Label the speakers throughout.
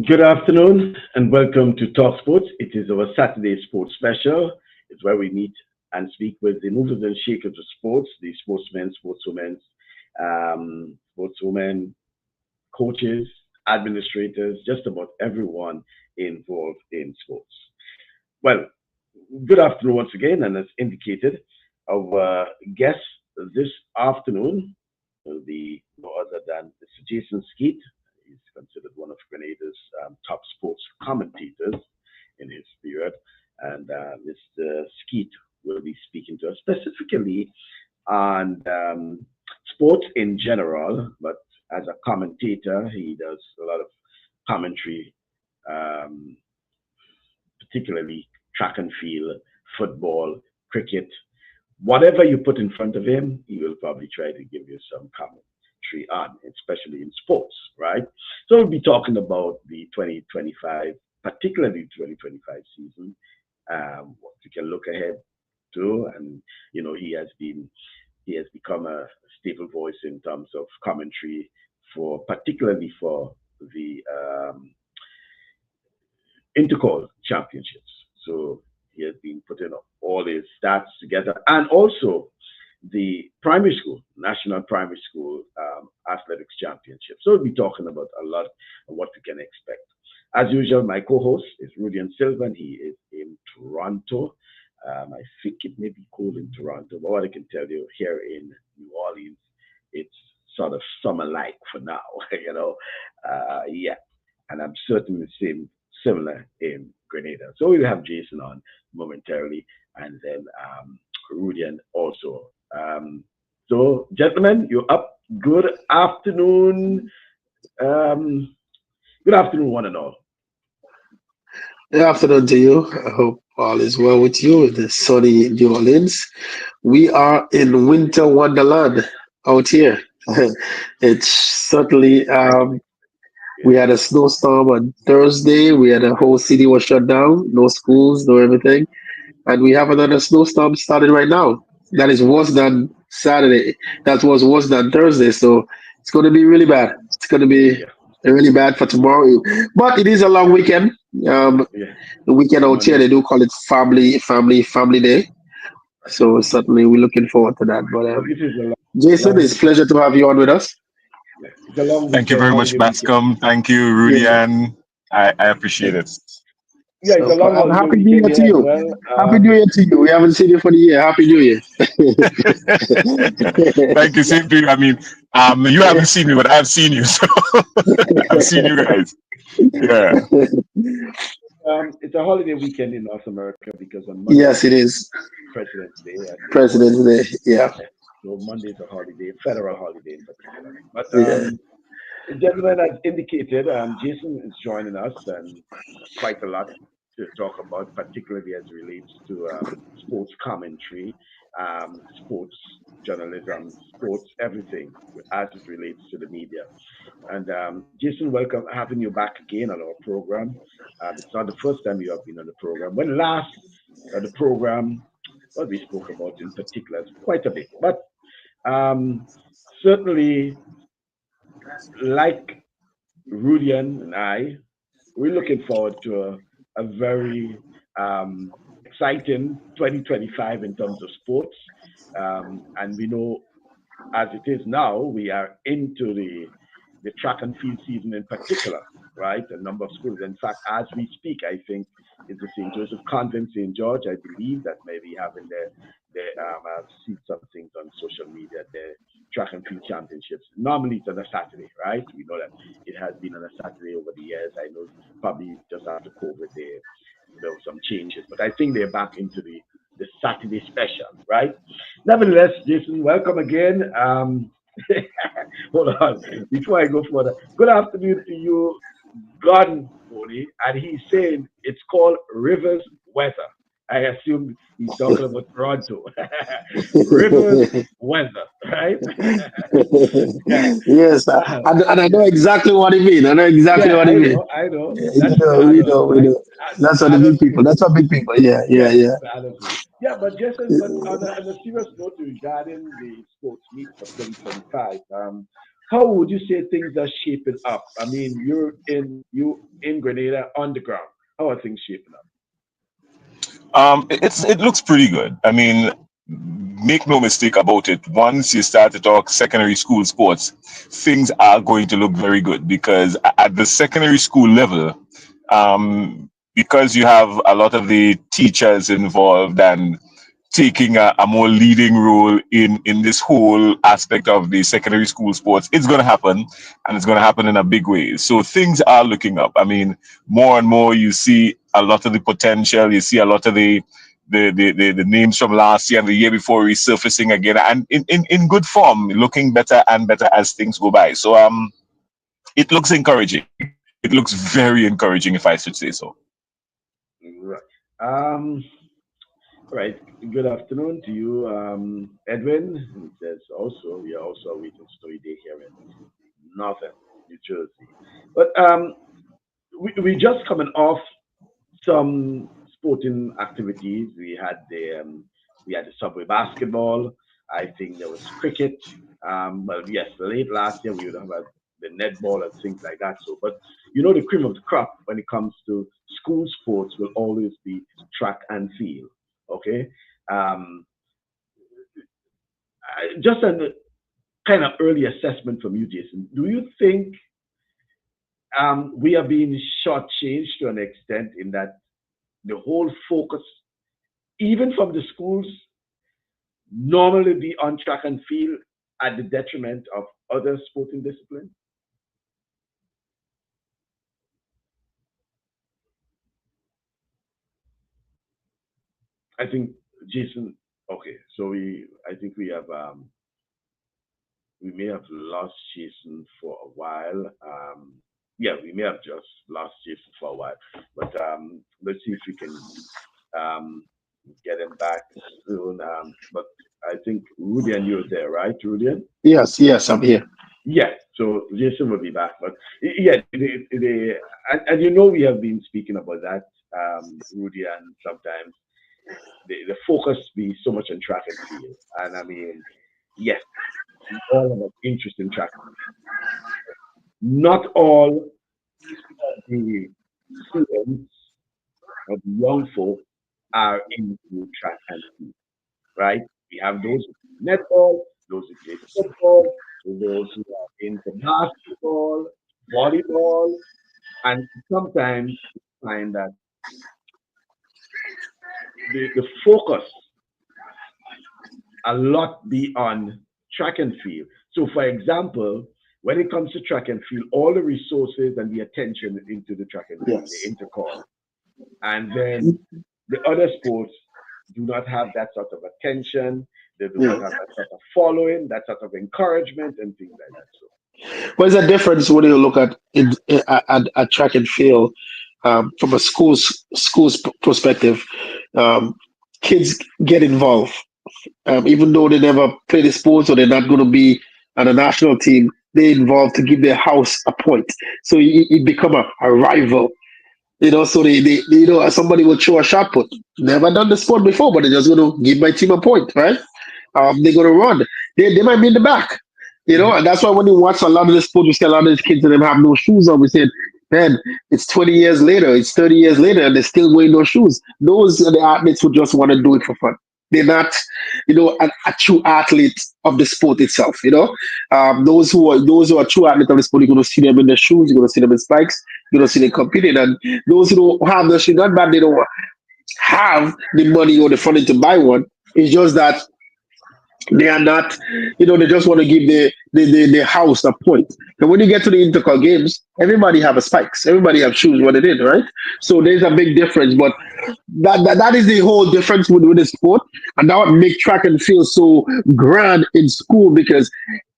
Speaker 1: Good afternoon and welcome to TalkSports. It is our Saturday sports special. It's where we meet and speak with the movers and shakers of sports, the sportsmen, sportswomen, coaches, administrators, just about everyone involved in sports. Well, good afternoon once again, and as indicated, our guest this afternoon will be no other than Mr. Jason Skeete. He's considered one of Grenada's top sports commentators in his period. And Mr. Skeete will be speaking to us specifically on sports in general, but as a commentator, he does a lot of commentary, particularly track and field, football, cricket. Whatever you put in front of him, he will probably try to give you some comment on, especially in sports, right? So we'll be talking about the 2025, particularly 2025 season, what we can look ahead to, and you know he has become a stable voice in terms of commentary particularly for the Intercall championships. So he has been putting all his stats together, and also the primary school, National Primary School Athletics Championship. So we'll be talking about a lot of what we can expect. As usual, my co-host is Rudian Silvan. He is in Toronto. I think it may be cold in Toronto, but what I can tell you, here in New Orleans, it's sort of summer-like for now, you know. Yeah, and I'm certain the similar in Grenada. So we'll have Jason on momentarily, and then Rudian also. So, gentlemen, you're up. Good afternoon. Good afternoon, one and all.
Speaker 2: Good afternoon to you. I hope all is well with you in the sunny New Orleans. We are in winter wonderland out here. It's certainly, we had a snowstorm on Thursday. We had a whole city was shut down, no schools, no everything. And we have another snowstorm started right now. That is worse than Saturday. That was worse than Thursday. So it's going to be really bad. It's going to be really bad for tomorrow. But it is a long weekend. The weekend out here, they do call it family day. So certainly we're looking forward to that. But Jason, it's a pleasure to have you on with us.
Speaker 3: Thank you very much, Bascom. Thank you, Rudian. I appreciate it.
Speaker 1: Yeah, it's a long
Speaker 2: Happy New Year to you. Well. Happy New Year to you. We haven't seen you for the year. Happy New Year.
Speaker 3: Thank you, same to you. I mean, you haven't seen me, but I've seen you. So I've seen you guys. Yeah.
Speaker 1: It's a holiday weekend in North America because on Monday.
Speaker 2: Yes, it is.
Speaker 1: President's Day.
Speaker 2: President's Day. Yeah.
Speaker 1: So Monday is a holiday, federal holiday in particular. But gentlemen, as indicated, Jason is joining us, and quite a lot to talk about, particularly as it relates to sports commentary, sports journalism, sports everything as it relates to the media. And Jason, welcome, having you back again on our program. It's not the first time you have been on the program. When last the program, what we spoke about in particular, quite a bit, but certainly, like Rudian and I, we're looking forward to a very exciting 2025 in terms of sports. And we know, as it is now, we are into the track and field season in particular, right? A number of schools. In fact, as we speak, I think it's the St. Joseph Convent, St. George, I believe, that may be having I've seen some things on social media, the track and field championships. Normally it's on a Saturday, right? We know that it has been on a Saturday over the years. I know probably just after COVID there were some changes, but I think they're back into the Saturday special, right? Nevertheless, Jason, welcome again. Hold on. Before I go further, good afternoon to you, Gun Body, and he's saying it's called Rivers Weather. I assume he's talking about Toronto. Rivers Weather, right? Yeah.
Speaker 2: Yes, and I know exactly what he mean. I know exactly
Speaker 1: Yeah,
Speaker 2: what he mean.
Speaker 1: I know.
Speaker 2: Yeah,
Speaker 1: That's
Speaker 2: we
Speaker 1: McAdams,
Speaker 2: know, we
Speaker 1: right?
Speaker 2: know. That's what the
Speaker 1: McAdams
Speaker 2: big people.
Speaker 1: food.
Speaker 2: That's what big people. Yeah, yeah,
Speaker 1: Yeah,
Speaker 2: yeah.
Speaker 1: McAdams food. Yeah, but Jason, but on a serious note regarding the sports meet for 2025, how would you say things are shaping up? I mean, you in Grenada on the ground. How are things shaping up?
Speaker 3: It looks pretty good. I mean, make no mistake about it. Once you start to talk secondary school sports, things are going to look very good because at the secondary school level, because you have a lot of the teachers involved and taking a more leading role in this whole aspect of the secondary school sports, it's going to happen, and it's going to happen in a big way. So things are looking up. I mean, more and more you see a lot of the potential. You see a lot of the names from last year and the year before resurfacing again, and in good form, looking better and better as things go by. So it looks encouraging. It looks very encouraging, if I should say so.
Speaker 1: Right. Um, right. Good afternoon to you, Edwin. It says also we are also awaiting story day here in Northern New Jersey. But we just coming off some sporting activities. We had the subway basketball. I think there was cricket. Well, yes, late last year we would have had the netball and things like that. So, but the cream of the crop when it comes to school sports will always be track and field. Okay, um, just a kind of early assessment from you, Jason. Do you think we are being shortchanged to an extent in that the whole focus, even from the schools, normally be on track and field at the detriment of other sporting disciplines? I think Jason. Okay, so I think we may have lost Jason for a while. Yeah, we may have just lost Jason for a while, but let's see if we can um, get him back soon. But I think Rudy and you're there, right, Rudy?
Speaker 2: Yes, yes, I'm here.
Speaker 1: Yeah, so Jason will be back. But yeah, and we have been speaking about that, Rudy, and sometimes the focus be so much on track and field. And I mean, yes, all of us interest in track. Not all the students or the young folk are into track and field, right? We have those who play netball, those who play football, those who are into basketball, volleyball, and sometimes you find that the focus a lot be on track and field. So, for example, when it comes to track and field, all the resources and the attention into the track and field, the
Speaker 2: Yes.
Speaker 1: intercall, and then the other sports do not have that sort of attention. They do not
Speaker 2: Yeah.
Speaker 1: have that sort of following, that sort of encouragement, and things like that. So,
Speaker 2: What's the difference when you look at track and field from a school's perspective? Um, Kids get involved, even though they never play the sports or they're not going to be on a national team. They involved to give their house a point, so it become a rival. So somebody will throw a shot put. Never done the sport before, but they're just going to give my team a point, right? They're going to run. They might be in the back,
Speaker 1: mhm.
Speaker 2: and that's why when you watch a lot of the sport, you see a lot of these kids and them have no shoes on. We said, man, it's 20 years later, it's 30 years later, and they're still wearing no shoes. Those are the athletes who just want to do it for fun. They're not, a true athlete of the sport itself. Those who are true athletes of the sport, you're going to see them in their shoes, you're going to see them in spikes, you're going to see them competing. And those who don't have the shoes, not that they don't have the money or the funding to buy one. It's just that they are not, they just want to give the house a point. And when you get to the intercal games, everybody have a spikes, everybody have shoes what it is, right? So there's a big difference. But that is the whole difference with the sport. And that would make track and field so grand in school because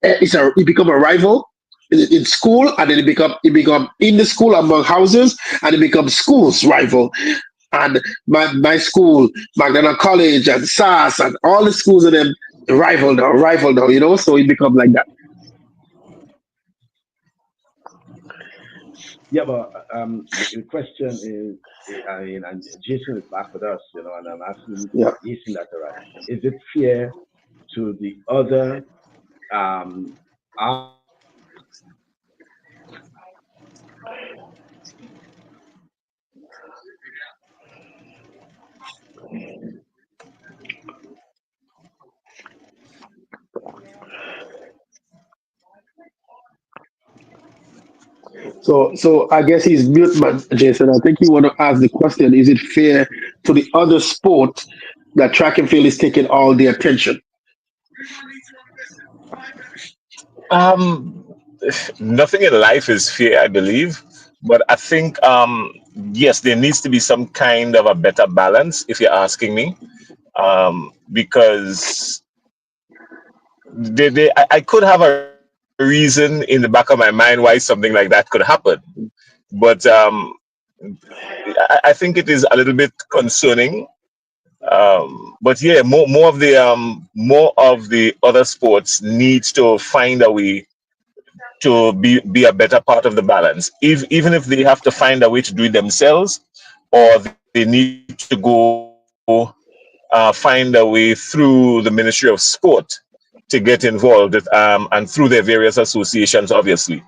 Speaker 2: it become a rival in school, and then it become in the school among houses, and it becomes schools rival. And my school, McDonald College and SAS and all the schools of them rival now, so it becomes like that.
Speaker 1: Yeah, but the question is, I mean, and Jason is back with us, and I'm asking
Speaker 2: Yeah.
Speaker 1: Jason that, all right, is it fair to the other um,
Speaker 2: So I guess he's mute, man, Jason. I think you want to ask the question: is it fair to the other sport that track and field is taking all the attention?
Speaker 3: Um, Nothing in life is fair, I believe. But I think, yes, there needs to be some kind of a better balance, if you're asking me. Because I could have a reason in the back of my mind why something like that could happen. But I think it is a little bit concerning. But yeah, more of the other sports needs to find a way to be a better part of the balance. Even if they have to find a way to do it themselves, or they need to go find a way through the Ministry of Sport to get involved, and through their various associations, obviously.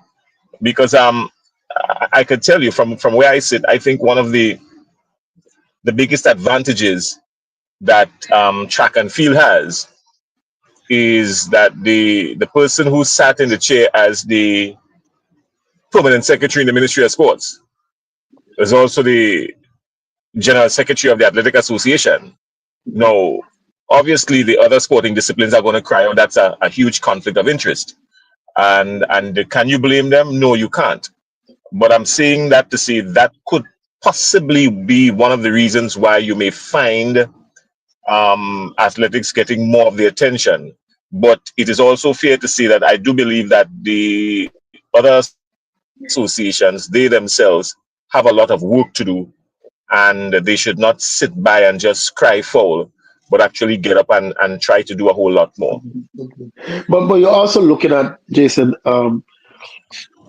Speaker 3: Because I could tell you from where I sit, I think one of the biggest advantages that track and field has is that the person who sat in the chair as the permanent secretary in the Ministry of Sports is also the general secretary of the Athletic Association. Now, obviously, the other sporting disciplines are going to cry out. That's a huge conflict of interest. And can you blame them? No, you can't. But I'm saying that to say that could possibly be one of the reasons why you may find athletics getting more of the attention. But it is also fair to say that I do believe that the other associations, they themselves, have a lot of work to do, and they should not sit by and just cry foul, but actually get up and try to do a whole lot more.
Speaker 2: But you're also looking at, Jason,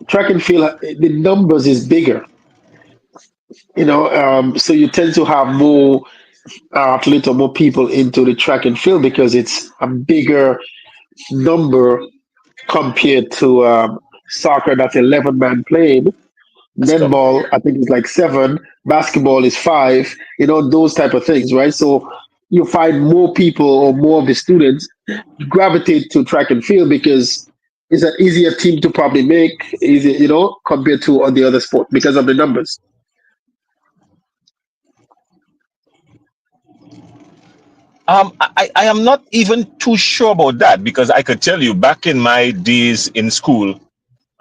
Speaker 2: track and field. The numbers is bigger, so you tend to have more athletes or more people into the track and field because it's a bigger number compared to soccer. That's 11 man playing.
Speaker 3: That's correct.
Speaker 2: Netball, I think, is like 7. Basketball is 5. Those type of things, right? So you find more people or more of the students gravitate to track and field because it's an easier team to probably make, easy, compared to on the other sport because of the numbers.
Speaker 3: I am not even too sure about that because I could tell you back in my days in school,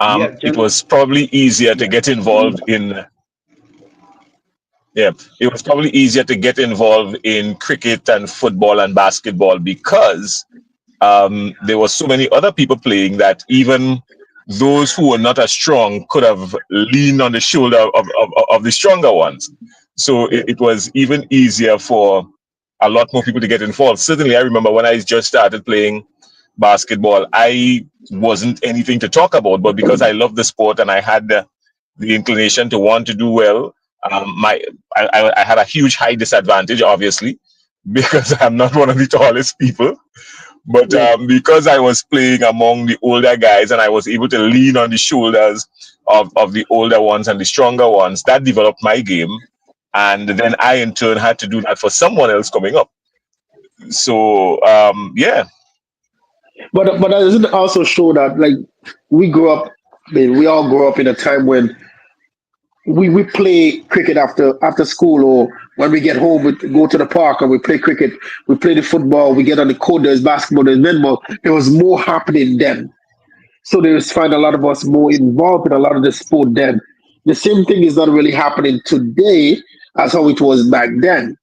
Speaker 1: yeah,
Speaker 3: it
Speaker 1: general,
Speaker 3: was probably easier to
Speaker 1: yeah,
Speaker 3: get involved in. Yeah, it was probably easier to get involved in cricket and football and basketball because there were so many other people playing that even those who were not as strong could have leaned on the shoulder of the stronger ones. So
Speaker 2: Yeah.
Speaker 3: it was even easier for a lot more people to get involved. Certainly, I remember when I just started playing basketball, I wasn't anything to talk about, but because I loved the sport and I had the inclination to want to do well, my I had a huge height disadvantage, obviously, because I'm not one of the tallest people. But
Speaker 2: Yeah.
Speaker 3: because I was playing among the older guys and I was able to lean on the shoulders of the older ones and the stronger ones, that developed my game. And then I, in turn, had to do that for someone else coming up. So, yeah,
Speaker 2: But doesn't it also show that, like, we grew up, I mean, we all grew up in a time when we play cricket after school, or when we get home, we go to the park and we play cricket. We play the football. We get on the court. There's basketball. There's netball. There was more happening then, so they just find a lot of us more involved in a lot of the sport then. The same thing is not really happening today as how it was back then.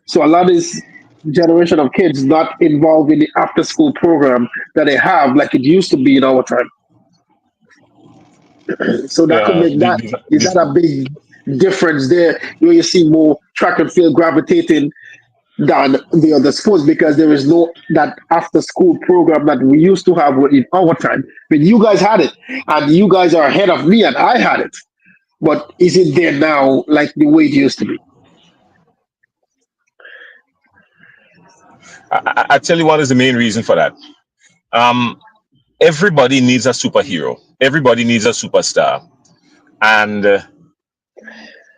Speaker 2: So a lot is. generation of kids not involved in the after school program that they have like it used to be in our time. So that could
Speaker 3: Yeah,
Speaker 2: make that, is that a big difference there where you see more track and field gravitating than the other sports because there is no that after school program that we used to have in our time. But you guys had it, and you guys are ahead of me, and I had it. But is it there now like the way it used to be?
Speaker 3: I tell you what is the main reason for that. Um, Everybody needs a superhero. Everybody needs a superstar. And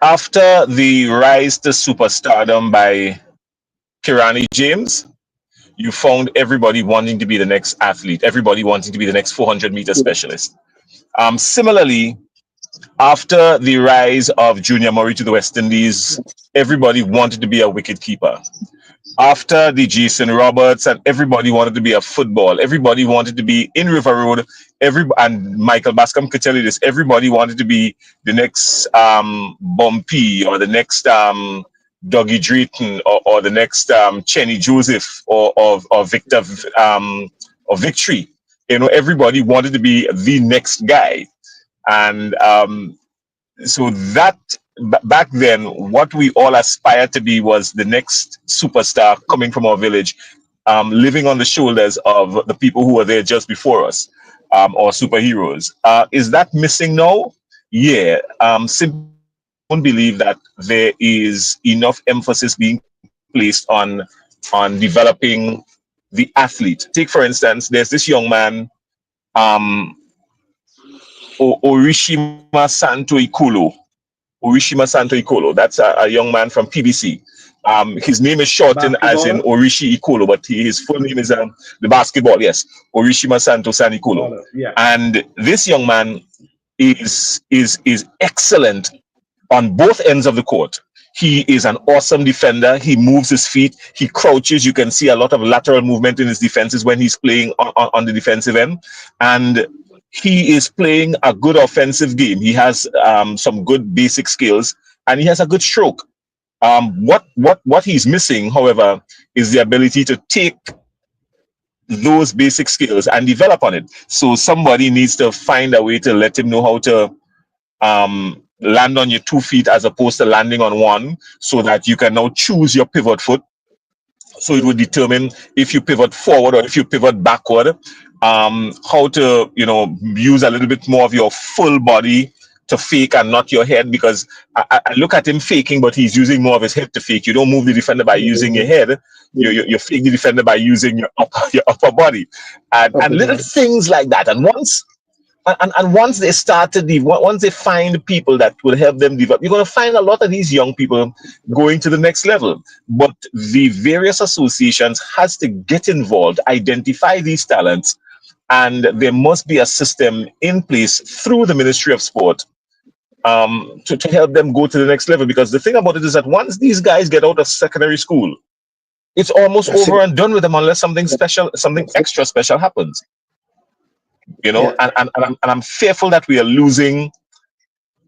Speaker 3: after the rise to superstardom by Kirani James, you found everybody wanting to be the next athlete, everybody wanting to be the next 400-meter specialist. Similarly, after the rise of Junior Murray to the West Indies, everybody wanted to be a wicketkeeper. After the Jason Roberts, and everybody wanted to be a football. Everybody wanted to be in River Road. And Michael Bascom could tell you this. Everybody wanted to be the next Bumpy or the next Dougie Drayton or the next Chenny Joseph or Victor or Victory. You know, everybody wanted to be the next guy. And so that back then, what we all aspired to be was the next superstar coming from our village, living on the shoulders of the people who were there just before us, or superheroes. Is that missing now? Yeah. Simply don't believe that there is enough emphasis being placed on developing the athlete. Take for instance, there's this young man, um, Orishima Santo Ikolo. Orishima Santo Ikolo. That's a young man from PBC. His name is shortened as in Orishi Ikolo, but his full name is the basketball. Yes, Orishima Santo San Ikolo.
Speaker 1: Yeah.
Speaker 3: And this young man is excellent on both ends of the court. He is an awesome defender. He moves his feet. He crouches. You can see a lot of lateral movement in his defenses when he's playing on the defensive end. And he is playing a good offensive game. He has some good basic skills, and he has a good stroke. What he's missing, however, is the ability to take those basic skills and develop on it. So somebody needs to find a way to let him know how to land on your 2 feet as opposed to landing on one, so that you can now choose your pivot foot. So it would determine if you pivot forward or if you pivot backward. How to, use a little bit more of your full body to fake and not your head, because I look at him faking, but he's using more of his head to fake. You don't move the defender by using your head. You fake the defender by using your upper body, and little things like that. And once they once they find people that will help them develop, you're going to find a lot of these young people going to the next level. But the various associations has to get involved, identify these talents, and there must be a system in place through the Ministry of Sport to help them go to the next level. Because the thing about it is that once these guys get out of secondary school, it's almost over and done with them unless something special, something extra special happens. And I'm fearful that we are losing.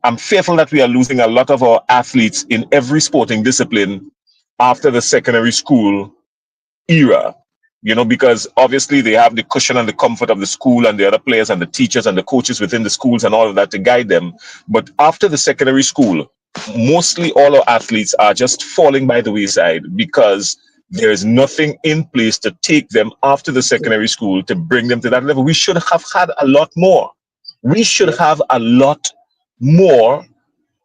Speaker 3: I'm fearful that we are losing a lot of our athletes in every sporting discipline after the secondary school era. Because obviously they have the cushion and the comfort of the school and the other players and the teachers and the coaches within the schools and all of that to guide them. But after the secondary school, mostly all our athletes are just falling by the wayside because there is nothing in place to take them after the secondary school to bring them to that level. We should have had a lot more. We should have a lot more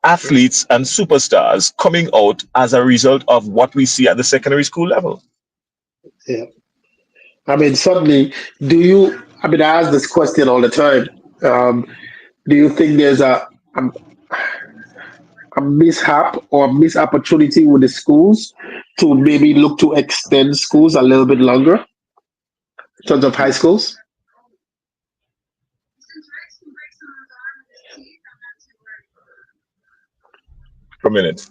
Speaker 3: athletes and superstars coming out as a result of what we see at the secondary school level.
Speaker 2: Yeah. I mean, suddenly, I ask this question all the time. Do you think there's a mishap or a missed opportunity with the schools to maybe look to extend schools a little bit longer in terms of high schools?
Speaker 3: For a minute.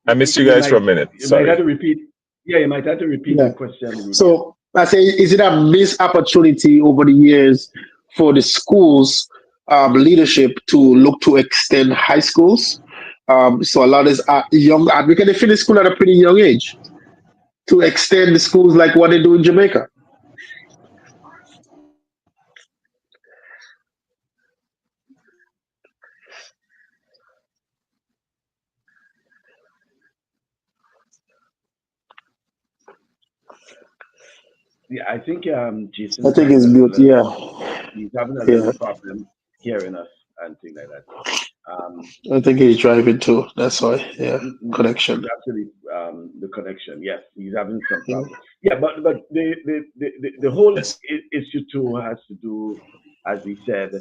Speaker 3: I missed you guys for a minute. Sorry.
Speaker 1: You might have to repeat. Yeah, you might have to repeat the question.
Speaker 2: So I say, is it a missed opportunity over the years for the schools leadership to look to extend high schools So a lot is young because they finish school at a pretty young age to extend the schools like what they do in Jamaica.
Speaker 1: Yeah, I think
Speaker 2: I
Speaker 1: Jason's
Speaker 2: think
Speaker 1: having
Speaker 2: it's
Speaker 1: a
Speaker 2: built.
Speaker 1: little,
Speaker 2: Yeah,
Speaker 1: he's having a little
Speaker 2: yeah.
Speaker 1: problem hearing us and things like that. So, um,
Speaker 2: I think he's driving too. That's why. Yeah,
Speaker 1: He's
Speaker 2: connection.
Speaker 1: actually the connection. Yes, he's having some
Speaker 2: Mm.
Speaker 1: problem. Yeah, but the whole issue too has to do, as we said,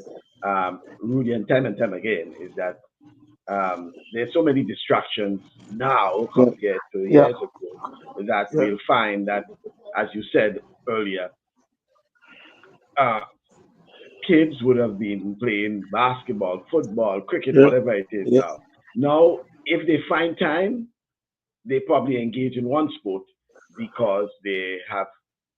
Speaker 1: Rudy, and time again, is that there's so many distractions now
Speaker 2: Yeah,
Speaker 1: compared to
Speaker 2: yeah,
Speaker 1: years ago that
Speaker 2: yeah,
Speaker 1: we'll find that, as you said earlier, uh, kids would have been playing basketball, football, cricket,
Speaker 2: yeah,
Speaker 1: whatever it is
Speaker 2: yeah.
Speaker 1: now. Now, if they find time, they probably engage in one sport because they have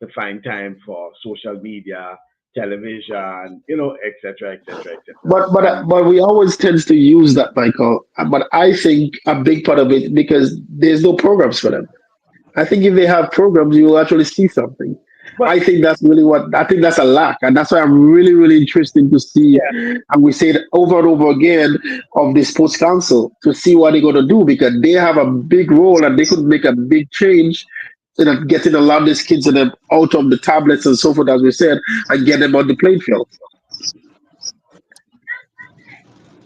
Speaker 1: to find time for social media, television, et cetera, et cetera, et cetera. And
Speaker 2: But we always tends to use that, Michael. But I think a big part of it because there's no programs for them. I think if they have programs, you will actually see something.
Speaker 1: but
Speaker 2: I think that's really what I think that's a lack, and that's why I'm really, really interested to see.
Speaker 1: yeah,
Speaker 2: And we say it over and over again of the sports council to see what they're going to do because they have a big role and they could make a big change in getting a lot of these kids in them out of the tablets and so forth, as we said, and get them on the playing field.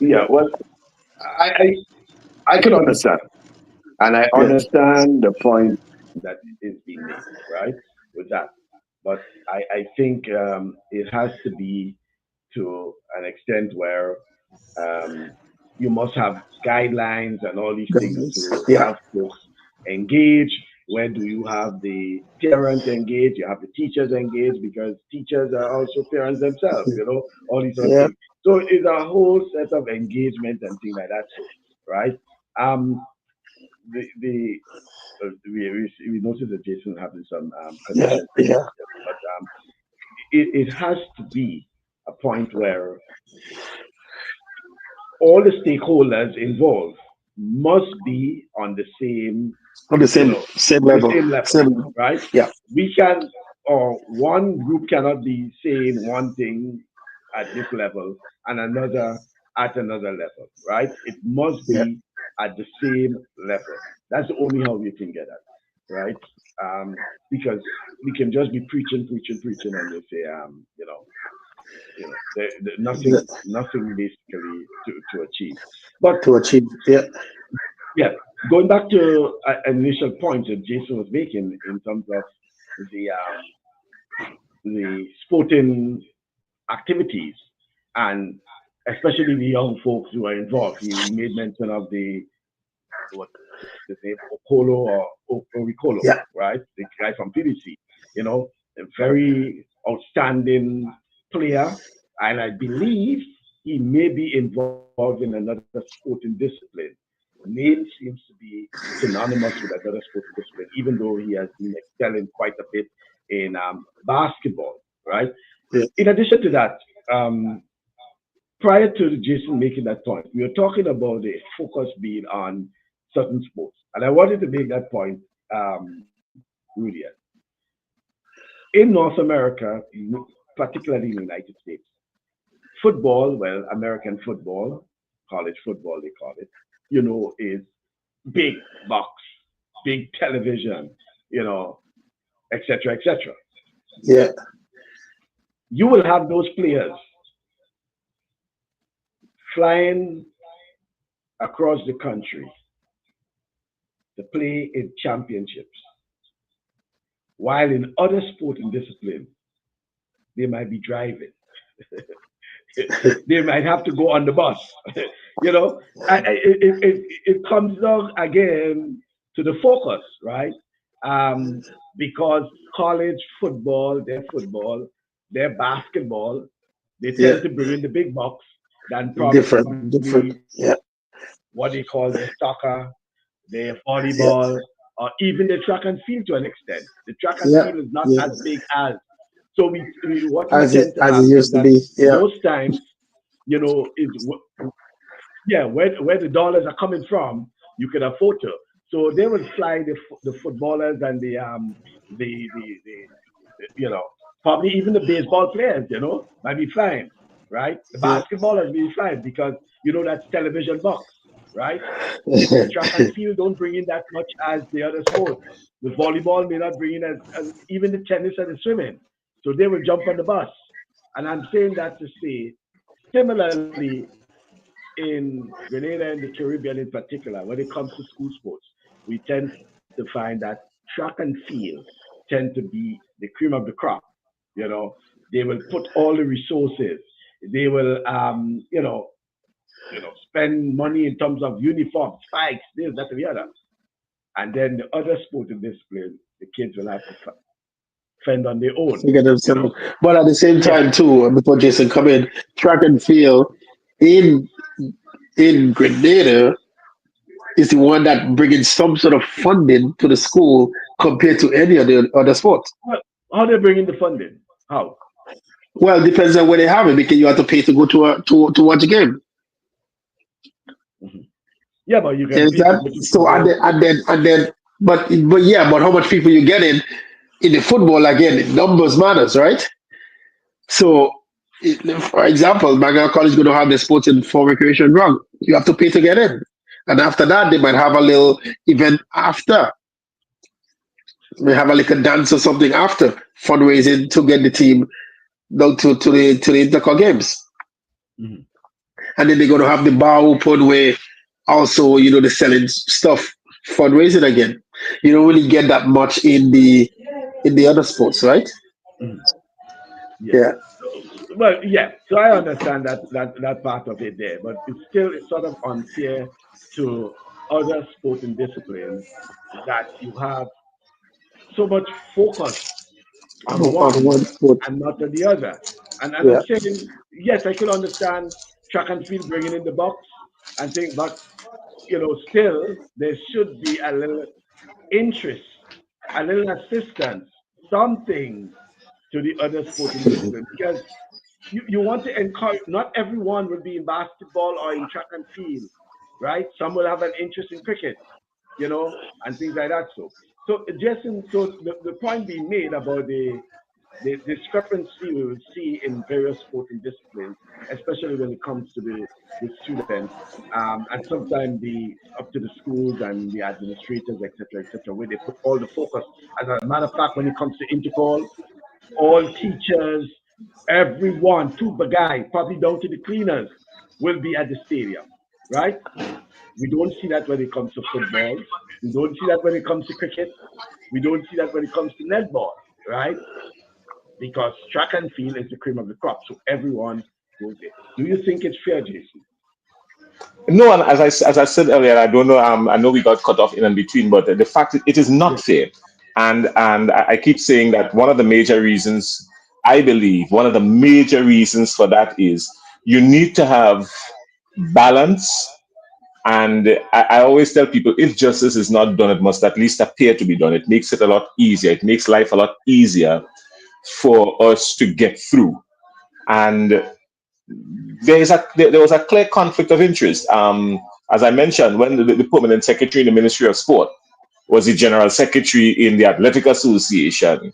Speaker 4: Yeah,
Speaker 1: yeah,
Speaker 4: well, I can understand, and I
Speaker 2: Yeah,
Speaker 4: understand the point.
Speaker 1: that is being made, right? With that. But I think it has to be to an extent where um, you must have guidelines and all these things
Speaker 2: guys.
Speaker 1: to
Speaker 2: Yeah,
Speaker 1: have folks engage. Where do you have the parents engaged? You have the teachers engaged because teachers are also parents themselves, all these other
Speaker 2: yeah,
Speaker 1: things. So it's a whole set of engagement and things like that. So, right? Um, we noticed that Jason having some
Speaker 2: yeah,
Speaker 1: connection
Speaker 2: yeah.
Speaker 1: issues, but it has to be a point where all the stakeholders involved must be on
Speaker 2: On the same
Speaker 1: the
Speaker 2: level,
Speaker 1: same level,
Speaker 2: same level.
Speaker 1: right?
Speaker 2: Yeah,
Speaker 1: We can, or one group cannot be saying one thing at this level and another at another level, right? It must
Speaker 2: yeah.
Speaker 1: be at the same level. That's the only how we can get at, right? Because we can just be preaching, preaching, preaching, and they say, nothing basically to achieve. But
Speaker 2: To achieve. Yeah,
Speaker 1: yeah, going back to an initial point that Jason was making in terms of the um, the sporting activities and especially the young folks who are involved. He made mention of what's his name, Okolo or Oricolo,
Speaker 2: yeah,
Speaker 1: right? The guy from PDC, a very outstanding player, and I believe he may be involved in another sporting discipline. Name seems to be synonymous with another sporting discipline, even though he has been excelling quite a bit in basketball, right?
Speaker 2: yeah.
Speaker 1: In addition to that, um, prior to Jason making that point, we were talking about the focus being on certain sports. And I wanted to make that point, Rudia. In North America, particularly in the United States, football, well, American football, college football, they call it, is big box, big television, you know, etc., etc.
Speaker 2: Yeah,
Speaker 1: You will have those players flying across the country to play in championships, while in other sporting disciplines, they might be driving. They might have to go on the bus. you know, it comes down again to the focus, right? Um, because college football, their basketball, they
Speaker 2: yeah.
Speaker 1: tend to bring in the big bucks than
Speaker 2: Different,
Speaker 1: probably
Speaker 2: different. Yeah,
Speaker 1: what they call their soccer, their
Speaker 2: yeah,
Speaker 1: volleyball, or even the track and field to an extent. The track and
Speaker 2: yeah,
Speaker 1: field is not
Speaker 2: yeah.
Speaker 1: as big as. So what we
Speaker 2: As it
Speaker 1: tend to
Speaker 2: as
Speaker 1: have
Speaker 2: it
Speaker 1: is
Speaker 2: used to
Speaker 1: that
Speaker 2: be. Yeah,
Speaker 1: most times, is yeah, where the dollars are coming from, you can afford to. So they will fly the footballers and the probably even the baseball players, might be flying, right? The
Speaker 2: Yeah.
Speaker 1: basketballers be flying because that's television box, right? The track and field don't bring in that much as the other sports. The volleyball may not bring in as even the tennis and the swimming. So they will jump on the bus. And I'm saying that to say, similarly, in Grenada and the Caribbean in particular, when it comes to school sports, we tend to find that track and field tend to be the cream of the crop. They will put all the resources. They will, spend money in terms of uniforms, spikes, this, that, and the other. And then the other sporting discipline, the kids will have to fend on their own.
Speaker 2: Figure themselves. But at the same
Speaker 1: Yeah.
Speaker 2: time, too, before Jason come in, track and field in Grenada is the one that bringing some sort of funding to the school compared to any of the other sports.
Speaker 1: Well, how they bring in the funding? How?
Speaker 2: Well, it depends on where they have it because you have to pay to go to watch a game.
Speaker 1: Mhm. Yeah, but you can
Speaker 2: Is
Speaker 1: pay to
Speaker 2: that
Speaker 1: go to
Speaker 2: so?
Speaker 1: football.
Speaker 2: But yeah, but how much people you get in the football again? Numbers matters, right? So, for example, Magna College is going to have the sports and for recreation ground. You have to pay to get in, and after that, they might have a little event after. They have a little dance or something after fundraising to get the team down to the intercol games,
Speaker 1: Mhm.
Speaker 2: and then they're going to have the bar open where also the selling stuff fundraising again. You don't really get that much in the other sports, right?
Speaker 1: Mhm. Yeah.
Speaker 2: Yeah.
Speaker 1: Well, yeah. So I understand that part of it there, but it's sort of unfair to other sporting disciplines that you have so much focus on
Speaker 2: On
Speaker 1: one
Speaker 2: one sport.
Speaker 1: and not on the other. And
Speaker 2: Yeah.
Speaker 1: I'm saying, yes, I could understand track and field bringing in the box and think, but still there should be a little interest, a little assistance, something to the other sporting discipline because you want to encourage. Not everyone will be in basketball or in track and field, right? Some will have an interest in cricket, and things like that. So Jason, so the point being made about the discrepancy we will see in various sporting disciplines, especially when it comes to the students, and sometimes the up to the schools and the administrators, etc., where they put all the focus. As a matter of fact, when it comes to intercall, all teachers, everyone, to the guy, probably down to the cleaners, will be at the stadium, right? We don't see that when it comes to football. We don't see that when it comes to cricket. We don't see that when it comes to netball, right? Because track and field is the cream of the crop. So everyone goes there. Do you think it's fair, Jason?
Speaker 3: No, and as I said earlier, I don't know. I know we got cut off in and between, but the fact it is not
Speaker 1: Yeah.
Speaker 3: fair, and I keep saying that one of the major reasons, I believe, one of the major reasons for that is you need to have balance. And I always tell people, if justice is not done, it must at least appear to be done. It makes it a lot easier. It makes life a lot easier for us to get through. And there was a clear conflict of interest. As I mentioned, when the permanent secretary in the Ministry of Sport was the general secretary in the Athletic Association,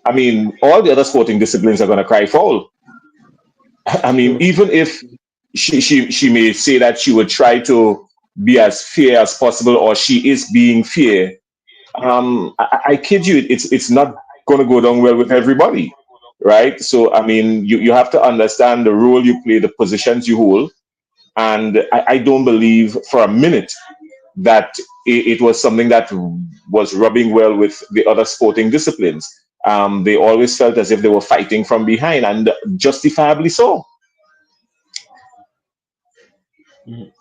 Speaker 3: I mean, all the other sporting disciplines are going to cry foul. I mean,
Speaker 1: True.
Speaker 3: even if she may say that she would try to be as fair as possible, or she is being fair, I kid you, it's not going to go down well with everybody, right? So, I mean, you have to understand the role you play, the positions you hold. And I don't believe for a minute that it was something that was rubbing well with the other sporting disciplines. They always felt as if they were fighting from behind, and justifiably so.
Speaker 1: Mhm.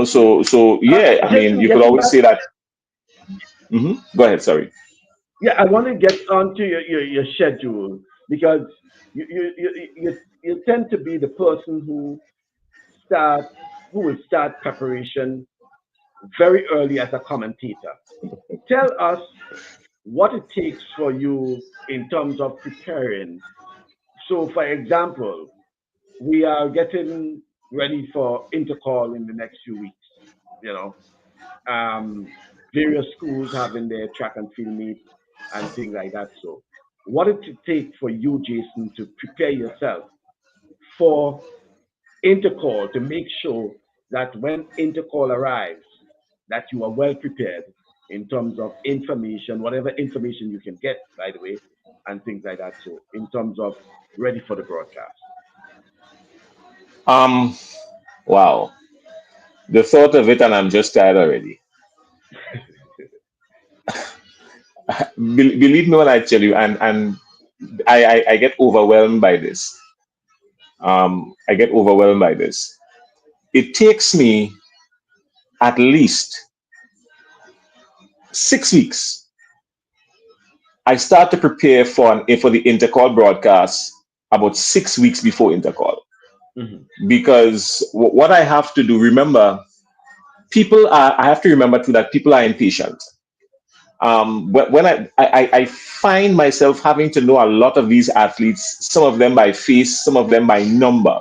Speaker 3: So yeah, I mean,
Speaker 1: Jason,
Speaker 3: you could
Speaker 1: getting
Speaker 3: always
Speaker 1: back,
Speaker 3: say that. Go ahead, sorry.
Speaker 1: yeah, I want to get onto your schedule because you tend to be the person start who will start preparation very early as a commentator. Tell us what it takes for you in terms of preparing. So, for example, we are getting ready for intercall in the next few weeks. You know, various schools having their track and field meets and things like that. So, what did it take for you, Jason, to prepare yourself for intercall to make sure that when intercall arrives, that you are well prepared in terms of information, whatever information you can get, by the way, and things like that. So, in terms of ready for the broadcast.
Speaker 3: Um, wow. The thought of it, and I'm just tired already. Believe me when I tell you, and I get overwhelmed by this. I get overwhelmed by this. It takes me at least 6 weeks. I start to prepare for the intercall broadcast about 6 weeks before intercall,
Speaker 1: Mhm.
Speaker 3: because what I have to do, remember, people are. I have to remember too that people are impatient. When I find myself having to know a lot of these athletes, some of them by face, some of them by number,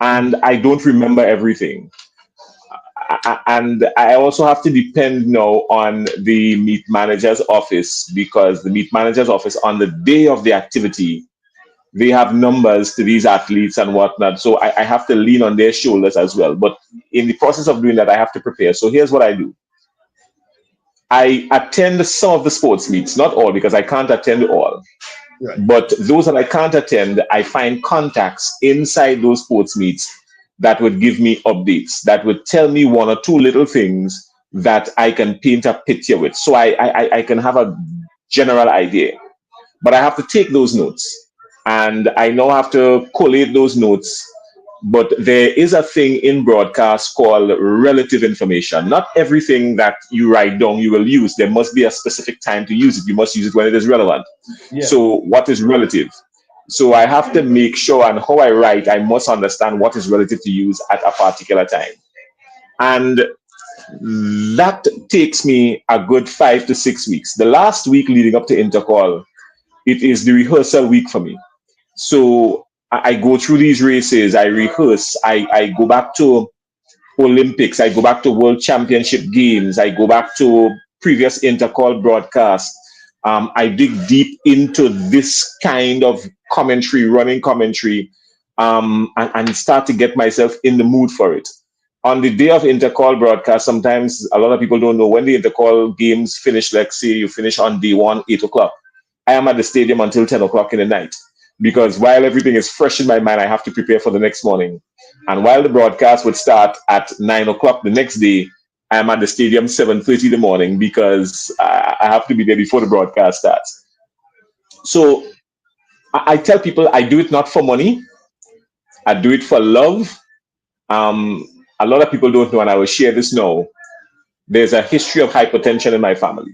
Speaker 3: and
Speaker 1: Mhm.
Speaker 3: I don't remember everything. And I also have to depend now on the meet manager's office, because the meet manager's office on the day of the activity, they have numbers to these athletes and whatnot. So I have to lean on their shoulders as well. But in the process of doing that, I have to prepare. So here's what I do. I attend some of the sports meets, not all, because I can't attend all.
Speaker 1: Right.
Speaker 3: But those that I can't attend, I find contacts inside those sports meets that would give me updates, that would tell me one or two little things that I can paint a picture with. So I can have a general idea. But I have to take those notes. And I now have to collate those notes. But there is a thing in broadcast called relative information. Not everything that you write down you will use. There must be a specific time to use it. You must use it when it is relevant.
Speaker 1: Yes.
Speaker 3: So, what is relative? So, I have to make sure, and how I write, I must understand what is relative to use at a particular time. And that takes me a good 5 to 6 weeks. The last week leading up to intercall, it is the rehearsal week for me. So I go through these races, I rehearse, I go back to Olympics, I go back to World Championship games, I go back to previous intercall broadcasts. I dig deep into this kind of commentary, running commentary, and start to get myself in the mood for it. On the day of intercall broadcast, sometimes a lot of people don't know when the intercall games finish. Let's say you finish on day one, 8 o'clock. I am at the stadium until 10 o'clock in the night, because while everything is fresh in my mind, I have to prepare for the next morning. And while the broadcast would start at 9 o'clock the next day, I am at the stadium 7:30 in the morning, because I have to be there before the broadcast starts. So I tell people I do it not for money, I do it for love. Um, a lot of people don't know, and I will share this now. There's a history of hypertension in my family,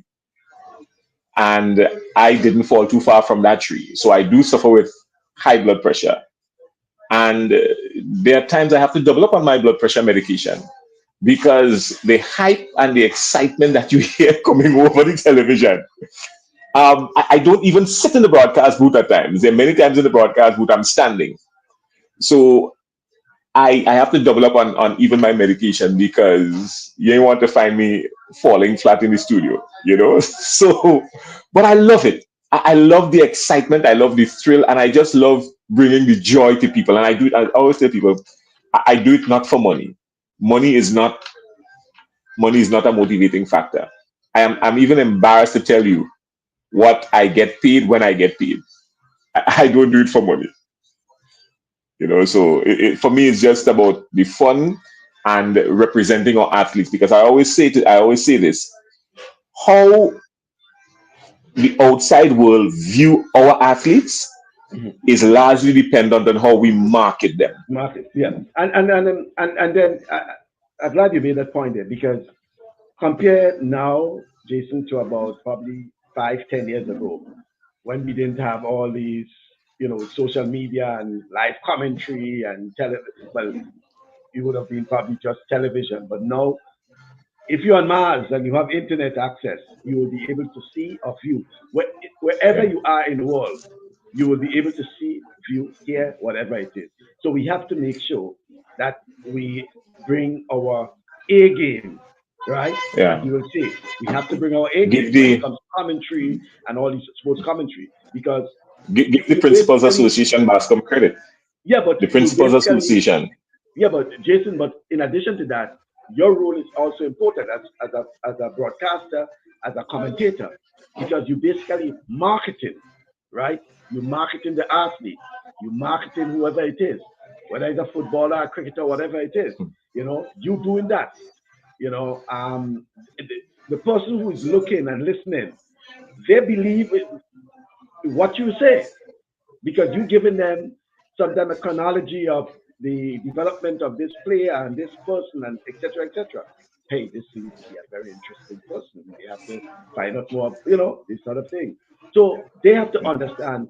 Speaker 3: and I didn't fall too far from that tree. So I do suffer with high blood pressure. And there are times I have to double up on my blood pressure medication, because the hype and the excitement that you hear coming over the television. I don't even sit in the broadcast booth at times. There are many times in the broadcast booth I'm standing. So I have to double up on even my medication, because you ain't want to find me falling flat in the studio, you know? So, but I love it. I love the excitement. I love the thrill. And I just love bringing the joy to people. And I do it. I always tell people, I do it not for money. Money is not, money is not a motivating factor. I'm even embarrassed to tell you what I get paid when I get paid. I don't do it for money. So for me, it's just about the fun and representing our athletes, because I always say this: how the outside world view our athletes
Speaker 1: Mhm.
Speaker 3: is largely dependent on how we market them.
Speaker 1: Market. Yeah. And then I'm glad you made that point there, because compare now, Jason, to about probably 5, 10 years ago, when we didn't have all these, social media and live commentary and well, it would have been probably just television. But now, if you're on Mars and you have internet access, you will be able to see or view wherever
Speaker 3: Yeah.
Speaker 1: you are in the world. You will be able to see, view, hear whatever it is. So we have to make sure. that we bring our A game, right? As
Speaker 3: Yeah.
Speaker 1: you will say, we have to bring our A
Speaker 3: Give
Speaker 1: game when it
Speaker 3: the
Speaker 1: comes to commentary and all these sports commentary because
Speaker 3: give the
Speaker 1: you
Speaker 3: Principals
Speaker 1: basically,
Speaker 3: Association Bascom credit.
Speaker 1: yeah, but
Speaker 3: The
Speaker 1: you
Speaker 3: Principals
Speaker 1: basically,
Speaker 3: Association.
Speaker 1: yeah, but Jason, but in addition to that, your role is also important as a broadcaster, as a commentator, because you basically marketing, right? You marketing the athlete, you marketing whoever it is, whether it's a footballer, a cricketer, whatever it is. You doing that. The person who is looking and listening, they believe what you say because you giving them sometimes a chronology of the development of this player and this person and etc. etc. Hey, this seems to be a very interesting person. We have to find out more, this sort of thing. So they have to understand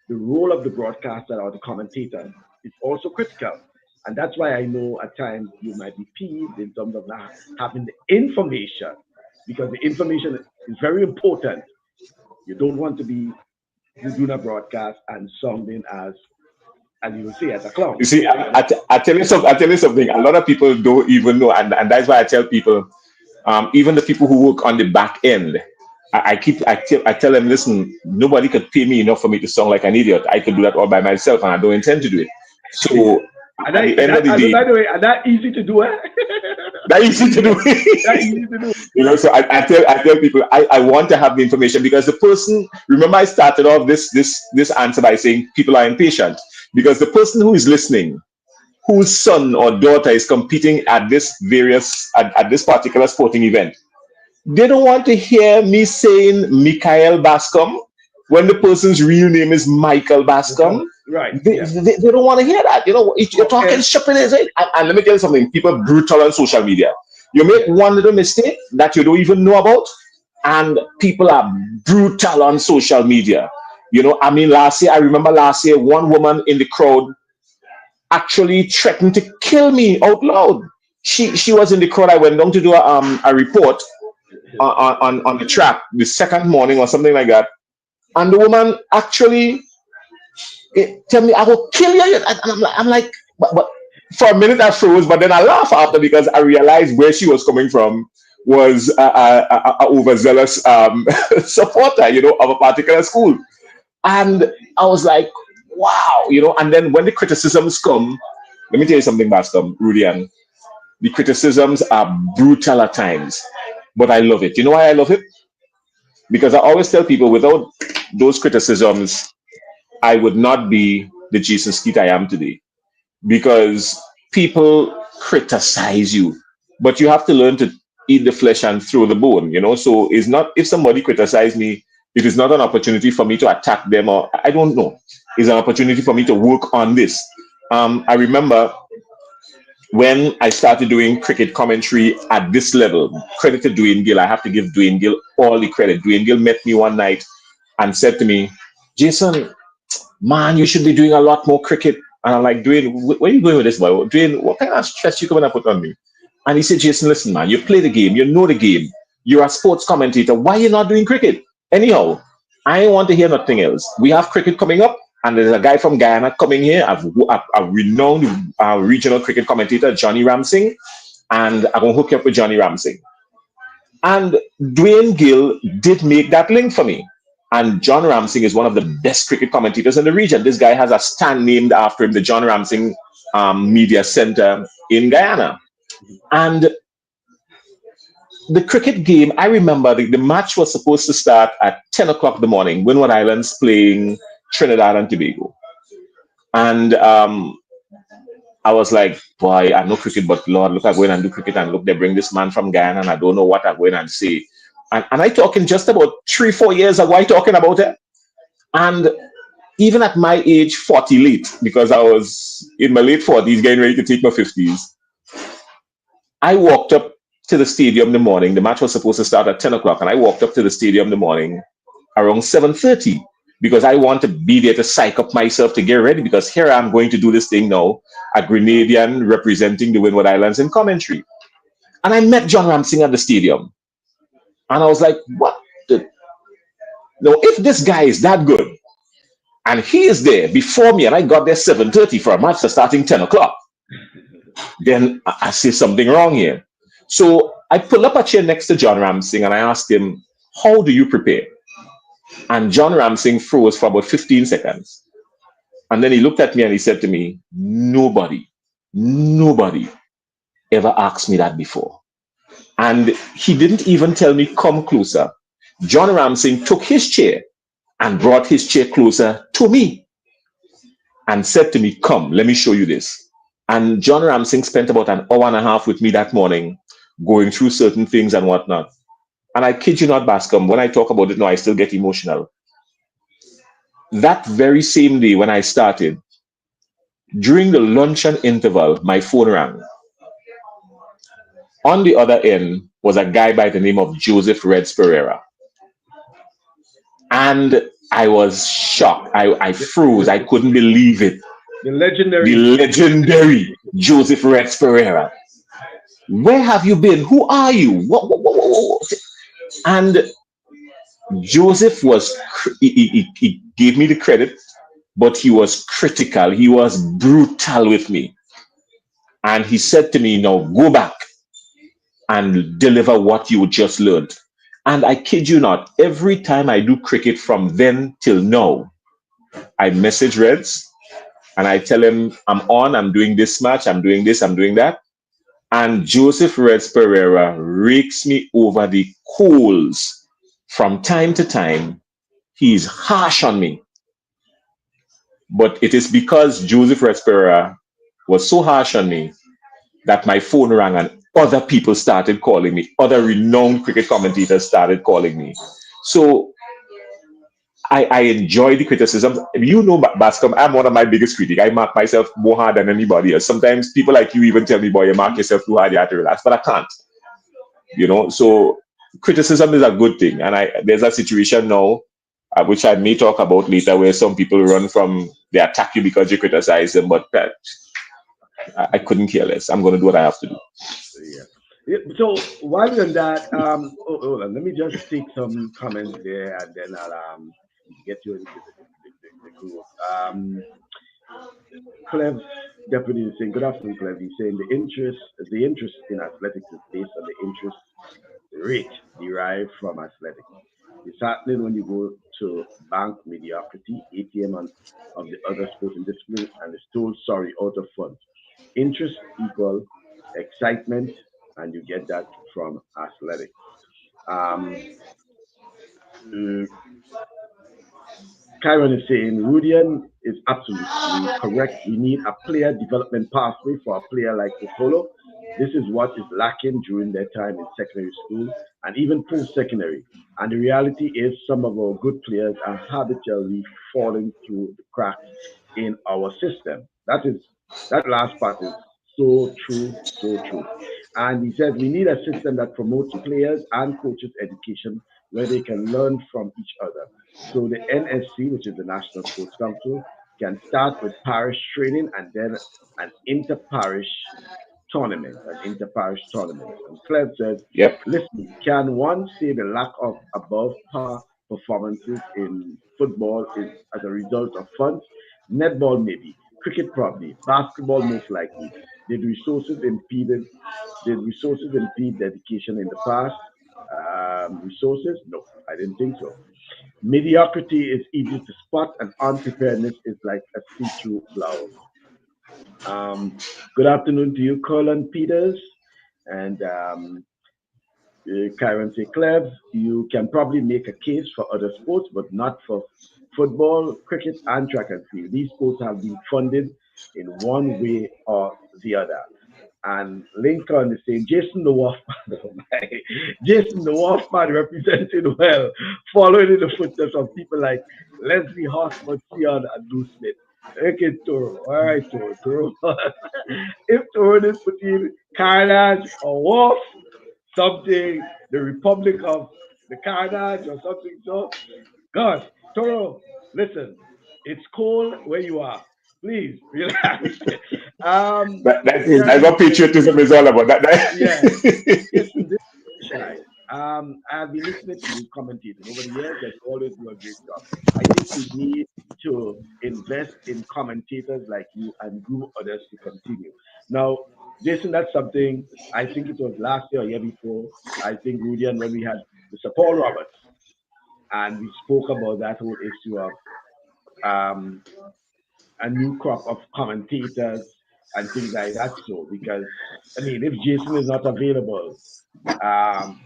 Speaker 1: the role of the broadcaster or the commentator is also critical. And that's why I know at times you might be peeved in terms of not having the information because the information is very important. You don't want to be doing a broadcast and sounding as you would say, as a clown.
Speaker 3: You see,
Speaker 1: Right?
Speaker 3: I tell you something. I tell you something. A lot of people don't even know, and that's why I tell people, even the people who work on the back end, I tell them, listen, nobody could pay me enough for me to sound like an idiot. I could do that all by myself, and I don't intend to do it. So
Speaker 1: And
Speaker 3: at the
Speaker 1: that,
Speaker 3: end of the
Speaker 1: and
Speaker 3: day,
Speaker 1: by the way, and that easy to do, eh?
Speaker 3: that easy to do.
Speaker 1: That easy to do.
Speaker 3: So I tell people I want to have the information because the person, remember I started off this answer by saying people are impatient because the person who is listening, whose son or daughter is competing at at this particular sporting event, they don't want to hear me saying Michael Bascom when the person's real name is Michael Bascom.
Speaker 1: Right.
Speaker 3: They,
Speaker 1: Yeah.
Speaker 3: they don't want to hear that. If you're talking
Speaker 1: Okay.
Speaker 3: shopping, and let me tell you something, people are brutal on social media. You make
Speaker 1: Yeah.
Speaker 3: one little mistake that you don't even know about, and people are brutal on social media. I mean, I remember last year, one woman in the crowd actually threatened to kill me out loud. She was in the crowd. I went down to do a report on the track the second morning or something like that. And the woman actually tell me, I will kill you. And I'm like, but for a minute I froze, but then I laugh after because I realized where she was coming from was a overzealous supporter, of a particular school. And I was like, wow, and then when the criticisms come, let me tell you something, Bascom, Rudian. The criticisms are brutal at times, but I love it. You know why I love it? Because I always tell people without those criticisms, I would not be the Jason Skeete I am today. Because people criticize you, but you have to learn to eat the flesh and throw the bone. So it's not, if somebody criticizes me, it is not an opportunity for me to attack them, or I don't know. It's an opportunity for me to work on this. I remember when I started doing cricket commentary at this level, credit to Dwayne Gill. I have to give Dwayne Gill all the credit. Dwayne Gill met me one night and said to me, Jason, man, you should be doing a lot more cricket. And I'm like, Dwayne, where are you going with this, boy? Dwayne, what kind of stress you coming to put on me? And he said, Jason, listen, man, you play the game, you know the game. You're a sports commentator. Why are you not doing cricket? Anyhow, I want to hear nothing else. We have cricket coming up, and there's a guy from Guyana coming here, a renowned regional cricket commentator, Johnny Ramsing, and I'm going to hook you up with Johnny Ramsing. And Dwayne Gill did make that link for me. And John Ramsing is one of the best cricket commentators in the region. This guy has a stand named after him, the John Ramsing Media Center in Guyana. And the cricket game, I remember the match was supposed to start at 10 o'clock in the morning, Windward Islands playing Trinidad and Tobago. And I was like, boy, I know cricket, but Lord, look, I go in and do cricket, and look, they bring this man from Guyana, and I don't know what I go in and say. And I talking just about 3-4 years ago, I talking about it. And even at my age, 40 late, because I was in my late 40s, getting ready to take my 50s, I walked up to the stadium in the morning. The match was supposed to start at 10 o'clock, and I walked up to the stadium in the morning around 7:30 because I want to be there to psych up myself to get ready, because here I'm going to do this thing now, a Grenadian representing the Windward Islands in commentary. And I met John Ramsing at the stadium. And I was like, what the? No, if this guy is that good, and he is there before me, and I got there 7:30 for a match that's starting 10 o'clock, then I say something wrong here. So I pull up a chair next to John Ramsing and I asked him, how do you prepare? And John Ramsing froze for about 15 seconds. And then he looked at me and he said to me, nobody ever asked me that before. And he didn't even tell me, come closer. John Ramsing took his chair and brought his chair closer to me and said to me, come, let me show you this. And John Ramsing spent about an hour and a half with me that morning, going through certain things and whatnot. And I kid you not, Bascom, when I talk about it now, I still get emotional. That very same day when I started, during the luncheon interval, my phone rang. On the other end was a guy by the name of Joseph Reds Pereira. And I was shocked. I froze. I couldn't believe it.
Speaker 1: The legendary
Speaker 3: Joseph Reds Pereira. Where have you been? Who are you? What? And Joseph was, he gave me the credit, but he was critical. He was brutal with me. And he said to me, now go back and deliver what you just learned. And I kid you not, every time I do cricket from then till now, I message Reds and I tell him, I'm on, I'm doing this match, I'm doing this, I'm doing that. And Joseph Reds Pereira rakes me over the coals from time to time. He's harsh on me. But it is because Joseph Reds Pereira was so harsh on me that my phone rang and other people started calling me. Other renowned cricket commentators started calling me. So I enjoy the criticism. You know, Bascom, I'm one of my biggest critics. I mark myself more hard than anybody else. Sometimes people like you even tell me, boy, you mark yourself too hard, you have to relax. But I can't. You know, so criticism is a good thing. And there's a situation now, which I may talk about later, where some people run from, they attack you because you criticize them. But I couldn't care less. I'm going to do what I have to do.
Speaker 1: So while we're on that, hold on, let me just take some comments there, and then I'll get you into the group. Clev's deputy is saying, "Good afternoon, Clev." He's saying the interest in athletics is based on the interest rate derived from athletics. It's happening when you go to bank mediocrity, ATM, and of the other sporting disciplines, and it's told sorry out of funds. Interest equal excitement, and you get that from athletics. Um, uh, Kyron is saying Rudian is absolutely correct. We need a player development pathway for a player like Okolo. This is what is lacking during their time in secondary school and even post-secondary. And the reality is some of our good players are habitually falling through the cracks in our system. That last part is so true, so true. And he said we need a system that promotes players and coaches education where they can learn from each other. So the NSC, which is the National Sports Council, can start with parish training and then an inter-parish tournament. And Clem says,
Speaker 3: Yep.
Speaker 1: listen, can one say the lack of above par performances in football is as a result of funds? Netball maybe, cricket probably, basketball most likely. Did resources impeded did resources impede dedication in the past? Resources? No, I didn't think so. Mediocrity is easy to spot, and unpreparedness is like a see-through blouse. Um, Good afternoon to you, Colin Peters, and Kyron C. Clebs. You can probably make a case for other sports, but not for football, cricket, and track and field. These sports have been funded in one way or the other. And Lincoln is saying Jason the Wolfman, oh my, Jason the Wolfman represented well, following in the footsteps of people like Leslie Hossford, Sion, and Lou Smith. Okay, Toro. All right, Toro. If Toro is putting Carnage or Wolf, something, the Republic of the Carnage or something, so God, Toro, listen, it's cold where you are. Please relax.
Speaker 3: That's what patriotism is all about.
Speaker 1: Yeah, listen, this is specialized. I've been listening to you commentating over the years, and you always do a great job. I think we need to invest in commentators like you and groom others to continue. Now, Jason, that's something I think it was last year or year before. I think Rudy and when we had Mr. Paul Roberts and we spoke about that whole issue of um, a new crop of commentators and things like that. So because I mean, if Jason is not available,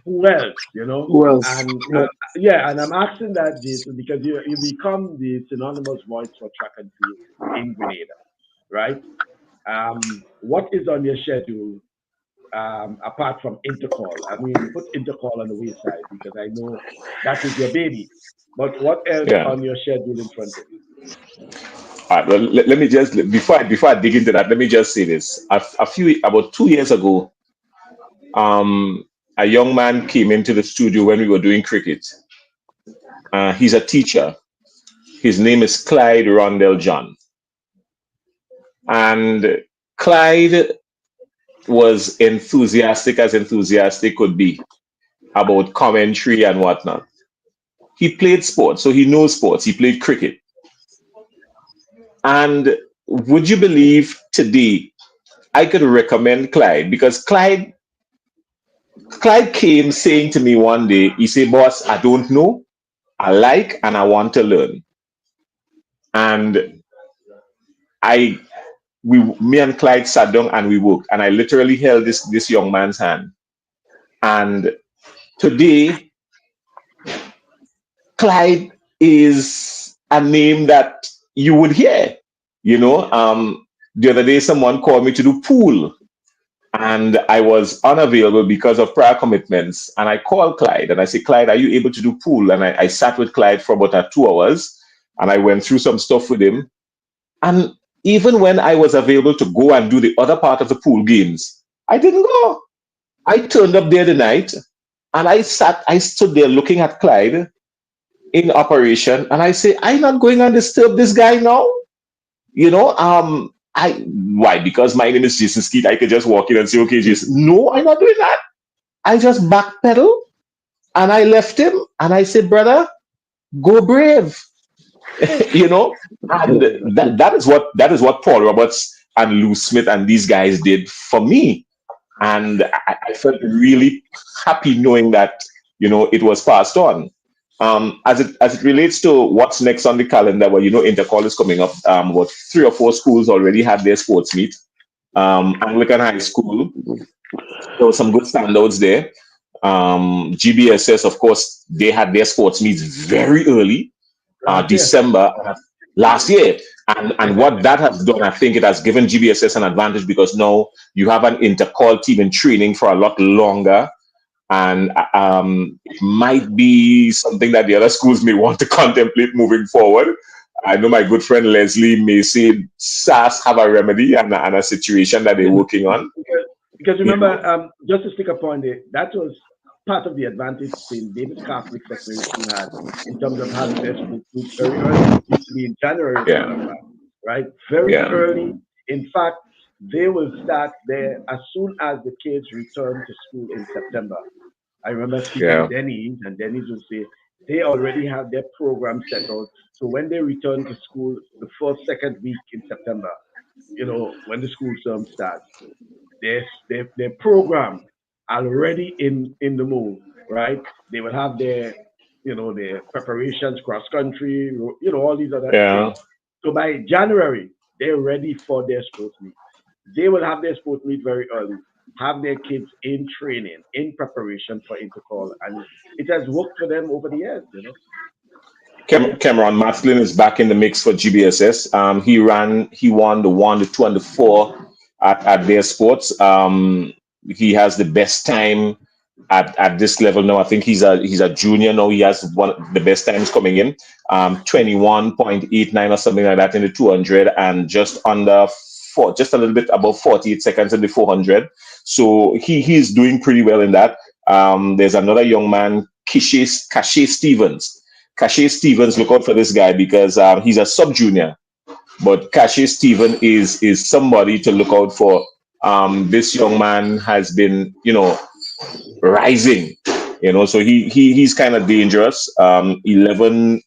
Speaker 1: who else, you know?
Speaker 2: Who else?
Speaker 1: And
Speaker 2: Yeah.
Speaker 1: yeah, and I'm asking that, Jason, because you become the synonymous voice for track and field in Grenada, right? What is on your schedule apart from Intercall? I mean, put Intercall on the wayside because I know that is your baby. But what else
Speaker 3: Yeah.
Speaker 1: on your schedule in front of you?
Speaker 3: All right, well, let me just before I dig into that, let me just say this. About 2 years ago, um, a young man came into the studio when we were doing cricket. He's a teacher. His name is Clyde Rondell John, and Clyde was enthusiastic as enthusiastic could be about commentary and whatnot. He played sports, so he knows sports. He played cricket. And would you believe today I could recommend Clyde because Clyde came saying to me one day, he said, "Boss, I don't know, I like and I want to learn." And I me and Clyde sat down and we worked. And I literally held this young man's hand. And today, Clyde is a name that you would hear. You know, the other day someone called me to do pool, and I was unavailable because of prior commitments. And I called Clyde and I said, "Clyde, are you able to do pool?" And I sat with Clyde for about 2 hours, and I went through some stuff with him. And even when I was available to go and do the other part of the pool games, I didn't go. I turned up there the night, and I stood there looking at Clyde in operation, and I say, "I'm not going to disturb this guy now." You know, why? Because my name is Jason Skeete. I could just walk in and say, "Okay, Jason." No, I'm not doing that. I just backpedal and I left him and I said, "Brother, go brave." You know, and that is what Paul Roberts and Lou Smith and these guys did for me. And I felt really happy knowing that, it was passed on. As it relates to what's next on the calendar, well, Intercall is coming up. What 3 or 4 schools already had their sports meet. Anglican High School, there was some good standouts there. GBSS, of course, they had their sports meets very early,
Speaker 1: Last year.
Speaker 3: December last year. And what that has done, I think it has given GBSS an advantage because now you have an intercall team in training for a lot longer. And it might be something that the other schools may want to contemplate moving forward. I know my good friend Leslie may say SAS have a remedy and a situation that they're working on.
Speaker 1: Because remember, just to stick a point there, that was part of the advantage St. David's Catholic Secondary School had in terms of having their school meet very early. It used to be in January, as a matter of fact, right? Very early. In fact, they will start there as soon as the kids return to school in September. I remember speaking to Denny's, and Denny's will say they already have their program settled. So when they return to school the first, second week in September, when the school term starts, their program already in the move, right? They will have their preparations, cross country, all these other things. So by January, they're ready for their sports meet. They will have their sports meet very early, have their kids in training, in preparation for Intercall, and it has worked for them over the years.
Speaker 3: Cameron Maslin is back in the mix for GBSS. He won the 1, the 2, and the 4 at their sports. He has the best time at this level now. I think he's a junior now. He has one of the best times coming in, 21.89 or something like that in the 200, and just under just a little bit above 48 seconds in the 400. So he's doing pretty well in that. There's another young man, Cache Stevens. Cache Stevens, look out for this guy because he's a sub-junior. But Cache Stevens is somebody to look out for. This young man has been, rising. So he's kind of dangerous. 11,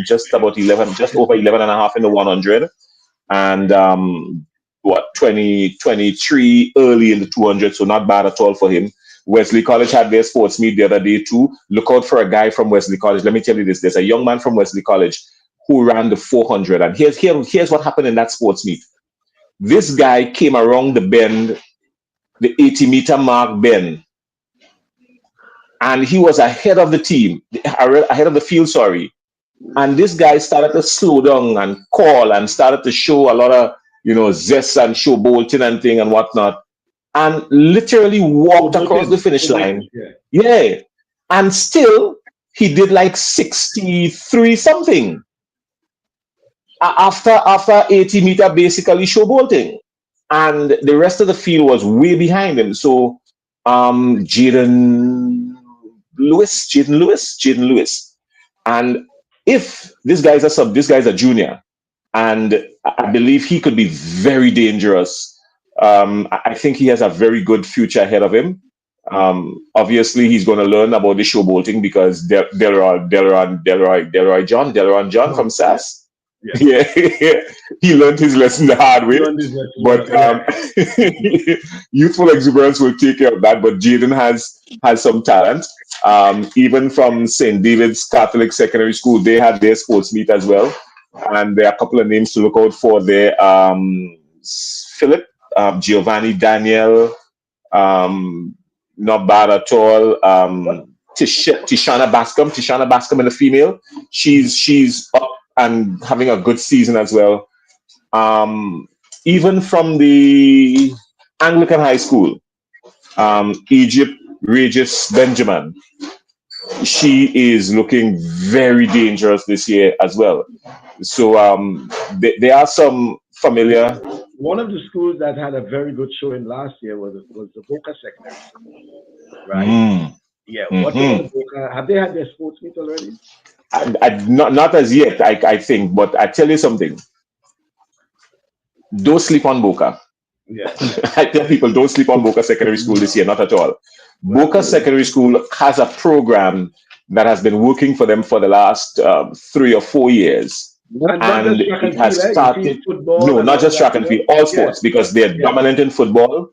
Speaker 3: just over 11, just over 11 and a half in the 100. And 2023, early in the 200, so not bad at all for him. Wesley College had their sports meet the other day too. Look out for a guy from Wesley College. Let me tell you this: there's a young man from Wesley College who ran the 400, and here's what happened in that sports meet. This guy came around the bend, the 80-meter mark bend, and he was ahead of the team, ahead of the field. Sorry. And this guy started to slow down and call and started to show a lot of, zest and showbolting and thing and whatnot. And literally walked across the finish line. Yeah. And still, he did like 63 something after 80-meter basically showbolting. And the rest of the field was way behind him. So Jaden Lewis. And if this guy's a junior, and I believe he could be very dangerous. I think he has a very good future ahead of him. Obviously, he's going to learn about the showbolting because Delroy John from SAS. Yeah, he learned his lesson the hard way. But youthful exuberance will take care of that. But Jaden has some talent. Even from St. David's Catholic Secondary School, they had their sports meet as well. And there are a couple of names to look out for there. Philip, Giovanni Daniel, not bad at all. Tishana Bascom in the female. She's up and having a good season as well. Even from the Anglican High School, Egypt Regis Benjamin, she is looking very dangerous this year as well. So there are some familiar.
Speaker 1: One of the schools that had a very good showing last year was the Boca Secondary School, right? Yeah. What about Boca? Have they had their sports meet already?
Speaker 3: Not as yet, I think. But I tell you something. Don't sleep on Boca.
Speaker 1: Yeah.
Speaker 3: I tell people don't sleep on Boca Secondary School this year. Not at all. Boca Secondary School has a program that has been working for them for the last 3 or 4 years. And it has started. No, not just track and field, all sports, because they're dominant in football.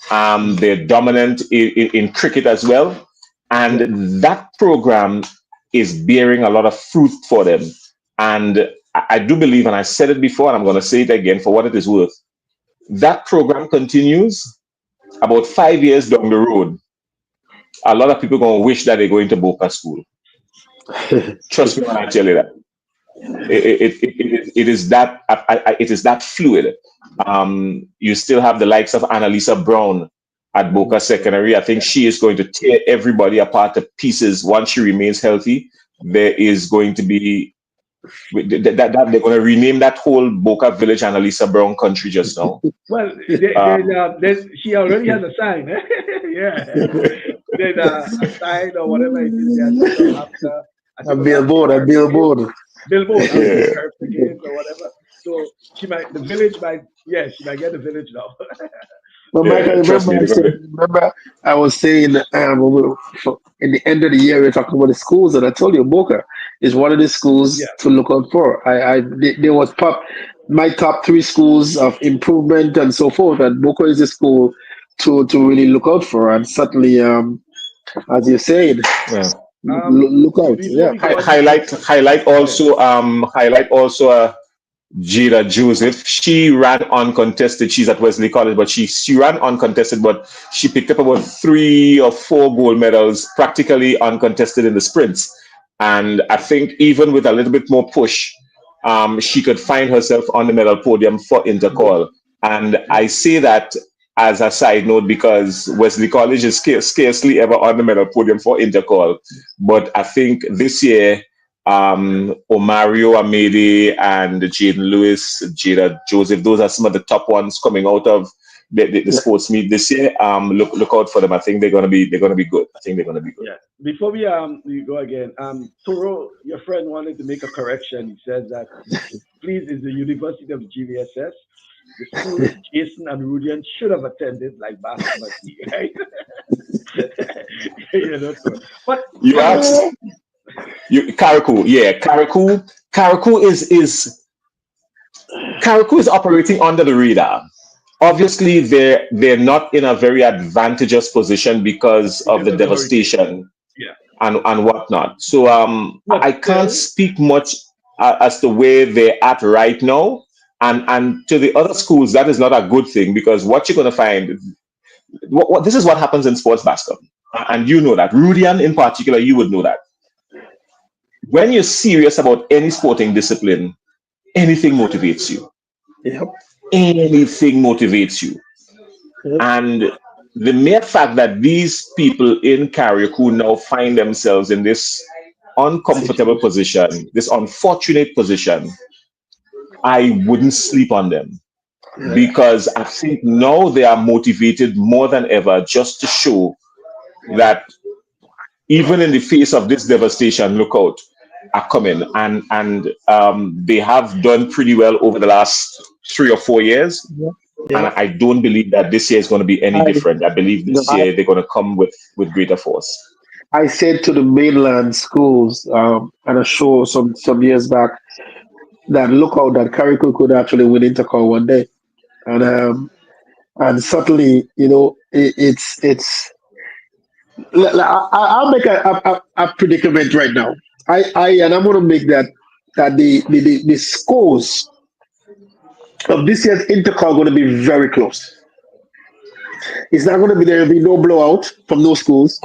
Speaker 3: They're dominant in cricket as well. And that program is bearing a lot of fruit for them. And I do believe, and I said it before, and I'm going to say it again for what it is worth, that program continues about 5 years down the road. A lot of people are going to wish that they go into Boca School. Trust me when I tell you that. It is that fluid. You still have the likes of Annalisa Brown at Boca Secondary. I think she is going to tear everybody apart to pieces once she remains healthy. There is going to be that they're going to rename that whole Boca Village Annalisa Brown country just now.
Speaker 1: Well, she already has a sign. Yeah, there's a sign or whatever it is. After
Speaker 2: a billboard.
Speaker 1: Billboard, or whatever. So she might get the village now.
Speaker 2: But Michael, remember I was saying in the end of the year we were talking about the schools, and I told you Boca is one of the schools to look out for. There was my top 3 schools of improvement and so forth, and Boca is a school to really look out for, and certainly as you said, look out. Yeah.
Speaker 3: Highlight also Jada Joseph. She ran uncontested. She's at Wesley College, but she ran uncontested, but she picked up about 3 or 4 gold medals, practically uncontested in the sprints. And I think even with a little bit more push, she could find herself on the medal podium for intercall. And I say that as a side note because Wesley College is scarcely ever on the medal podium for intercall. But I think this year, Omario Amede and Jaden Lewis, Jada Joseph, those are some of the top ones coming out of the sports meet this year. Look out for them. I think they're gonna be good. I think they're gonna be good.
Speaker 1: Yeah. Before we go again, Toro, your friend wanted to make a correction. He says that please is the University of GVSS. The school Jason and Rudian should have attended, like basketball, right? But
Speaker 3: you asked. Karakou is operating under the radar. obviously they're not in a very advantageous position because of the devastation
Speaker 1: Yeah.
Speaker 3: and whatnot. So
Speaker 1: But
Speaker 3: I can't
Speaker 1: still,
Speaker 3: speak much as to where they're at right now. And to the other schools, that is not a good thing, because what you're going to find, this is what happens in sports basketball, and you know that. Rudian in particular, you would know that. When you're serious about any sporting discipline, anything motivates you.
Speaker 2: Yep.
Speaker 3: Anything motivates you.
Speaker 2: Yep.
Speaker 3: And the mere fact that these people in Carriacou now find themselves in this uncomfortable position, this unfortunate position, I wouldn't sleep on them,
Speaker 2: Yeah.
Speaker 3: because I think now they are motivated more than ever just to show that even in the face of this devastation, look out, are coming. And they have done pretty well over the last 3 or 4 years.
Speaker 2: Yeah.
Speaker 3: And
Speaker 2: Yeah.
Speaker 3: I don't believe that this year is going to be any
Speaker 2: I,
Speaker 3: different. I believe
Speaker 2: no,
Speaker 3: this year they're going to come with greater force.
Speaker 2: I said to the mainland schools at a show some years back that look out, that Carrico could actually win Intercol one day, and certainly, I'll make a predicament right now. And I'm going to make that the scores of this year's Intercol are going to be very close. It's not going to be, there will be no blowout from those schools.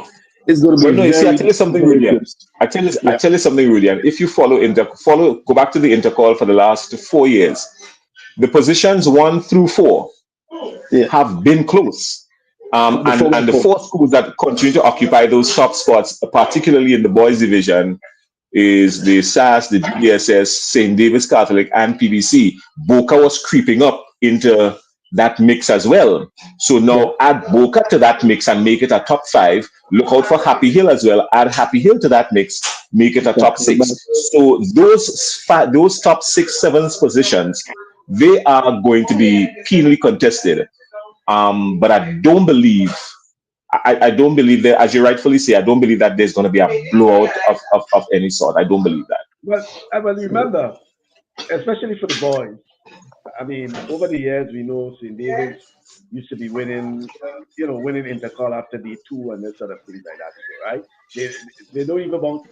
Speaker 2: It's going to
Speaker 3: Well,
Speaker 2: be
Speaker 3: no, you see, I
Speaker 2: very,
Speaker 3: tell you something,
Speaker 2: very
Speaker 3: Rudian.
Speaker 2: close.
Speaker 3: I tell you,
Speaker 2: Yeah.
Speaker 3: something, Rudian. If you go back to the Intercall for the last 4 years, the positions 1 through 4
Speaker 2: Yeah.
Speaker 3: have been close.
Speaker 2: The
Speaker 3: And the
Speaker 2: 4x4.
Speaker 3: 4 schools that continue to occupy those top spots, particularly in the boys division, is the SAS, the GBSS, St. David's Catholic, and PBC. Boca was creeping up into that mix as well. So
Speaker 2: Yeah.
Speaker 3: now add Boca to that mix and make it a top 5. Look out for Happy Hill as well. Add Happy Hill to that mix, make it a top 6. So those top 6, 7 positions, they are going to be keenly contested. But I don't believe that, as you rightfully say, I don't believe that there's going to be a blowout of any sort. I don't believe that.
Speaker 1: well, remember, especially for the boys. I mean, over the years, we know St. David's used to be winning, winning intercall after day 2 and this sort of things like that. So, right? They don't even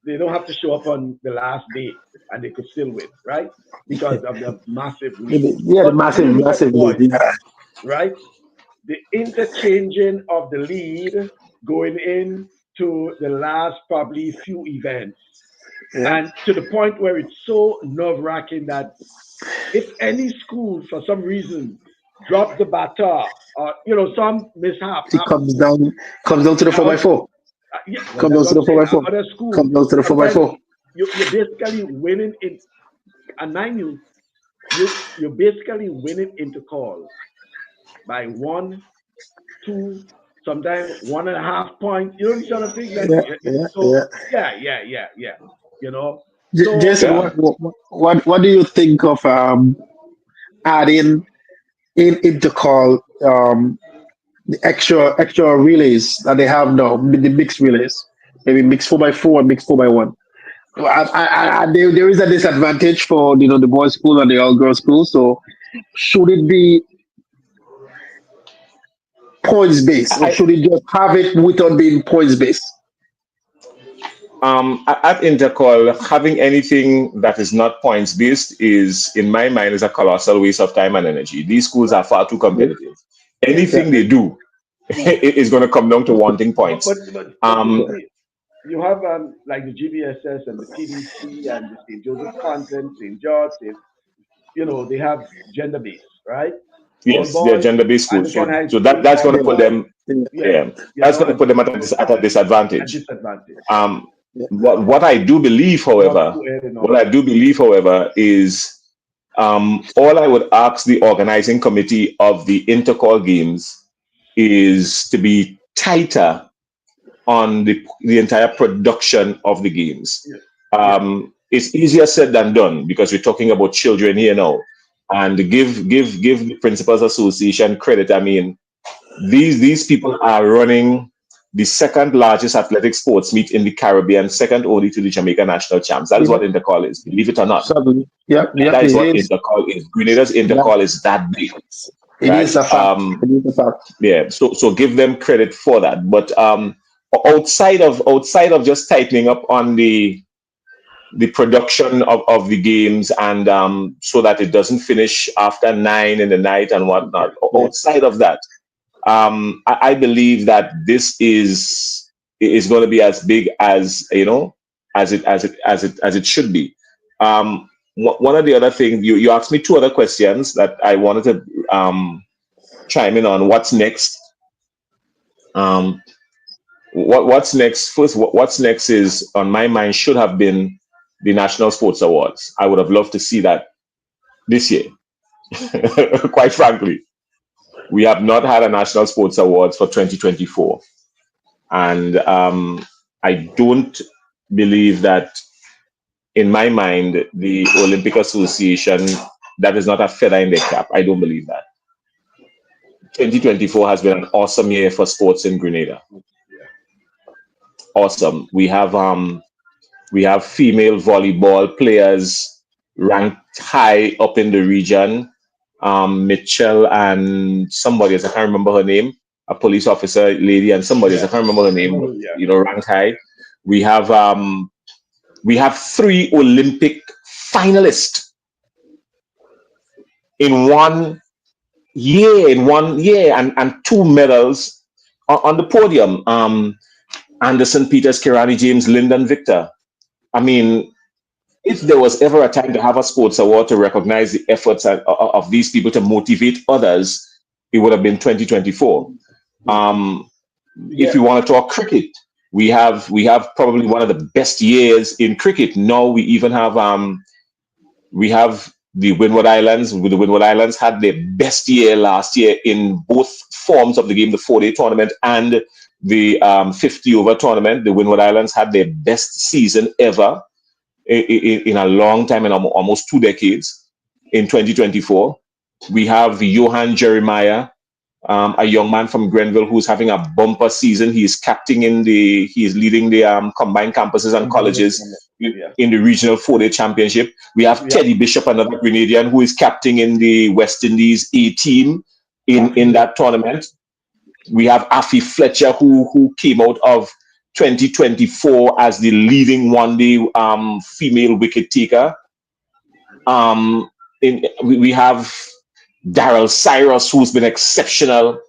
Speaker 1: they don't have to show up on the last day and they could still win, right? Because of the massive lead.
Speaker 2: Yeah, the
Speaker 1: But when you look at the
Speaker 2: massive lead.
Speaker 1: boys,
Speaker 2: Yeah.
Speaker 1: right? The interchanging of the lead going into the last probably few events.
Speaker 2: Yeah.
Speaker 1: And to the point where it's so nerve wracking that if any school for some reason drop the baton or some mishap
Speaker 2: It comes down to the 4x4.
Speaker 1: yeah, well,
Speaker 2: Comes
Speaker 1: that's
Speaker 2: down
Speaker 1: what
Speaker 2: to the
Speaker 1: I'm saying.
Speaker 2: 4x4.
Speaker 1: Other schools
Speaker 2: Comes down to the
Speaker 1: sometimes
Speaker 2: 4x4.
Speaker 1: you're basically winning in, and mind you're basically winning into calls by 1, 2, sometimes 1.5 points. You know, these sort of things.
Speaker 2: Yeah. Yeah.
Speaker 1: So
Speaker 2: Yeah.
Speaker 1: yeah. You know. So
Speaker 2: Jason,
Speaker 3: Yeah.
Speaker 2: what do you think of adding in intercall the extra relays that they have now, the mixed relays, maybe mixed 4x4 and mixed 4x1? There is a disadvantage for the boys' school and the all girls' school. So should it be points based, or should it just have it without being points based?
Speaker 3: At Intercall, having anything that is not points based is, in my mind, is a colossal waste of time and energy. These schools are far too competitive. Anything they do it is going to come down to wanting points.
Speaker 1: But you have like the GBSS and the PDC and the St. Joseph Convent, St. George, they have gender based, right?
Speaker 3: Yes,
Speaker 1: All
Speaker 3: they're
Speaker 1: boys,
Speaker 3: gender-based schools.
Speaker 1: Anglican High
Speaker 3: So
Speaker 1: School,
Speaker 3: that's going to
Speaker 1: all
Speaker 3: put
Speaker 1: boys.
Speaker 3: them,
Speaker 1: Yeah,
Speaker 3: that's going to put them at a disadvantage. What I do believe, however, is all I would ask the organizing committee of the Intercall games is to be tighter on the entire production of the games. It's easier said than done because we're talking about children here now. And give the Principals Association credit. I mean, these people are running the second largest athletic sports meet in the Caribbean, second only to the Jamaica National Champs. That is what Intercall is, believe it or not.
Speaker 2: Certainly. Yeah,
Speaker 3: That is what
Speaker 2: it is.
Speaker 3: Intercall is. Grenada's Intercall is that big.
Speaker 2: It
Speaker 3: right?
Speaker 2: is a fact. It is a fact.
Speaker 3: Yeah. So give them credit for that. But outside of just tightening up on the production of the games and so that it doesn't finish after 9 in the night and whatnot.
Speaker 2: Yeah.
Speaker 3: Outside of that, I believe that this is going to be as big as as it should be. One of the other things you asked me two other questions that I wanted to chime in on. What's next? Um, what's next? First, what's next is on my mind should have been the National Sports Awards. I would have loved to see that this year. Quite frankly, we have not had a National Sports Awards for 2024, and I don't believe that. In my mind, the Olympic Association, that is not a feather in their cap. I don't believe that. 2024 has been an awesome year for sports in Grenada. Awesome. We have female volleyball players ranked high up in the region. Mitchell and somebody else, I can't remember her name, a police officer lady and somebody else, I can't remember her name, ranked high. We have 3 Olympic finalists in 1 year, and 2 medals on the podium. Anderson, Peters, Kirani, James, Lyndon, Victor. I mean, if there was ever a time to have a sports award to recognize the efforts of these people to motivate others, it would have been 2024. If you want to talk cricket, we have probably one of the best years in cricket. Now we have the Windward Islands. The Windward Islands had their best year last year in both forms of the game, the 4-day tournament and the 50-over tournament. The Windward Islands had their best season ever in a long time, in almost 2 decades. In 2024, we have Johan Jeremiah, a young man from Grenville who's having a bumper season. He is leading the combined campuses and colleges in the regional 4-day championship. We have Teddy Bishop, another Grenadian, who is captaining in the West Indies A team in that tournament. We have Afi Fletcher, who came out of 2024 as the leading 1-day female wicket taker. We have Daryl Cyrus, who's been exceptional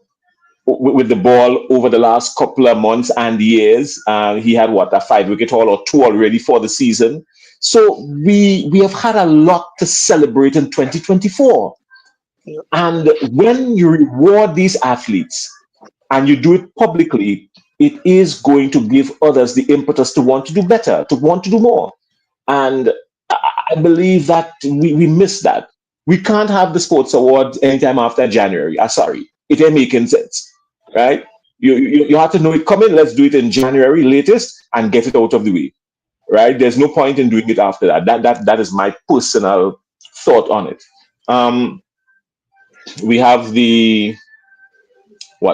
Speaker 3: with the ball over the last couple of months and years. He had a 5-wicket haul or 2 already for the season. So we have had a lot to celebrate in 2024. And when you reward these athletes and you do it publicly, it is going to give others the impetus to want to do better, to want to do more. And I believe that we miss that. We can't have the sports awards anytime after January. Sorry, it ain't making sense, right? You have to know it coming. Let's do it in January latest and get it out of the way, right? There's no point in doing it after that. That is my personal thought on it. We have the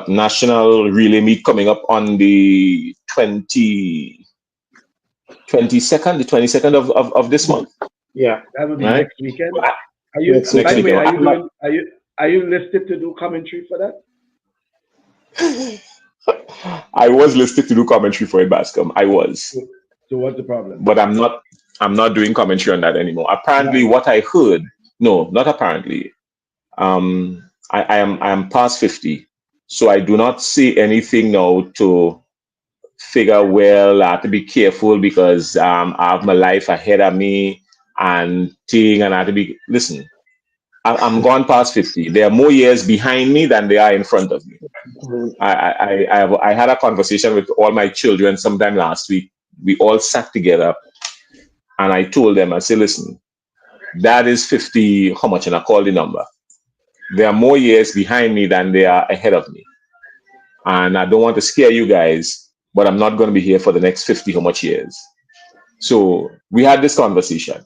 Speaker 3: national relay meet coming up on the 22nd of this month.
Speaker 2: Yeah,
Speaker 1: that will be
Speaker 3: right?
Speaker 1: next weekend. Are you? By the way, are you listed to do commentary for that?
Speaker 3: I was listed to do commentary for it, Bascom. I was.
Speaker 1: So what's the problem?
Speaker 3: But I'm not doing commentary on that anymore. Apparently, what I heard, no, not apparently. I am past 50, so I do not see anything now to figure, well, I have to be careful because I have my life ahead of me and I have to be, listen, I'm gone past 50. There are more years behind me than there are in front of me. I had a conversation with all my children sometime last week. We all sat together and I told them, I said, listen, that is 50, how much? And I called the number. There are more years behind me than they are ahead of me. And I don't want to scare you guys, but I'm not going to be here for the next 50 how much years. So we had this conversation.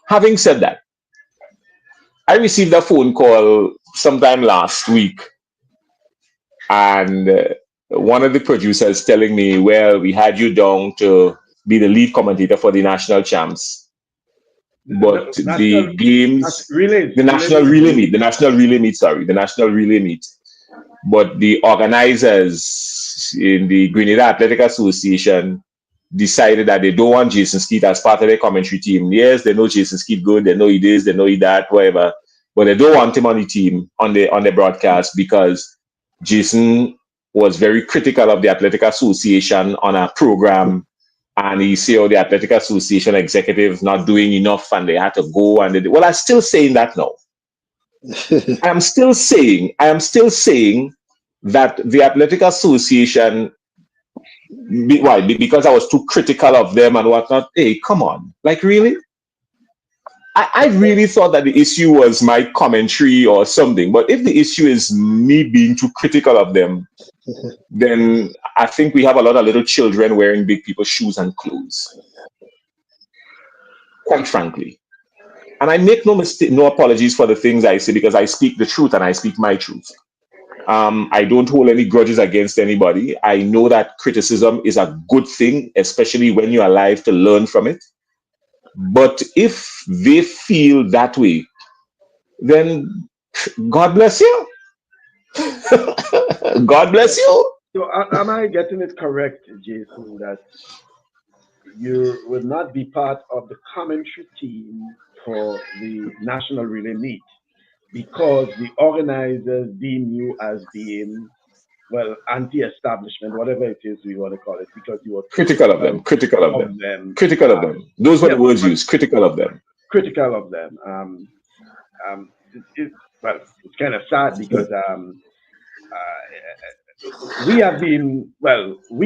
Speaker 3: Having said that, I received a phone call sometime last week, and one of the producers telling me, well, we had you down to be the lead commentator for the national champs. but the games,
Speaker 1: relays,
Speaker 3: the national relay meet, the national relay meet. But the organizers in the Grenada Athletic Association decided that they don't want Jason Skeete as part of their commentary team. Yes, they know Jason Skeete good, they know he this, they know he that, whatever, but they don't want him on the team on the broadcast because Jason was very critical of the Athletic Association on a program, and he said, "Oh, the Athletic Association executives not doing enough, and they had to go." And well, I'm still saying that now. I am still saying that the Athletic Association. Why? Because I was too critical of them and whatnot. Hey, come on. Like, really? I really thought that the issue was my commentary or something. But if the issue is me being too critical of them, then I think we have a lot of little children wearing big people's shoes and clothes. Quite frankly. And I make no mistake, no apologies for the things I say because I speak the truth and I speak my truth. I don't hold any grudges against anybody. I know that criticism is a good thing, especially when you're alive to learn from it. But if they feel that way, then God bless you. God bless you.
Speaker 1: So am I getting it correct, Jason, that you will not be part of the commentary team for the national relay meet because the organizers deem you as being, well, anti-establishment, whatever it is we want to call it, because you were
Speaker 3: critical of them. Those were the words used. Critical of them.
Speaker 1: Well, it's kind of sad because we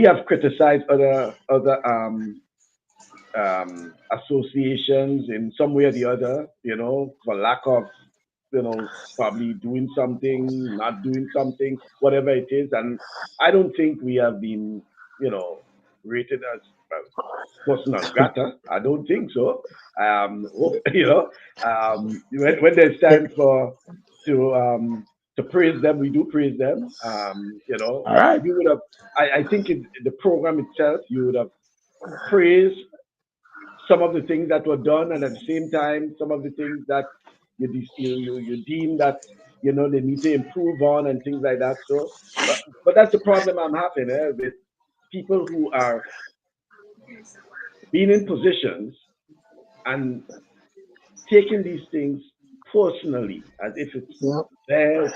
Speaker 1: have criticized other associations in some way or the other, for lack of, probably doing something, not doing something, whatever it is. And I don't think we have been, rated as persona non grata. I don't think so. When there's time to praise them, we do praise them.
Speaker 3: All right.
Speaker 1: You would have, I think in the program itself, you would have praised some of the things that were done, and at the same time, some of the things that you deem that they need to improve on and things like that. So, but that's the problem I'm having with people who are being in positions and taking these things personally as if it's theirs,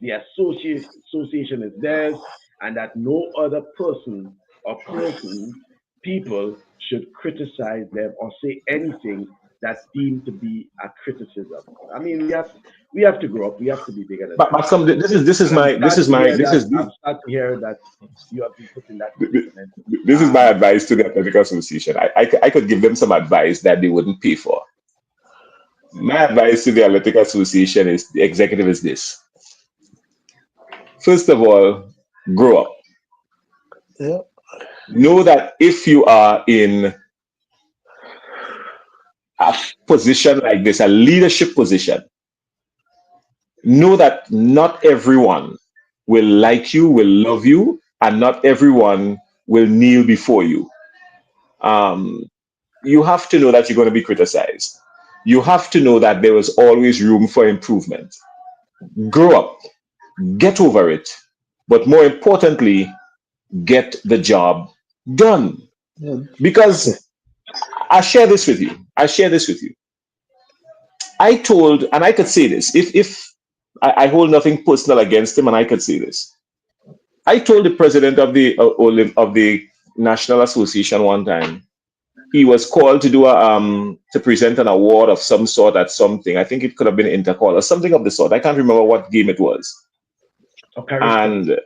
Speaker 1: the association is theirs, and that no other person or people should criticize them or say anything that's deemed to be a criticism. I mean, we have to grow up. We have to be bigger than that.
Speaker 3: But this is my
Speaker 1: I'm sad to hear that you have been put in that position.
Speaker 3: This is my advice to the Athletic Association. I could give them some advice that they wouldn't pay for. My advice to the Athletic Association is the executive is this. First of all, grow up.
Speaker 2: Yeah.
Speaker 3: Know that if you are in a position like this, a leadership position, know that not everyone will like you, will love you, and not everyone will kneel before you. You have to know that you're going to be criticized. You have to know that there is always room for improvement. Grow up, get over it, but more importantly, get the job done. Because I share this with you. I told, and I could say this, if I hold nothing personal against him, and I could say this. I told the president of the National Association one time, he was called to do to present an award of some sort at something. I think it could have been Intercall or something of the sort. I can't remember what game it was.
Speaker 1: Okay.
Speaker 3: And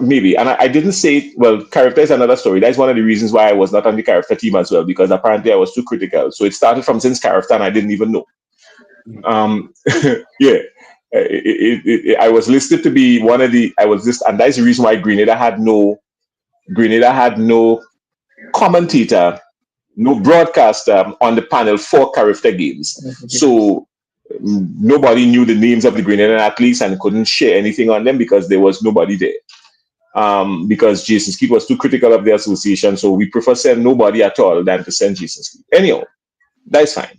Speaker 3: maybe, and I didn't say, well, character is another story. That's one of the reasons why I was not on the character team as well, because apparently I was too critical. So it started from since character, and I didn't even know. Yeah. I was listed to be one of the, and that's the reason why Grenada had no commentator, no broadcaster on the panel for character games. So nobody knew the names of the Grenadian athletes and couldn't share anything on them because there was nobody there. Because Jason Skeete was too critical of the association, so we prefer send nobody at all than to send Jason Skeete. Anyhow, That's fine.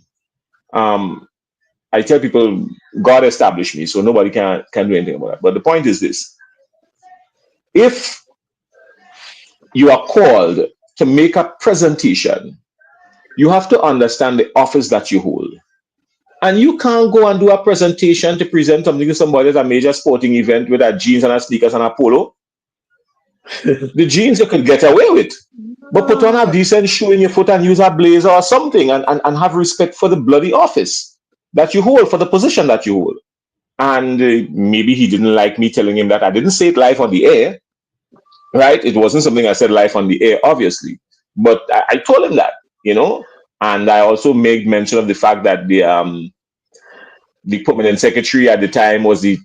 Speaker 3: I tell people God established me, so nobody can do anything about that. But the point is this: if you are called to make a presentation, you have to understand the office that you hold. And you can't go and do a presentation to present something to somebody at a major sporting event with a jeans and a sneakers and a polo. The jeans you could get away with. But put on a decent shoe in your foot and use a blazer or something, and have respect for the bloody office that you hold, for the position that you hold. And maybe he didn't like me telling him that. I didn't say it live on the air, right? It wasn't something I said live on the air, obviously. But I told him that, and I also made mention of the fact that the permanent secretary at the time was the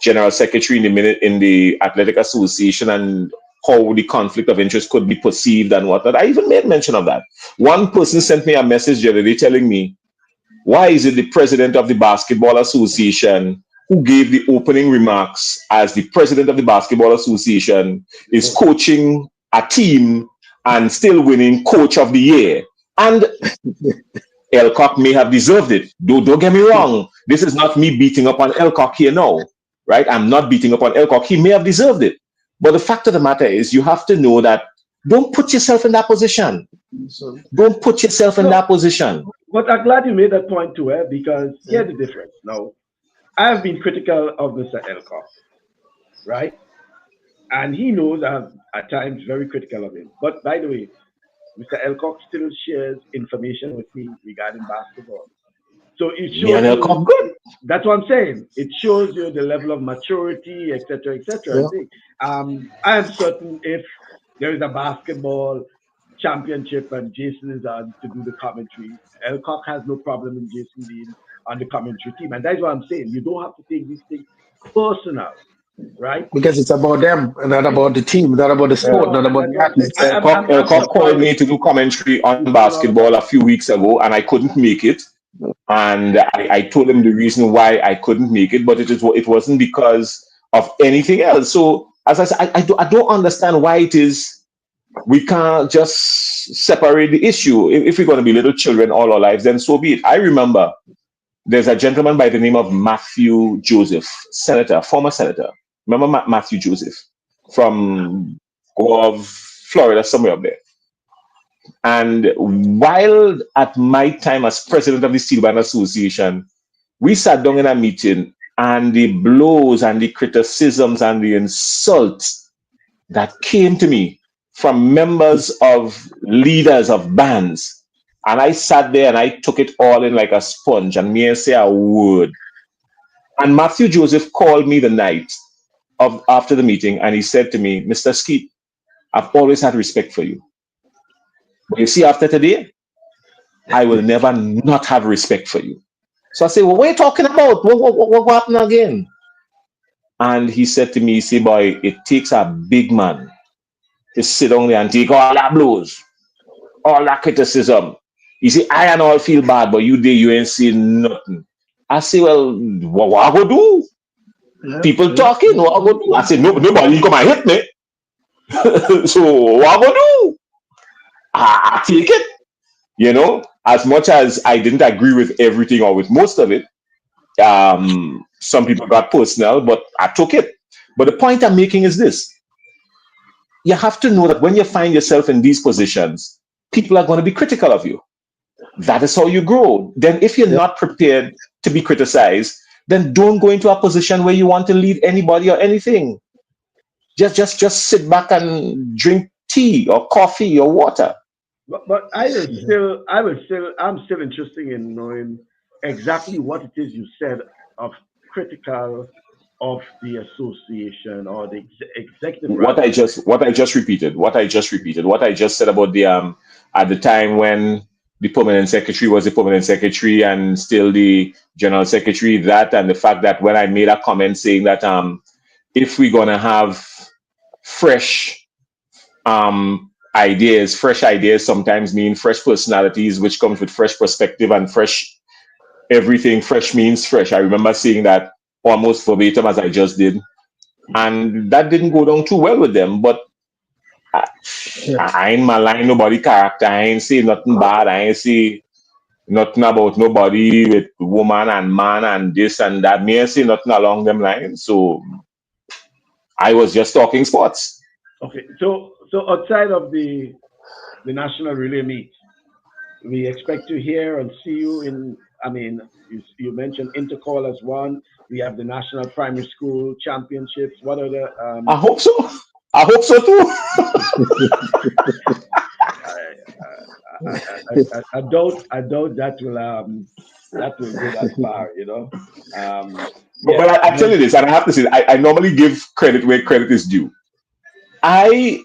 Speaker 3: general secretary in the athletic association, and how the conflict of interest could be perceived and whatnot. I even made mention of that. One person sent me a message the other day telling me, why is it the president of the basketball association who gave the opening remarks as the president of the basketball association is coaching a team and still winning coach of the year? And Elcock may have deserved it. Don't get me wrong. This is not me beating up on Elcock here now, right? I'm not beating up on Elcock. He may have deserved it. But the fact of the matter is, you have to know that don't put yourself in that position. Don't put yourself in that position.
Speaker 1: But I'm glad you made that point too, because here's the difference. Now, I have been critical of Mr. Elcock, right? And he knows I'm at times very critical of him. But by the way, Mr. Elcock still shares information with me regarding basketball. So it shows you, that's what I'm saying. It shows you the level of maturity, etc., etc.
Speaker 2: Yeah.
Speaker 1: I am certain if there is a basketball championship and Jason is on to do the commentary, Elcock has no problem in Jason being on the commentary team. And that's what I'm saying. You don't have to take these things personal, right?
Speaker 2: Because it's about them, not about the team, not about the sport, not about the athletes.
Speaker 3: Elcock called me to do commentary on basketball a few weeks ago, and I couldn't make it. And I told him the reason why I couldn't make it, but it wasn't because of anything else. So as I said, I don't understand why it is we can't just separate the issue. If we're going to be little children all our lives, then so be it. I remember there's a gentleman by the name of Matthew Joseph, former senator. Remember Matthew Joseph from Florida, somewhere up there. And while at my time as president of the Steel Band Association, we sat down in a meeting, and the blows and the criticisms and the insults that came to me from members of leaders of bands, and I sat there and I took it all in like a sponge, and me say a word. And Matthew Joseph called me the night after the meeting, and he said to me, Mr. Skeete, I've always had respect for you. But you see, after today, I will never not have respect for you. So I say, well, what are you talking about? What happened again? And he said to me, see, boy, it takes a big man to sit down there and take all that blows, all that criticism. You see, I and all feel bad, but you ain't saying nothing. I say, well, what I go do? People talking, what I go do? I say, nobody come and hit me. So what I go do? I take it. As much as I didn't agree with everything or with most of it, some people got personal, but I took it. But the point I'm making is this. You have to know that when you find yourself in these positions, people are going to be critical of you. That is how you grow. Then if you're not prepared to be criticized, then don't go into a position where you want to lead anybody or anything. Just sit back and drink tea or coffee or water.
Speaker 1: But I'm still interested in knowing exactly what it is you said of critical of the association or the executive.
Speaker 3: What I just repeated. What I just said about the at the time when the permanent secretary was the permanent secretary and still the general secretary, that, and the fact that when I made a comment saying that if we're gonna have fresh ideas sometimes mean fresh personalities, which comes with fresh perspective and fresh everything. Fresh means fresh. I remember saying that almost verbatim as I just did, and that didn't go down too well with them. But I ain't malign nobody character. I ain't say nothing bad. I ain't say nothing about nobody with woman and man and this and that. Me ain't say nothing along them lines. So I was just talking sports.
Speaker 1: Okay, so outside of the national relay meet, we expect to hear and see you in. I mean, you mentioned intercall as one. We have the national primary school championships. What are the?
Speaker 3: I hope so. I hope so too.
Speaker 1: I doubt that will go that far. You know.
Speaker 3: But I tell you this, and I have to say, I normally give credit where credit is due. I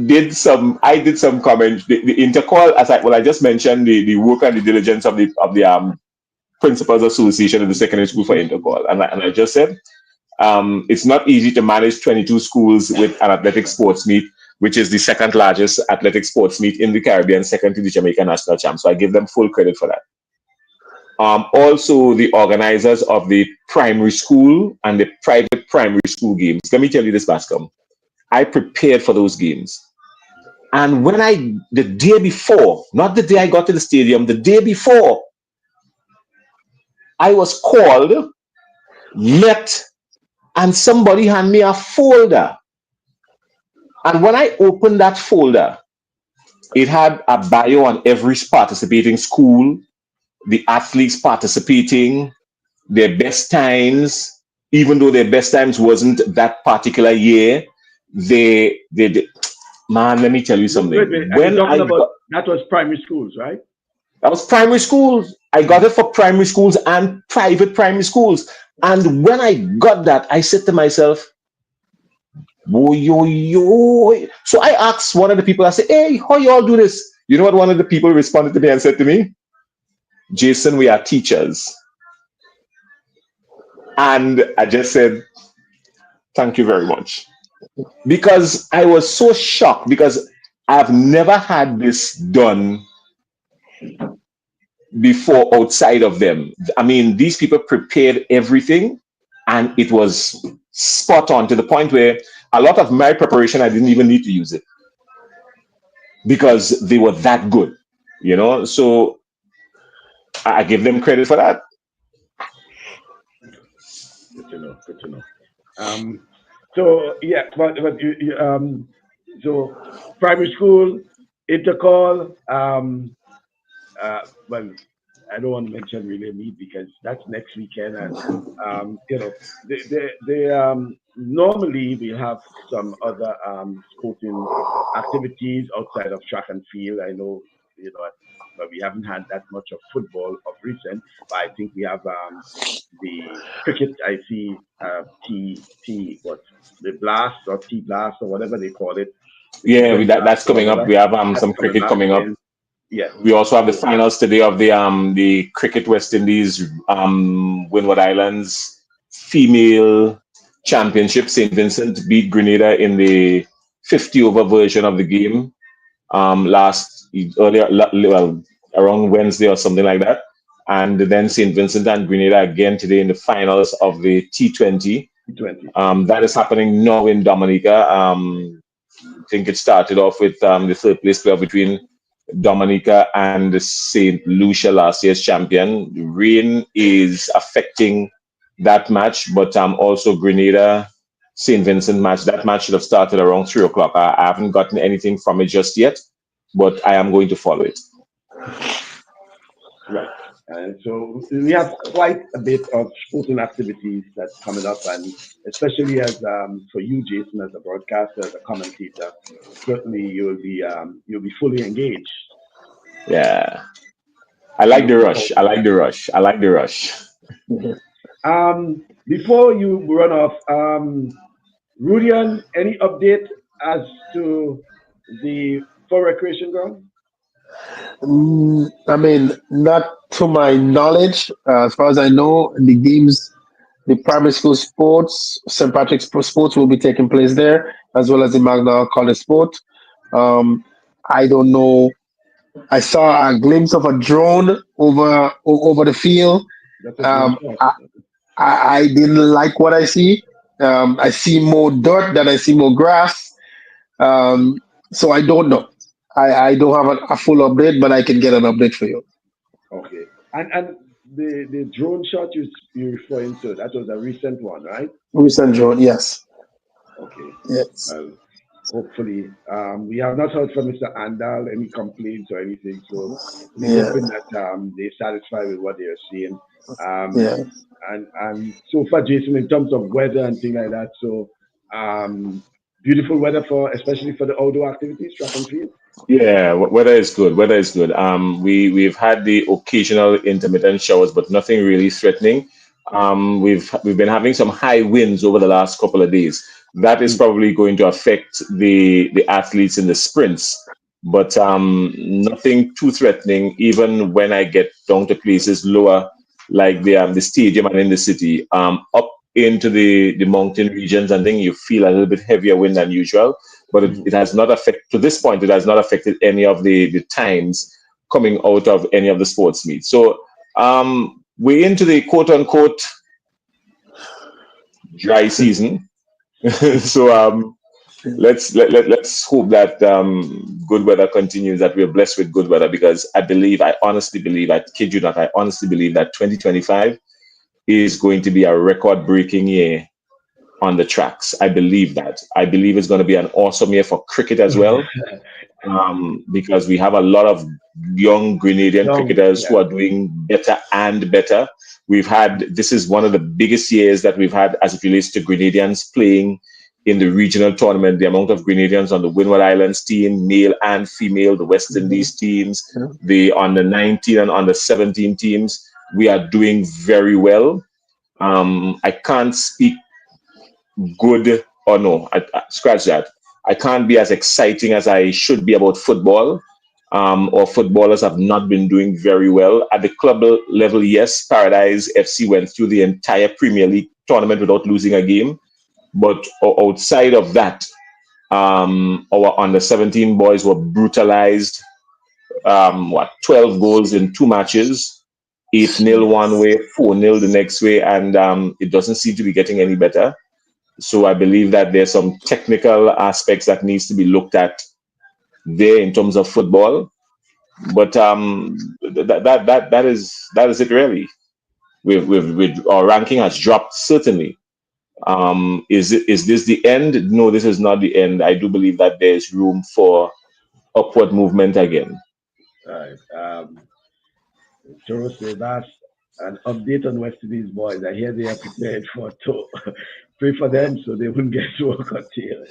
Speaker 3: did some comments. The intercall, I just mentioned the work and the diligence of the principals association of the secondary school for intercall, and I just said it's not easy to manage 22 schools with an athletic sports meet, which is the second largest athletic sports meet in the Caribbean, second to the Jamaica national champ. So I give them full credit for that. Also, the organizers of the primary school and the private primary school games. Let me tell you this, Bascom. I prepared for those games. And the day before, not the day I got to the stadium, the day before, I was called, met, and somebody handed me a folder. And when I opened that folder, it had a bio on every participating school, the athletes participating, their best times, even though their best times wasn't that particular year. They man, let me tell you something.
Speaker 1: That was primary schools, right?
Speaker 3: That was primary schools. I got it for primary schools and private primary schools. And when I got that, I said to myself, yo. So I asked one of the people, I said, hey, how y'all do this? You know what one of the people responded to me and said to me? Jason, we are teachers. And I just said, thank you very much. Because I was so shocked because I've never had this done before outside of them. I mean, these people prepared everything and it was spot on to the point where a lot of my preparation, I didn't even need to use it because they were that good, you know? So I give them credit for that.
Speaker 1: Good to know. So yeah, but so primary school, intercall, well, I don't want to mention relay meet because that's next weekend, and normally we have some other sporting activities outside of track and field. I know, but we haven't had that much of football of recent. But I think we have the cricket. I see the blast or T blast or whatever they call it.
Speaker 3: Yeah, that's coming up. We have some cricket coming up.
Speaker 1: Yeah.
Speaker 3: We also have the finals today of the Cricket West Indies Windward Islands female championship. St. Vincent beat Grenada in the 50 over version of the game around Wednesday or something like that. And then St. Vincent and Grenada again today in the finals of the T20. That is happening now in Dominica. I think it started off with the third place player between Dominica and St. Lucia, last year's champion. Rain is affecting that match, but also Grenada, St. Vincent match. That match should have started around 3 o'clock. I haven't gotten anything from it just yet, but I am going to follow it.
Speaker 1: Right. And so we have quite a bit of sporting activities that's coming up, and especially as for you, Jason, as a broadcaster, as a commentator, certainly you'll be fully engaged.
Speaker 3: Yeah, I like the rush.
Speaker 1: Before you run off, Rudian, any update as to the full recreation ground?
Speaker 2: I mean, not to my knowledge. As far as I know, the primary school sports, St. Patrick's Sports will be taking place there, as well as the Magna College Sport. I don't know. I saw a glimpse of a drone over the field. I didn't like what I see. I see more dirt than I see more grass. So I don't know. I don't have a full update, but I can get an update for you.
Speaker 1: Okay. And the drone shot you referring to, that was a recent one, right?
Speaker 2: Recent drone, yes.
Speaker 1: Okay.
Speaker 2: Yes.
Speaker 1: Well, hopefully, we have not heard from Mr. Andal any complaints or anything, so we're
Speaker 2: Yeah.
Speaker 1: hoping that they're satisfied with what they are seeing. Um,
Speaker 2: Yeah.
Speaker 1: and so far, Jason, in terms of weather and things like that, so um, beautiful weather for especially for the outdoor activities, track and field.
Speaker 3: Yeah, weather is good. Weather is good. We've had the occasional intermittent showers, but nothing really threatening. We've been having some high winds over the last couple of days. That is
Speaker 1: Mm,
Speaker 3: probably going to affect the athletes in the sprints, but nothing too threatening. Even when I get down to places lower, like the stadium and in the city, up into the mountain regions, and then you feel a little bit heavier wind than usual, but
Speaker 1: mhm.
Speaker 3: it has not affected, to this point, it has not affected any of the times coming out of any of the sports meets. So we're into the quote unquote dry season. So let's hope that good weather continues, that we're blessed with good weather, because I honestly believe, I kid you not, I honestly believe that 2025 is going to be a record breaking year on the tracks. I believe that. I believe it's going to be an awesome year for cricket as well, because we have a lot of young Grenadian
Speaker 1: Young,
Speaker 3: cricketers
Speaker 1: yeah.
Speaker 3: who are doing better and better. This is one of the biggest years that we've had as it relates to Grenadians playing in the regional tournament. The amount of Grenadians on the Windward Islands team, male and female, the West
Speaker 2: Mhm.
Speaker 3: Indies teams,
Speaker 2: Yeah.
Speaker 3: the under 19 and under 17 teams, we are doing very well. I can't speak good or no. Scratch that. I can't be as exciting as I should be about football. Or footballers have not been doing very well at the club level. Yes, Paradise FC went through the entire Premier League tournament without losing a game. But outside of that, our under 17 boys were brutalized. 12 goals in 2 matches, 8-0 one way, 4-0 the next way, and it doesn't seem to be getting any better. So I believe that there's some technical aspects that needs to be looked at there in terms of football. But that is it really. Our ranking has dropped certainly. Is this the end? No, this is not the end. I do believe that there's room for upward movement again.
Speaker 1: All right. Toro says that's an update on West Indies boys. I hear they are prepared for to pray for them so they wouldn't get to work until.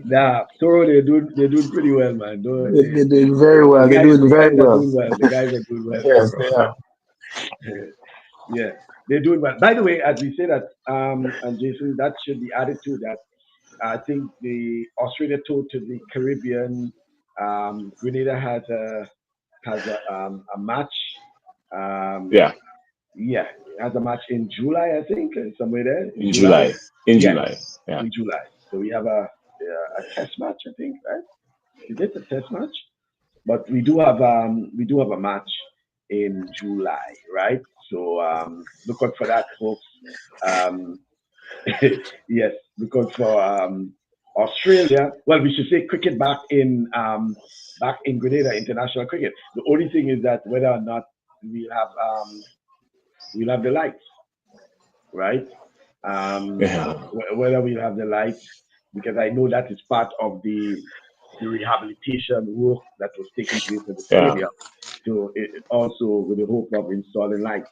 Speaker 1: Nah, Toro, they're doing pretty well, man.
Speaker 2: They're doing very well. They're
Speaker 1: The
Speaker 2: doing
Speaker 1: guys
Speaker 2: very
Speaker 1: are
Speaker 2: well.
Speaker 1: doing well. The guys are doing well,
Speaker 2: Yes,
Speaker 1: Toro.
Speaker 2: they are.
Speaker 1: Yeah, they're doing well. By the way, as we say that, and Jason, that should be added to that. I think the Australia tour to the Caribbean, Grenada has a match. Um,
Speaker 3: Yeah,
Speaker 1: yeah, it has a match in July, I think, somewhere there in
Speaker 3: in
Speaker 1: July.
Speaker 3: July. In
Speaker 1: Yes,
Speaker 3: July. Yeah.
Speaker 1: in July. So we have a test match, I think, right? Is it a test match? But we do have a match in July, right? So look out for that, folks. Um, yes, look out for Australia. Well, we should say cricket back in Grenada, international cricket. The only thing is that whether or not we'll have we'll have the lights, right?
Speaker 3: Yeah.
Speaker 1: Whether we'll have the lights, because I know that is part of the rehabilitation work that was taking place at the
Speaker 3: Yeah.
Speaker 1: stadium. So also with the hope of installing lights,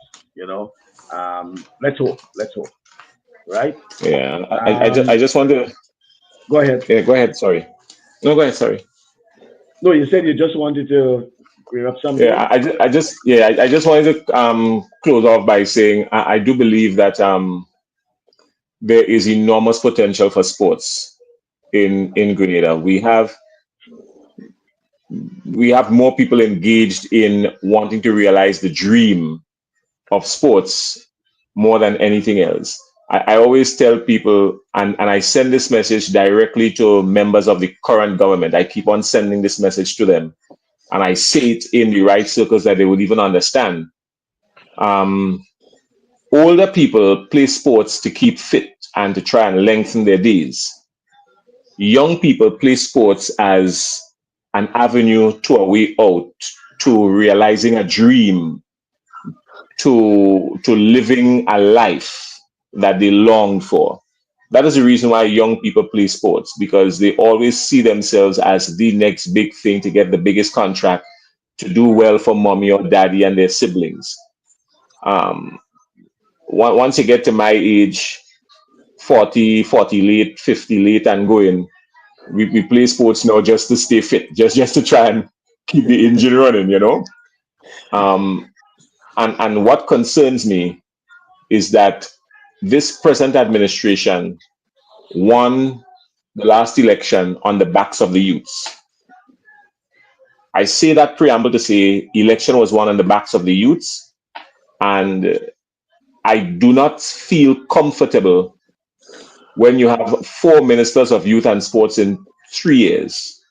Speaker 1: let's hope, right?
Speaker 3: Yeah. I
Speaker 1: Um,
Speaker 3: just want to.
Speaker 1: go ahead.
Speaker 3: Yeah, go ahead. Sorry. No, go ahead. Sorry.
Speaker 1: No, you said you just wanted to bring up
Speaker 3: Yeah,
Speaker 1: something.
Speaker 3: I just wanted to close off by saying I do believe that there is enormous potential for sports in Grenada. We have more people engaged in wanting to realize the dream of sports more than anything else. I always tell people, and I send this message directly to members of the current government. I keep on sending this message to them, and I say it in the right circles that they would even understand. Um, Older people play sports to keep fit and to try and lengthen their days. young people play sports as an avenue to a way out, to realizing a dream, to living a life that they long for. That is the reason why young people play sports, because they always see themselves as the next big thing to get the biggest contract, to do well for mommy or daddy and their siblings. Um, once you get to my age, 40 late, 50 late and going, we play sports now just to stay fit, just to try and keep the engine running, you know. Um, and what concerns me is that this present administration won the last election on the backs of the youths. I say that preamble to say election was won on the backs of the youths, and I do not feel comfortable when you have 4 ministers of youth and sports in 3 years.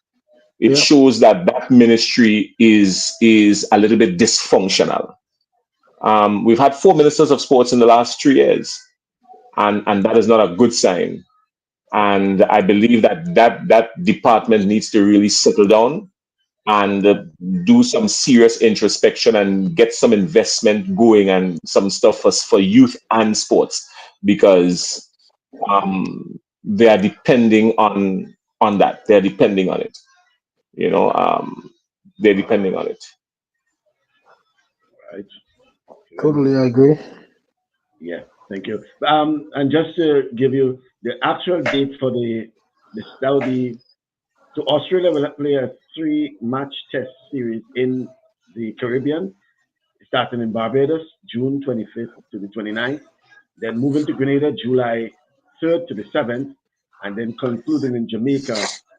Speaker 3: It shows that that ministry is a little bit dysfunctional. We've had 4 ministers of sports in the last 3 years, and that is not a good sign. And I believe that department needs to really settle down and do some serious introspection and get some investment going and some stuff for youth and sports, because they are depending on that. They're depending on it. You know, they're depending on it.
Speaker 1: Right.
Speaker 2: Totally agree.
Speaker 1: Yeah, thank you. And just to give you the actual date for the Saudi, so Australia will play a 3-match test series in the Caribbean, starting in Barbados, June 25th to the 29th, then moving to Grenada, July 3rd to the 7th, and then concluding in Jamaica,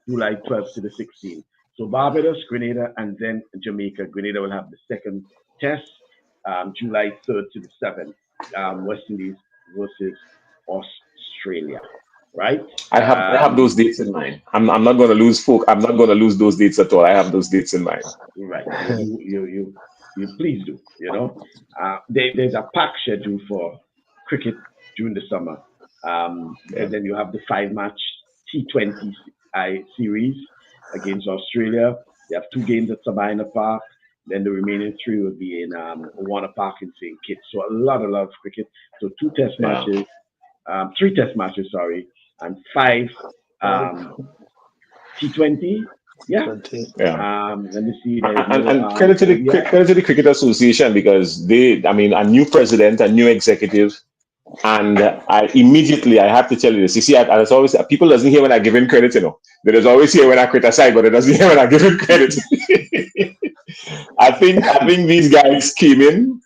Speaker 1: July 12th to the 16th. So Barbados, Grenada, and then Jamaica. Grenada will have the second test, July 3rd to the 7th. West Indies versus Australia, right?
Speaker 3: I have those dates in mind. I'm not going to lose folk. I'm not going to lose those dates at all. I have those dates in mind.
Speaker 1: Right. You please do. You know, there's a pack schedule for cricket during the summer. And then you have the 5-match T20 series against Australia. You have 2 games at Sabina Park. Then the remaining 3 will be in Warner Park in St. Kitts. So a lot of cricket. So 2 test matches, 3 test matches, sorry, and 5 T20. Yeah. Let me see.
Speaker 3: And credit to the Cricket Association, because a new president, a new executive, and I have to tell you this. You see, as always, people doesn't hear when I give him credit, you know. They does always hear when I criticize, but it doesn't hear when I give him credit. I think these guys came in,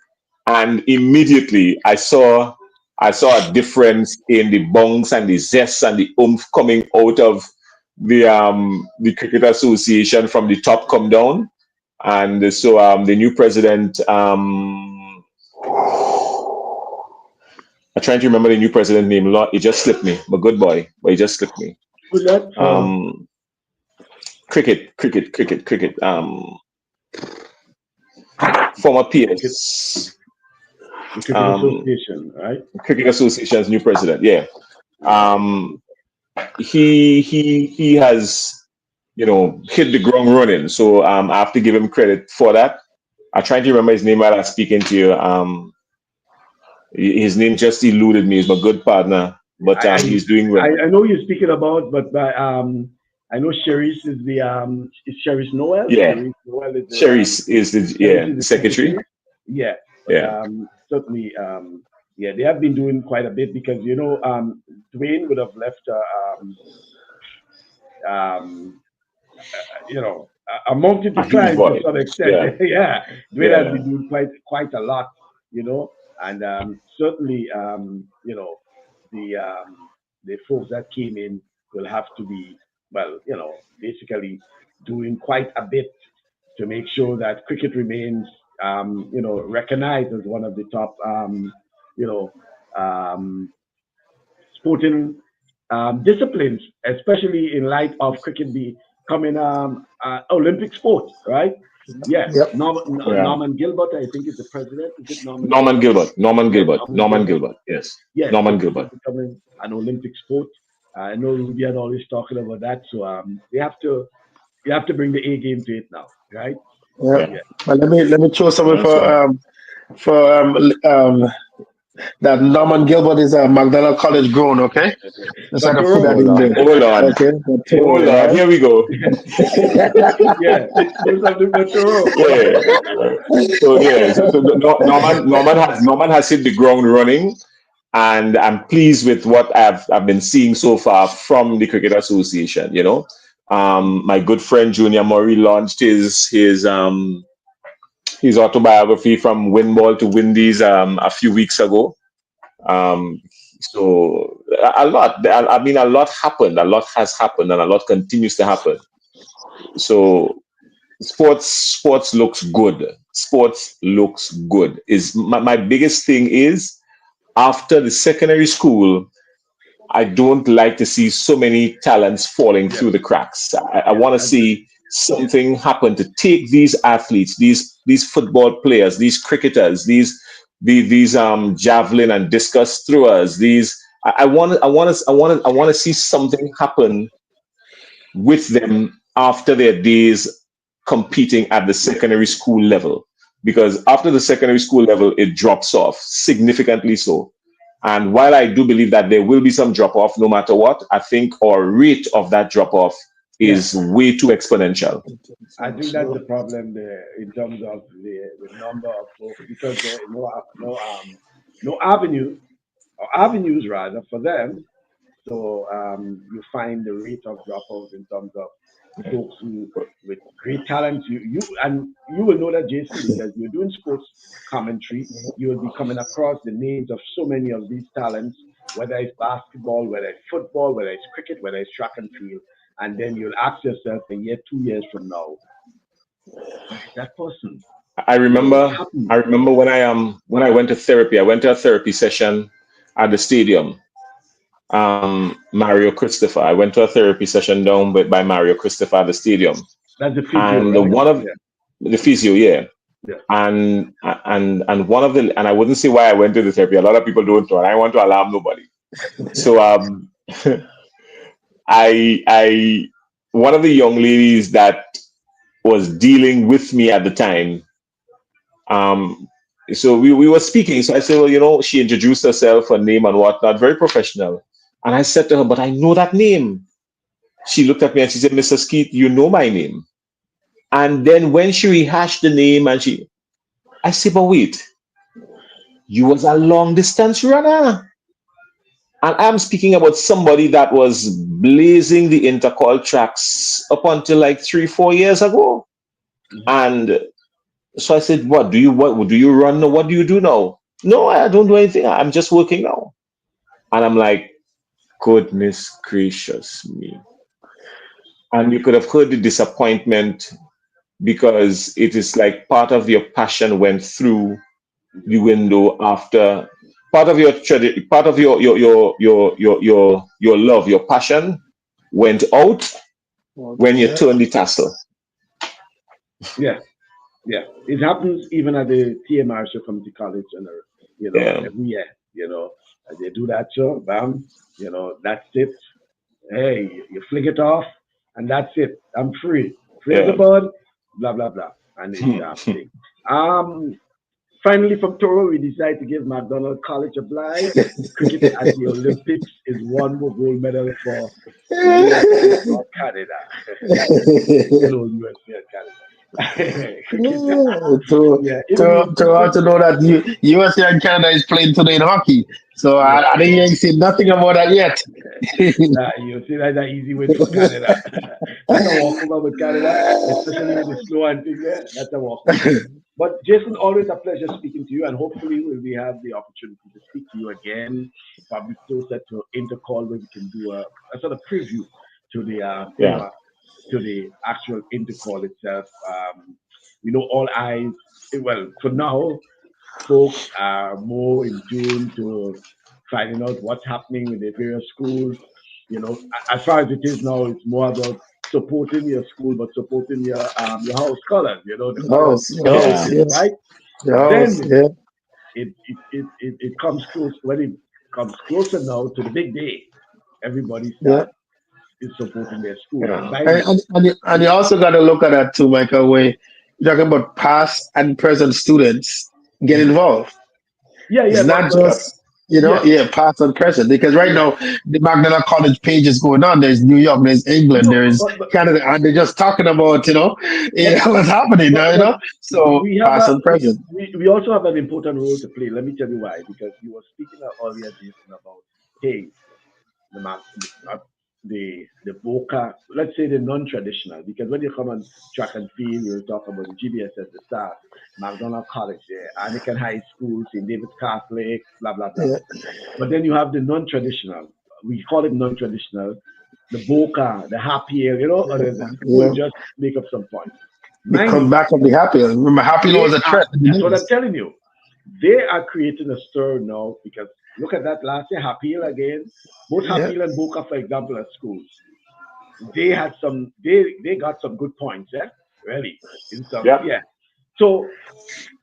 Speaker 3: and immediately I saw a difference in the bounce and the zest and the oomph coming out of the Cricket Association from the top come down. And so the new president, I'm trying to remember the new president name. It just slipped me. But good boy, but it just slipped me. Cricket. Former PS.
Speaker 1: Cricket Association, right?
Speaker 3: Cricket Association's new president. Yeah. He has, hit the ground running. So I have to give him credit for that. I'm trying to remember his name while I'm speaking to you. His name just eluded me. He's my good partner, but he's doing well.
Speaker 1: I know you're speaking about, but I know Cherise is is Cherise Noel?
Speaker 3: Yeah. Cherise is the secretary.
Speaker 1: Yeah.
Speaker 3: Yeah.
Speaker 1: Certainly, they have been doing quite a bit, because Dwayne would have left a mountain to climb to some extent. Yeah. Dwayne has been doing quite a lot, and certainly the folks that came in will have to be, basically doing quite a bit to make sure that cricket remains recognized as one of the top sporting disciplines, especially in light of cricket becoming Olympic sport, right? Yeah.
Speaker 2: Yep.
Speaker 1: Norman Gilbert, I think, is the president. Is it
Speaker 3: Norman Gilbert? Yes.
Speaker 1: Yes.
Speaker 3: Norman Gilbert.
Speaker 1: Becoming an Olympic sport. I know Ruby always talking about that, so you have to bring the A game to it now, right?
Speaker 2: Yeah.
Speaker 3: Yeah.
Speaker 1: Yeah.
Speaker 2: But let me throw something
Speaker 3: That's right.
Speaker 2: for that Norman Gilbert is a McDonald College grown, okay? Just
Speaker 1: For
Speaker 2: had to put that
Speaker 1: Toro,
Speaker 2: in there.
Speaker 3: Hold on.
Speaker 2: Okay, for
Speaker 3: Hold
Speaker 2: Toro,
Speaker 3: on.
Speaker 2: right?
Speaker 3: Here we go.
Speaker 1: yeah, do something for Toro.
Speaker 3: Yeah. Norman has hit the ground running, and I'm pleased with what I've been seeing so far from the Cricket Association. My good friend Junior Murray launched his autobiography from Win Ball to Windies a few weeks ago. Um, so a lot. I mean, a lot happened. A lot has happened, and a lot continues to happen. So sports looks good. Sports looks good. Is my biggest thing is after the secondary school, I don't like to see so many talents falling
Speaker 1: Yes,
Speaker 3: through the cracks. I
Speaker 1: yes,
Speaker 3: want to see something happen to take these athletes, these football players, these cricketers, these javelin and discus throwers. I want to see something happen with them after their days competing at the secondary school level. Because after the secondary school level, it drops off significantly so. And while I do believe that there will be some drop off no matter what, I think our rate of that drop off
Speaker 1: yes.
Speaker 3: is way too exponential.
Speaker 1: I think that's the problem there in terms of the number of folks because there is no avenue or avenues rather for them. So you find the rate of dropouts in terms of folks who with great talents. You will know that, Jason, because you're doing sports commentary. You will be coming across the names of so many of these talents, whether it's basketball, whether it's football, whether it's cricket, whether it's track and field, and then you'll ask yourself a year, 2 years from now, where is that person?
Speaker 3: I
Speaker 1: What
Speaker 3: remember
Speaker 1: happened?
Speaker 3: I remember when I went to therapy, I went to a therapy session at the stadium. Mario Christopher. I went to a therapy session down by Mario Christopher at the stadium.
Speaker 1: That's the physio,
Speaker 3: And
Speaker 1: right?
Speaker 3: one of
Speaker 1: Yeah,
Speaker 3: the physio, yeah.
Speaker 1: yeah.
Speaker 3: And one of the, and I wouldn't say why I went to the therapy. A lot of people don't know, and I want to alarm nobody. So I one of the young ladies that was dealing with me at the time, um so we were speaking. So I said, well, she introduced herself, her name and whatnot, very professional. And I said to her, but I know that name. She looked at me and she said, Mr. Skeete, you know my name. And then when she rehashed the name I said, but wait, you was a long distance runner. And I'm speaking about somebody that was blazing the intercall tracks up until like 3, 4 years ago.
Speaker 1: Mhm.
Speaker 3: And so I said, what do you run? What do you do now? No, I don't do anything. I'm just working now. And I'm like, goodness gracious me. And you could have heard the disappointment because it is like part of your passion went through the window after part of your part of your love, your passion went out when you
Speaker 2: Yeah.
Speaker 3: turn the tassel.
Speaker 1: Yeah, yeah. It happens even at the TMR Community College, and
Speaker 3: Yeah,
Speaker 1: every year, they do that show, bam, that's it. Hey, you flick it off, and that's it. I'm free, free as a
Speaker 3: yeah.
Speaker 1: bird, blah blah blah, and it's thing. Um, Finally, from Toro, we decided to give McDonald College a blight. Cricket at the Olympics is one more gold medal for the USA or Canada. Good old USA and Canada. Cricket,
Speaker 2: to
Speaker 1: yeah, even
Speaker 2: to
Speaker 1: in
Speaker 2: to
Speaker 1: cricket,
Speaker 2: how to know that USA and Canada is playing today in hockey. So
Speaker 1: yeah.
Speaker 2: I think you ain't seen nothing about that yet.
Speaker 1: You see, that's an easy win for Canada. That's a walkover with Canada, especially with the slow and thing there. That's a walkover. But Jason, always a pleasure speaking to you, and hopefully we have the opportunity to speak to you again, probably closer to intercall where we can do a sort of preview to the
Speaker 3: Yeah.
Speaker 1: to the actual intercall itself. We know all eyes. Well, for now, folks are more in tune to finding out what's happening with the various schools. As far as it is now, it's more about supporting your school, but supporting your house colors. The colors
Speaker 2: House, house,
Speaker 3: Yeah.
Speaker 1: changing,
Speaker 2: yes,
Speaker 1: right?
Speaker 2: house,
Speaker 1: Then
Speaker 2: yeah.
Speaker 1: it comes close when it comes closer now to the big day. everybody
Speaker 2: Yeah.
Speaker 1: is supporting their school. And
Speaker 3: Yeah.
Speaker 1: by
Speaker 2: And you also got to look at that too, Michael, where you're talking about past and present students get involved.
Speaker 1: yeah,
Speaker 2: It's not
Speaker 1: but
Speaker 2: just,
Speaker 1: yes,
Speaker 2: past and present. Because right
Speaker 1: yes.
Speaker 2: now, the Magdalena College page is going on. There's New York, there's England,
Speaker 1: No,
Speaker 2: there's Canada, and they're just talking about,
Speaker 1: but
Speaker 2: what's happening now,
Speaker 1: but
Speaker 2: So
Speaker 1: we have
Speaker 2: past and present.
Speaker 1: we also have an important role to play. Let me tell you why. Because you were speaking earlier, Jason, about hey, the not the Boca, let's say the non-traditional. Because when you come on track and field, you'll talk about the GBSS, the Stars, McDonald College, Anakin High School, St. David's Catholic, blah blah blah.
Speaker 2: Yeah,
Speaker 1: But then you have the non-traditional. We call it non-traditional. The Boca, the Happy, or the people
Speaker 2: yeah.
Speaker 1: will just make up some points.
Speaker 2: The
Speaker 1: Mind you,
Speaker 2: comeback of the happy. Remember, happy was a threat in the
Speaker 1: that's what I'm
Speaker 2: days.
Speaker 1: telling you. They are creating a stir now because look at that last year, Happy again. Both
Speaker 2: Yeah,
Speaker 1: Happy and Boca, for example, at schools. They got some good points, yeah? Really. In some,
Speaker 3: Yep.
Speaker 1: yeah. So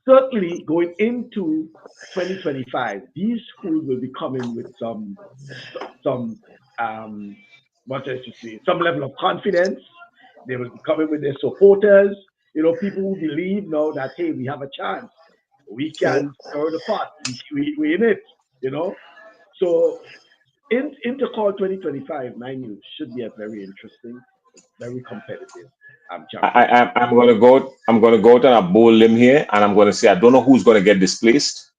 Speaker 1: certainly going into 2025, these schools will be coming with some what I should say, some level of confidence. They will be coming with their supporters. People who believe now that hey, we have a chance. We
Speaker 2: yeah.
Speaker 1: can stir the pot. We in it. You know. So into call 2025, mind you, should be a very interesting, very competitive championship.
Speaker 3: I'm gonna go out on a bold limb here, and I'm gonna say I don't know who's gonna get displaced,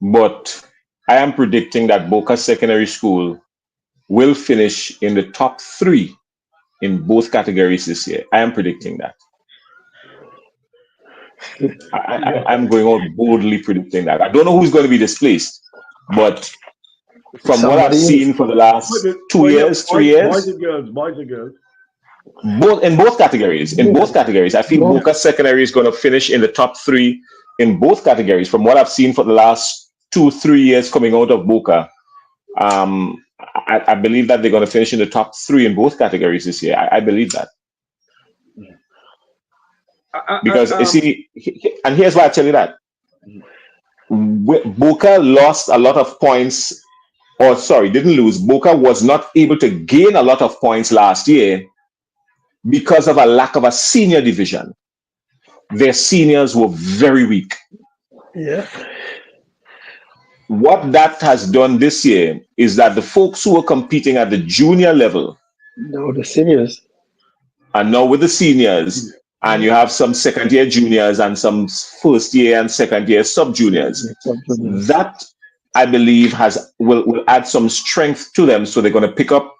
Speaker 3: but I am predicting that Boca Secondary School will finish in the top 3 in both categories this year. I am predicting that.
Speaker 1: Yeah.
Speaker 3: I'm going out boldly predicting that. I don't know who's going to be displaced, but from what I've
Speaker 2: Somebody is.
Speaker 3: seen for the last two
Speaker 1: But yeah,
Speaker 3: years, 3 years,
Speaker 1: boys and girls.
Speaker 3: in both categories, I feel
Speaker 2: Both.
Speaker 3: Boca Secondary is going to finish in the top 3 in both categories. From what I've seen for the last 2-3 years coming out of Boca, I believe that they're going to finish in the top 3 in both categories this year. I believe that. Because you see, and here's why I tell you that. Boca lost a lot of points, or sorry, didn't lose. Boca was not able to gain a lot of points last year because of a lack of a senior division. Their seniors were very weak.
Speaker 2: Yeah.
Speaker 3: What that has done this year is that the folks who were competing at the junior level
Speaker 2: No, the seniors.
Speaker 3: are now with the seniors, and you have some second year juniors and some first year and second year sub juniors. That I believe will add some strength to them, so they're going to pick up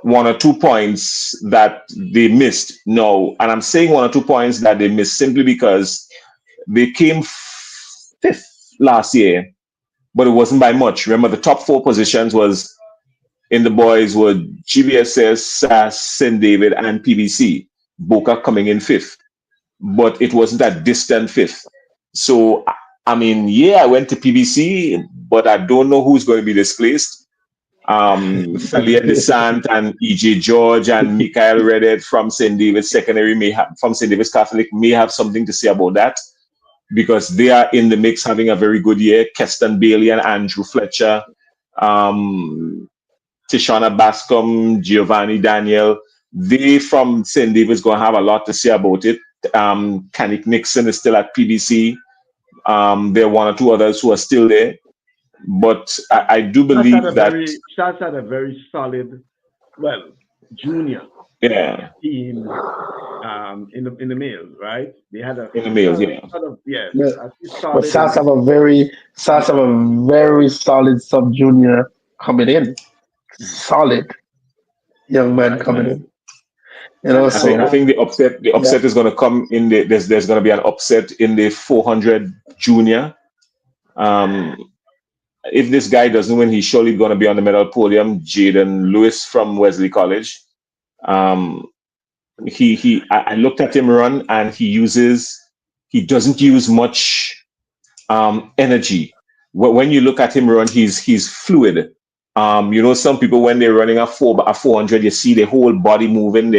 Speaker 3: 1 or 2 points that they missed. No, and I'm saying 1 or 2 points that they missed simply because they came 5th last year, but it wasn't by much. Remember, the top 4 positions was in the boys were GBSS, SAS, St. David, and PBC. Boca coming in 5th, but it wasn't a distant 5th. So, I mean, yeah, I went to PBC, but I don't know who's going to be displaced. Thalia DeSant and EJ George and Michael Reddit from St. David's Secondary from St. David's Catholic may have something to say about that, because they are in the mix having a very good year. Keston Bailey and Andrew Fletcher, Tishana Bascom, Giovanni Daniel, they from St. David's going to have a lot to say about it. Kanik Nixon is still at PBC. There are 1 or 2 others who are still there. But I do believe that
Speaker 1: Stars had a very solid, junior team in the males, right? They had
Speaker 3: in the males, yeah.
Speaker 1: sort of
Speaker 2: But SAS have a very solid sub junior coming in. Solid young man coming in.
Speaker 3: I think the upset is going to come in there's going to be an upset in the 400 junior. If this guy doesn't win, he's surely going to be on the medal podium. Jaden Lewis from Wesley College. I looked at him run, and he doesn't use much energy. When you look at him run, he's fluid. Some people, when they're running a 400, you see the whole body moving,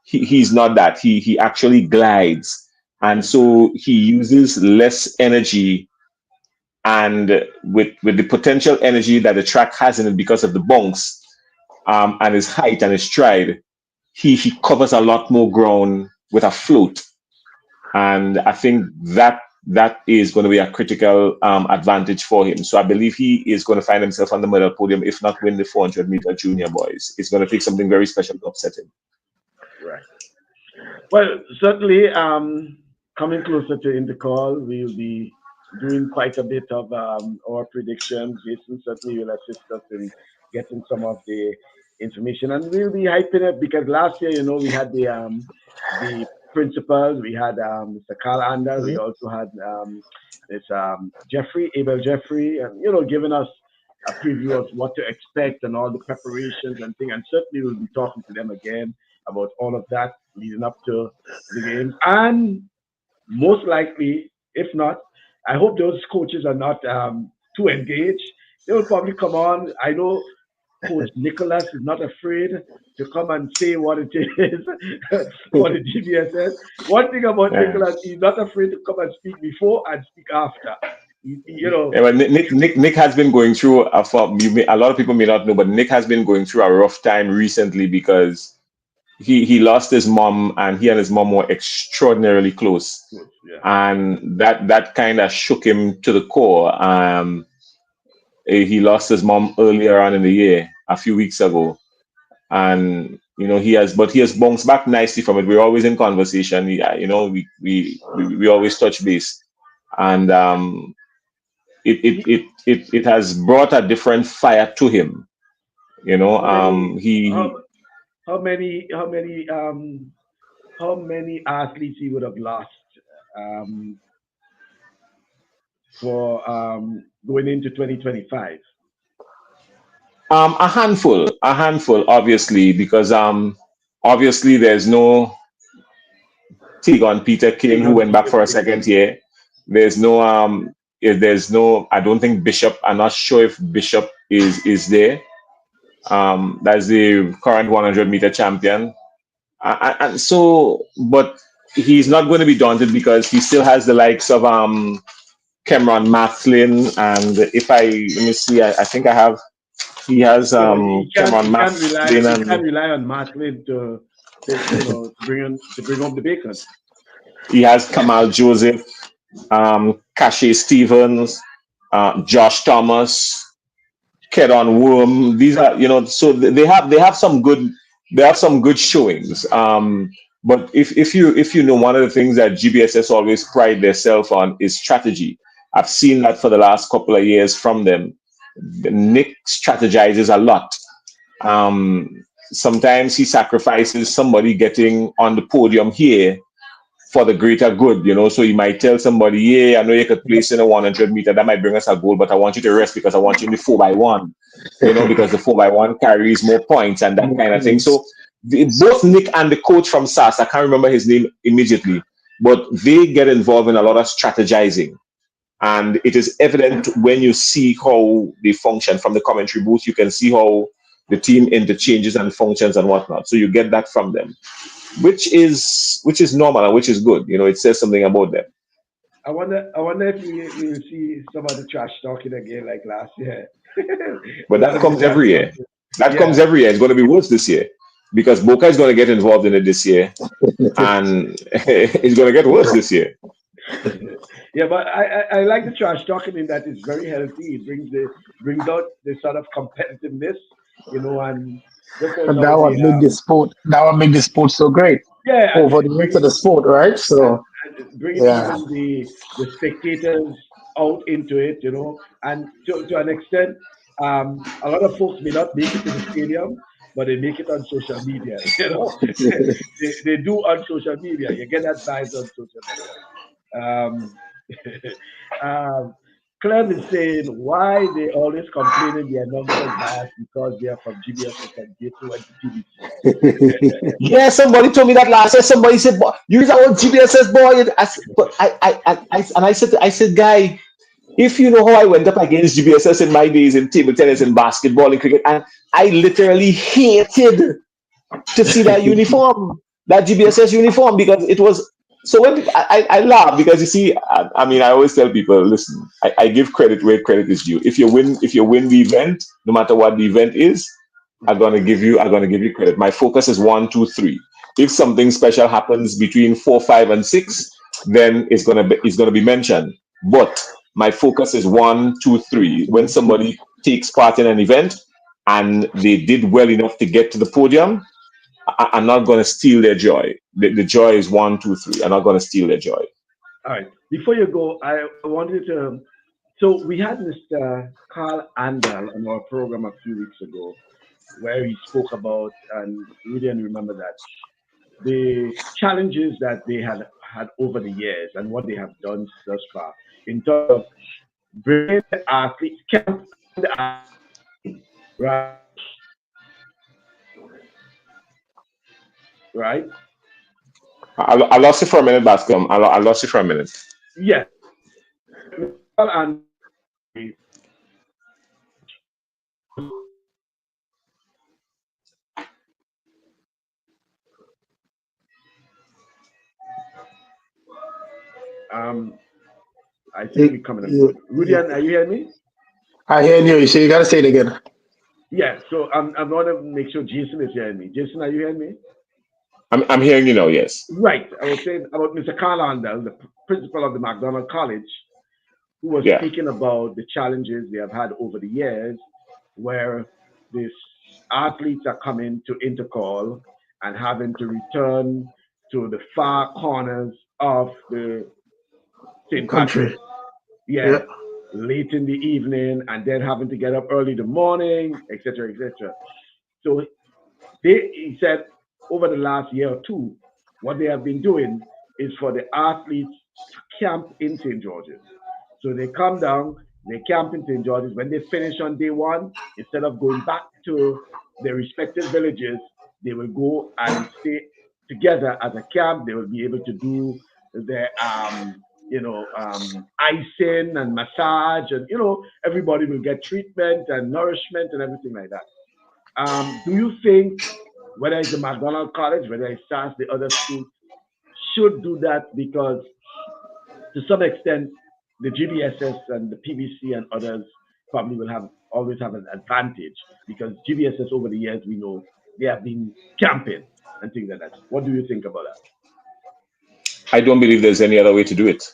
Speaker 3: he's not that. He actually glides. And so he uses less energy and with the potential energy that the track has in it because of the bunks, and his height and his stride, he covers a lot more ground with a float, and I think that is going to be a critical advantage for him. So I believe he is going to find himself on the medal podium, if not win the 400-meter junior boys. It's going to take something very special to upset him.
Speaker 1: Right. Well, certainly, coming closer to in the call, we'll be doing quite a bit of our predictions. Jason certainly will assist us in getting some of the information, and we'll be hyping it because last year, we had the principals, we had Mr. Carl Anders, we also had this Abel Jeffrey, and giving us a preview of what to expect and all the preparations and things. And certainly we'll be talking to them again about all of that leading up to the games. And most likely, if not, I hope those coaches are not too engaged. They will probably come on. I know Coach Nicholas is not afraid to come and say what it is for the GBSS. One thing about Nicholas, he's not afraid to come and speak before and speak after.
Speaker 3: Yeah, well, Nick has been going through a lot of people may not know, but Nick has been going through a rough time recently because he lost his mom, and he and his mom were extraordinarily close, and that kind of shook him to the core. He lost his mom earlier on in the year, a few weeks ago, and he has bounced back nicely from it. We're always in conversation. We always touch base, and it has brought a different fire to him.
Speaker 1: How many athletes he would have lost for going into 2025?
Speaker 3: A handful, obviously, because obviously there's no Tegon Peter King, who went back for a second year. There's no I don't think Bishop. I'm not sure if Bishop is there. That's the current 100-meter champion, and so, but he's not going to be daunted because he still has the likes of Cameron Mathlin, and let me see, I think I have. He has Cameron Mathlin.
Speaker 1: He can't rely on Mathlin to bring home the bacon.
Speaker 3: He has Kamal Joseph, Cache Stevens, Josh Thomas, Kedon Worm. These are, so they have some good showings. But if you know, one of the things that GBSS always pride themselves on is strategy. I've seen that for the last couple of years from them. Nick strategizes a lot. Sometimes he sacrifices somebody getting on the podium here for the greater good, so you might tell somebody, yeah, I know you could place in a 100-meter, that might bring us a goal, but I want you to rest because I want you in the 4x1, because the 4x1 carries more points and that kind of thing. So both Nick and the coach from SAS, I can't remember his name immediately, but they get involved in a lot of strategizing. And it is evident when you see how they function from the commentary booth. You can see how the team interchanges and functions and whatnot. So you get that from them, which is normal and which is good. It says something about them.
Speaker 1: I wonder if we will see some of the trash talking again like last year.
Speaker 3: But that comes every year. Comes every year. It's going to be worse this year because Boca is going to get involved in it this year, and it's going to get worse this year.
Speaker 1: Yeah, but I like the trash talking in that it's very healthy. It brings out the sort of competitiveness, and
Speaker 2: that would make the sport so great.
Speaker 1: Yeah,
Speaker 2: over the rest of the sport, right? So
Speaker 1: bringing the spectators out into it, and to an extent, a lot of folks may not make it to the stadium, but they make it on social media. They do on social media. You get that size on social media. Clem is saying why they always complaining their numbers biased because they are from GBSS and J2 and TBC.
Speaker 3: Yeah, somebody told me that last year. Somebody said, "You're our GBSS boy." I said, guy, if you know how I went up against GBSS in my days in table tennis and basketball and cricket, and I literally hated to see that uniform, that GBSS uniform, because it was So when I laugh because you see, I mean, I always tell people, listen, I give credit where credit is due. If you win the event, no matter what the event is, I'm gonna give you credit. My focus is 1, 2, 3. If something special happens between 4, 5, and 6, then it's gonna be mentioned. But my focus is 1, 2, 3. When somebody takes part in an event and they did well enough to get to the podium, I'm not going to steal their joy. The joy is 1, 2, 3. I'm not going to steal their joy.
Speaker 1: All right. Before you go, I wanted to. So we had Mr. Carl Andal on our program a few weeks ago, where he spoke about, and we didn't remember that, the challenges that they had over the years and what they have done thus far in terms of bringing the athletes, camp the athletes, right? Right?
Speaker 3: I lost you for a minute, Bascom. I lost you for a minute.
Speaker 1: Yes. And um, I think
Speaker 2: You,
Speaker 1: we're coming up
Speaker 2: you,
Speaker 1: good.
Speaker 2: you,
Speaker 1: Rudian, are you hearing me?
Speaker 2: I hear you. So you got to say it again.
Speaker 1: Yeah. So I'm going to make sure Jason is hearing me. Jason, are you hearing me?
Speaker 3: I'm hearing you now. Yes.
Speaker 1: Right. I was saying about Mr. Carl Andal, the principal of the McDonald College, who was
Speaker 3: Yeah.
Speaker 1: speaking about the challenges they have had over the years, where these athletes are coming to Intercall and having to return to the far corners of the
Speaker 2: The
Speaker 1: St.
Speaker 2: country.
Speaker 1: Patrick's,
Speaker 2: Yeah.
Speaker 1: yeah, late in the evening, and then having to get up early in the morning, etc., etc. So he said over the last year or two, what they have been doing is for the athletes to camp in St. George's. So they come down, they camp in St. George's. When they finish on day one, instead of going back to their respective villages, they will go and stay together as a camp. They will be able to do their icing and massage, and everybody will get treatment and nourishment and everything like that. Do you think whether it's the McDonald College, whether it's SAS, the other schools, should do that? Because to some extent, the GBSS and the PVC and others probably will have always have an advantage because GBSS over the years we know they have been camping and things like that. What do you think about
Speaker 3: I don't believe there's any other way to do it.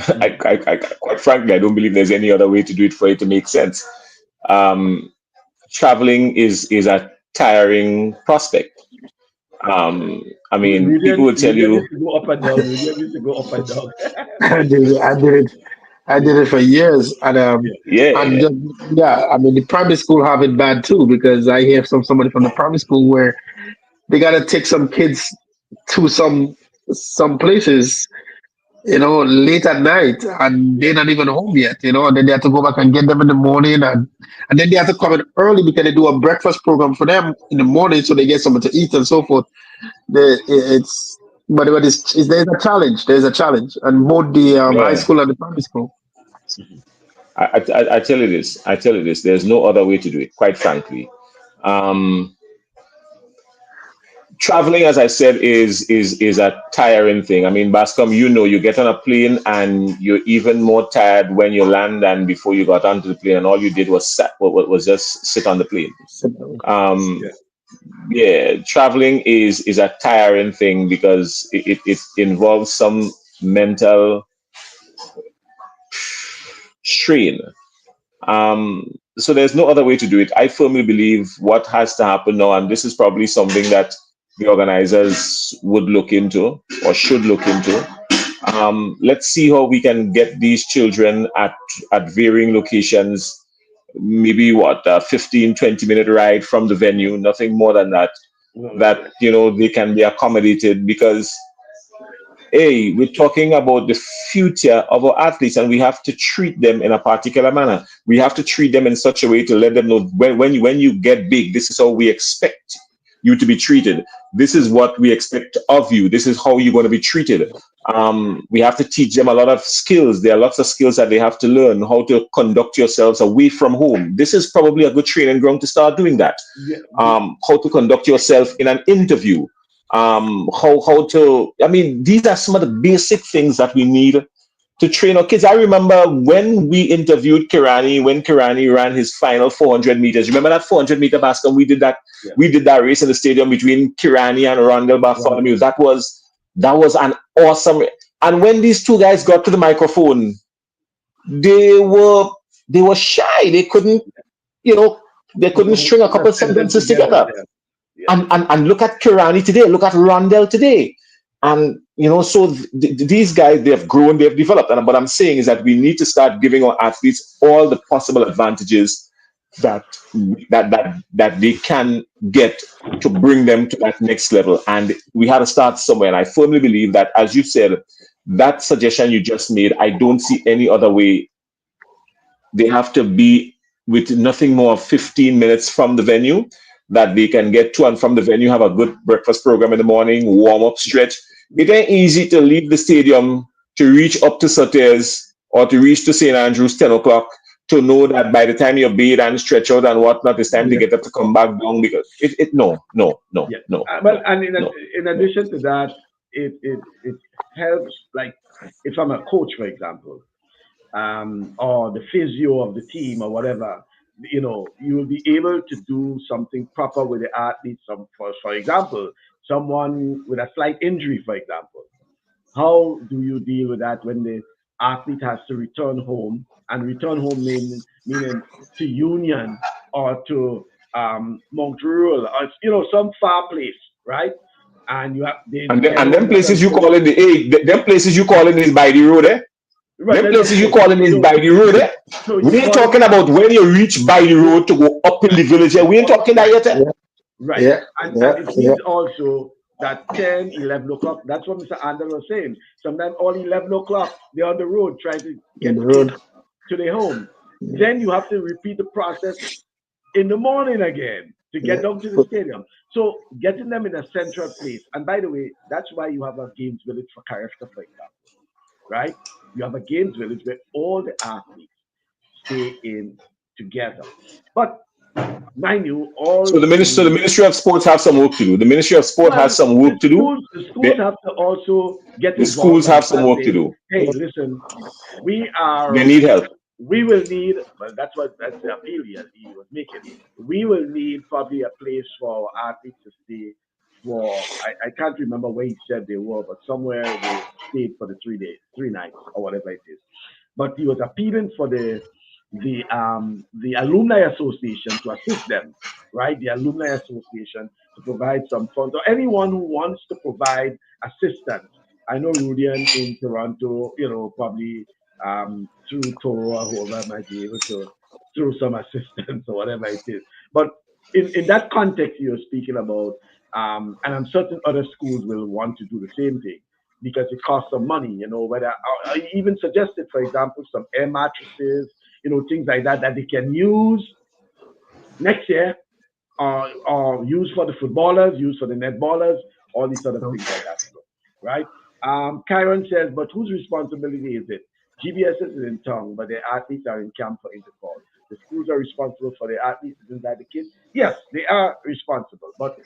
Speaker 1: that?
Speaker 3: Quite frankly, I don't believe there's any other way to do it for it to make sense. Um, Traveling is a tiring prospect. I mean, people
Speaker 1: Rudian,
Speaker 3: will tell
Speaker 1: Rudian
Speaker 3: you,
Speaker 1: used to go up and down. Rudian used to go up and down.
Speaker 2: I did it. I did it for years,
Speaker 1: Yeah.
Speaker 2: and
Speaker 3: yeah,
Speaker 2: just, yeah. I mean, the primary school have it bad too because I hear from somebody from the primary school where they got to take some kids to some places, late at night, and
Speaker 1: Yeah.
Speaker 2: they're not even home yet, and then they have to go back and get them in the morning, and then they have to come in early because they do a breakfast program for them in the morning so they get something to eat and so forth. It's but there's a challenge. There's a challenge, and both the high
Speaker 3: yeah.
Speaker 2: school and the primary school.
Speaker 1: Mhm.
Speaker 3: I tell you this. I tell you this. There's no other way to do it. Quite frankly, um, traveling, as I said, is a tiring thing. I mean, Bascom, you get on a plane and you're even more tired when you land than before you got onto the plane, and all you did was just sit on the plane.
Speaker 2: So,
Speaker 3: Um,
Speaker 1: Yeah.
Speaker 3: yeah, traveling is a tiring thing because it involves some mental strain. So there's no other way to do it. I firmly believe what has to happen now, and this is probably something that the organizers would look into or should look into. Let's see how we can get these children at varying locations. Maybe what, a 15, 20-minute ride from the venue, nothing more than that.
Speaker 1: Well,
Speaker 3: That they can be accommodated because hey, we're talking about the future of our athletes, and we have to treat them in a particular manner. We have to treat them in such a way to let them know when you get big, this is how we expect you to be treated. This is what we expect of you. This is how you're going to be treated. We have to teach them a lot of skills. There are lots of skills that they have to learn how to conduct yourselves away from home. This is probably a good training ground to start doing that.
Speaker 1: yeah.
Speaker 3: How to conduct yourself in an interview. how to. I mean, these are some of the basic things that we need to train our kids. I remember when we interviewed Kirani, when Kirani ran his final 400 meters. Remember that 400-meter basket? We did that. Yeah. We did that race in the stadium between Kirani and Rondell Bartholomew. That was an awesome. And when these two guys got to the microphone, they were shy. They couldn't, they couldn't string a couple sentences together. Yeah. And look at Kirani today. Look at Rondell today. And, so these guys, they have grown, they have developed. And what I'm saying is that we need to start giving our athletes all the possible advantages that they can get to bring them to that next level. And we have to start somewhere. And I firmly believe that, as you said, that suggestion you just made, I don't see any other way. They have to be with nothing more of 15 minutes from the venue that they can get to, and from the venue have a good breakfast program in the morning, warm up, stretch. It ain't easy to leave the stadium to reach up to Soteres or to reach to St. Andrews 10 o'clock to know that by the time you're bathed and stretch out and whatnot, it's time to get up to come back down, because no.
Speaker 1: Well, and in addition to that, it helps, like if I'm a coach, for example, or the physio of the team or whatever, you will be able to do something proper with the athletes. For example, someone with a slight injury, for example, how do you deal with that when the athlete has to return home? And return home meaning to Union or to Mount Rural, or some far place, right? And you have
Speaker 3: them places you call it them places you call it is by the road, eh? Right, them places you call it is by the road, eh? So we ain't talking about when you reach by the road to go up in the village. We ain't talking that yet. Eh?
Speaker 1: Right. Yeah. And it means also that 10, 11 o'clock, that's what Mr. Andel was saying. Sometimes all 11 o'clock, they're on the road trying to get to their home. Then you have to repeat the process in the morning again to get down to the stadium. So getting them in a central place. And by the way, that's why you have a games village for Carifta, for example. Right? You have a games village where all the athletes stay in together. But mind you,
Speaker 3: So the Ministry of Sports have some work to do. The Ministry of Sport has some work to do.
Speaker 1: The schools have to also get involved.
Speaker 3: The schools have some work to do.
Speaker 1: Hey, listen,
Speaker 3: they need help.
Speaker 1: We will need, well, that's the appeal he was making. We will need probably a place for athletes to stay for, I can't remember where he said they were, but somewhere they stayed for the 3 nights, or whatever it is. But he was appealing for the Alumni Association to assist them, right? The Alumni Association to provide some funds, or anyone who wants to provide assistance. I know Rudian in Toronto, probably through Toro or whoever might be able to through some assistance or whatever it is. But in that context you're speaking about, and I'm certain other schools will want to do the same thing because it costs some money, whether I even suggested, for example, some air mattresses, things like that they can use next year or use for the footballers, use for the netballers, all these other things like that, right? Kyron says, but whose responsibility is it? GBSS is in town, but the athletes are in camp for intercall. The schools are responsible for the athletes, isn't that the case? Yes, they are responsible, but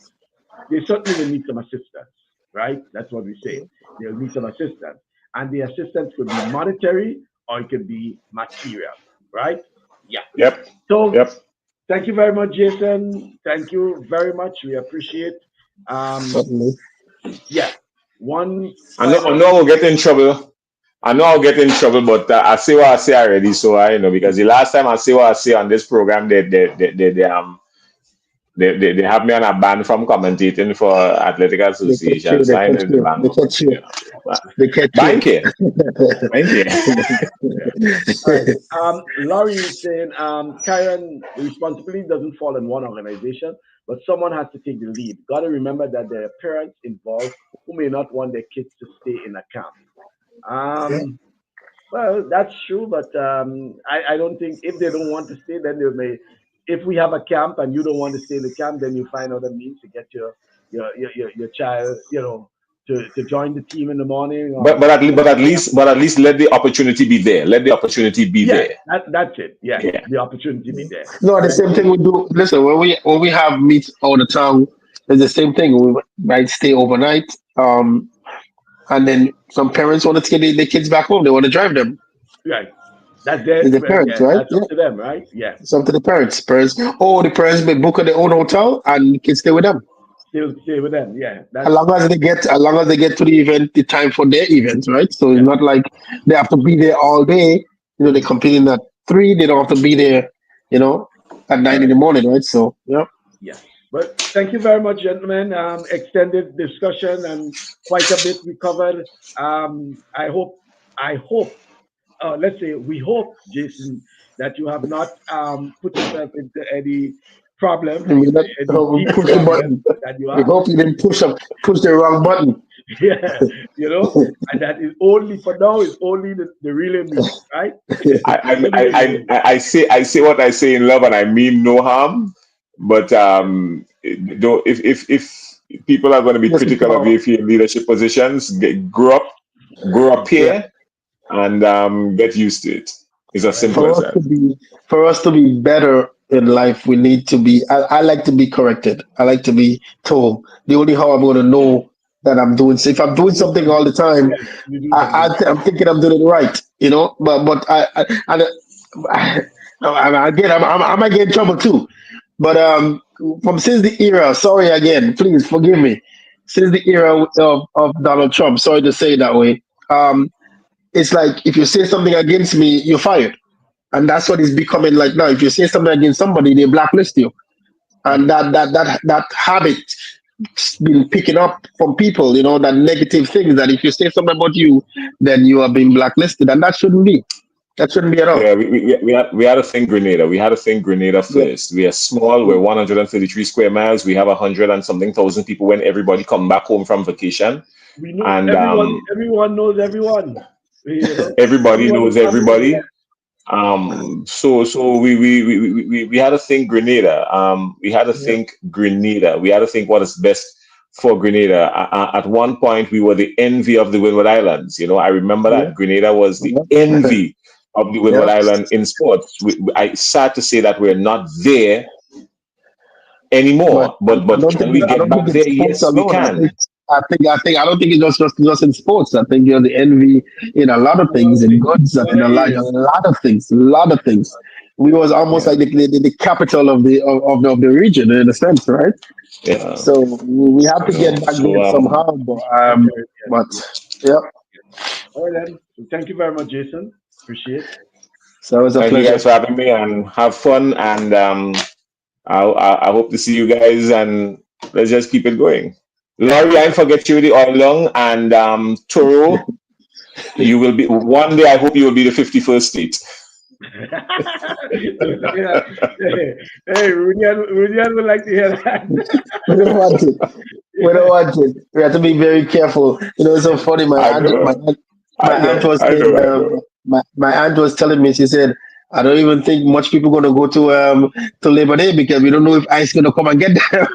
Speaker 1: they certainly will need some assistance, right? That's what we say. They'll need some assistance. And the assistance could be monetary or it could be material, right? Yeah.
Speaker 3: Yep.
Speaker 1: So thank you very much, Jason. Thank you very much. We appreciate yeah.
Speaker 3: I know I'll get in trouble. But I say what I say already, so I know, because the last time I say what I say on this program, they have me on a ban from commentating for Athletic Association. So I know the ban. Thank you.
Speaker 1: Laurie is saying, Kyron, the responsibility doesn't fall in one organization, but someone has to take the lead. Got to remember that there are parents involved who may not want their kids to stay in a camp. Well, that's true, but I don't think if they don't want to stay, then they may. If we have a camp and you don't want to stay in the camp, then you find other means to get your child, to join the team in the morning. Or,
Speaker 3: but at least let the opportunity be there. Let the opportunity be there.
Speaker 1: That's it. Yeah, the opportunity be there.
Speaker 2: No, the same thing we do. Listen, when we have meets all the time, It's the same thing. We might stay overnight, and then some parents want to take their kids back home. They want to drive them.
Speaker 1: Right. That's their,
Speaker 2: It's the
Speaker 1: well,
Speaker 2: parents,
Speaker 1: yeah,
Speaker 2: right?
Speaker 1: that's
Speaker 2: Yeah.
Speaker 1: up to them, right? Yeah.
Speaker 2: It's up to the parents. The parents may book their own hotel and the kids stay with them.
Speaker 1: Still stay with them. Yeah.
Speaker 2: As long as they get to the event, the time for their event, right? So it's
Speaker 1: Yeah.
Speaker 2: not like they have to be there all day. They're
Speaker 1: Mhm.
Speaker 2: competing at 3. They don't have to be there, at
Speaker 1: All
Speaker 2: 9 in
Speaker 1: right.
Speaker 2: the morning, right? So yeah.
Speaker 1: Yes. But thank you very much, gentlemen. Extended discussion and quite a bit we covered. I hope, let's say, we hope, Jason, that you have not put yourself into any problem,
Speaker 2: And we not
Speaker 1: any deep
Speaker 2: push the
Speaker 1: problem
Speaker 2: button.
Speaker 1: that you
Speaker 2: We
Speaker 1: have.
Speaker 2: hope you didn't push the wrong button.
Speaker 1: Yeah, and that is only for now is only the real me, right? Only the real me.
Speaker 3: I say what I say in love, and I mean no harm. But don't if people are going to be
Speaker 2: Just
Speaker 3: critical of you if you're in leadership positions, grow up
Speaker 2: yeah.
Speaker 3: here, and get used to it. It's as
Speaker 1: Right.
Speaker 3: simple
Speaker 2: For
Speaker 3: as
Speaker 2: us
Speaker 3: that.
Speaker 2: to be for us to be better in life, we need to be. I like to be corrected. I like to be told. The only how I'm going to know that I'm doing. So if I'm doing something all the time,
Speaker 1: Yes, you do something.
Speaker 2: I'm thinking I'm doing it right. But again, I might get in trouble too. But from since the era, sorry again, please forgive me. Since the era of Donald Trump, sorry to say it that way. It's like if you say something against me, you're fired. And that's what it's becoming like now. If you say something against somebody, they blacklist you. And
Speaker 1: Mhm.
Speaker 2: that habit been picking up from people, that negative things that if you say something about you, then you are being blacklisted. And that shouldn't be. That shouldn't be at all.
Speaker 3: Yeah, we had to think Grenada. We had to think Grenada
Speaker 2: Yeah.
Speaker 3: first. We are small. We're 133 square miles. We have 100 and something thousand people when everybody come back home from vacation,
Speaker 1: We know
Speaker 3: and
Speaker 1: everyone. Everyone knows everyone.
Speaker 3: everybody
Speaker 1: Everyone is
Speaker 3: knows
Speaker 1: family.
Speaker 3: everybody. So we had to think Grenada. We had to
Speaker 1: Yeah.
Speaker 3: think Grenada. We had to think what is best for Grenada. At one point, we were the envy of the Windward Islands. I remember
Speaker 2: Yeah.
Speaker 3: that Grenada was the
Speaker 2: Yeah.
Speaker 3: envy of the Windward
Speaker 2: Yeah.
Speaker 3: Island in sports. I sad to say that we're not there
Speaker 2: But
Speaker 3: anymore. But can we
Speaker 2: I
Speaker 3: get
Speaker 2: don't think
Speaker 3: back
Speaker 2: it's
Speaker 3: there?
Speaker 2: sports
Speaker 3: Yes, we
Speaker 2: alone. I
Speaker 3: can.
Speaker 2: think I don't think it's just in sports. I think you're the envy in a lot of
Speaker 1: A lot
Speaker 2: things,
Speaker 1: of
Speaker 2: in
Speaker 1: things.
Speaker 2: goods,
Speaker 1: A
Speaker 2: and
Speaker 1: lot
Speaker 2: in
Speaker 1: of
Speaker 2: a
Speaker 1: areas.
Speaker 2: lot of things, a lot of things. We was almost
Speaker 3: Yeah,
Speaker 2: like the capital of the region in a sense, right?
Speaker 3: yeah.
Speaker 2: So we have to get back
Speaker 3: So
Speaker 2: there somehow. But
Speaker 1: Yes, yes,
Speaker 2: but
Speaker 1: yes.
Speaker 2: yeah.
Speaker 1: All right then. So thank you very much, Jason. Appreciate.
Speaker 2: So it was a
Speaker 3: thank you
Speaker 2: pleasure.
Speaker 3: guys for having me and have fun and I hope to see you guys and let's just keep it going. Laurie, I forget you the oil long and Toro, you will be one day. I hope you will be the 51st state.
Speaker 1: Yeah. Hey, Rudian would like to hear that.
Speaker 2: We don't want it. We don't want it. We have to be very careful. It's so funny.
Speaker 3: I know,
Speaker 2: My aunt was saying,
Speaker 3: I know.
Speaker 2: my aunt was telling me. She said, "I don't even think much people going to go to Labor Day because we don't know if ICE going to come and get them."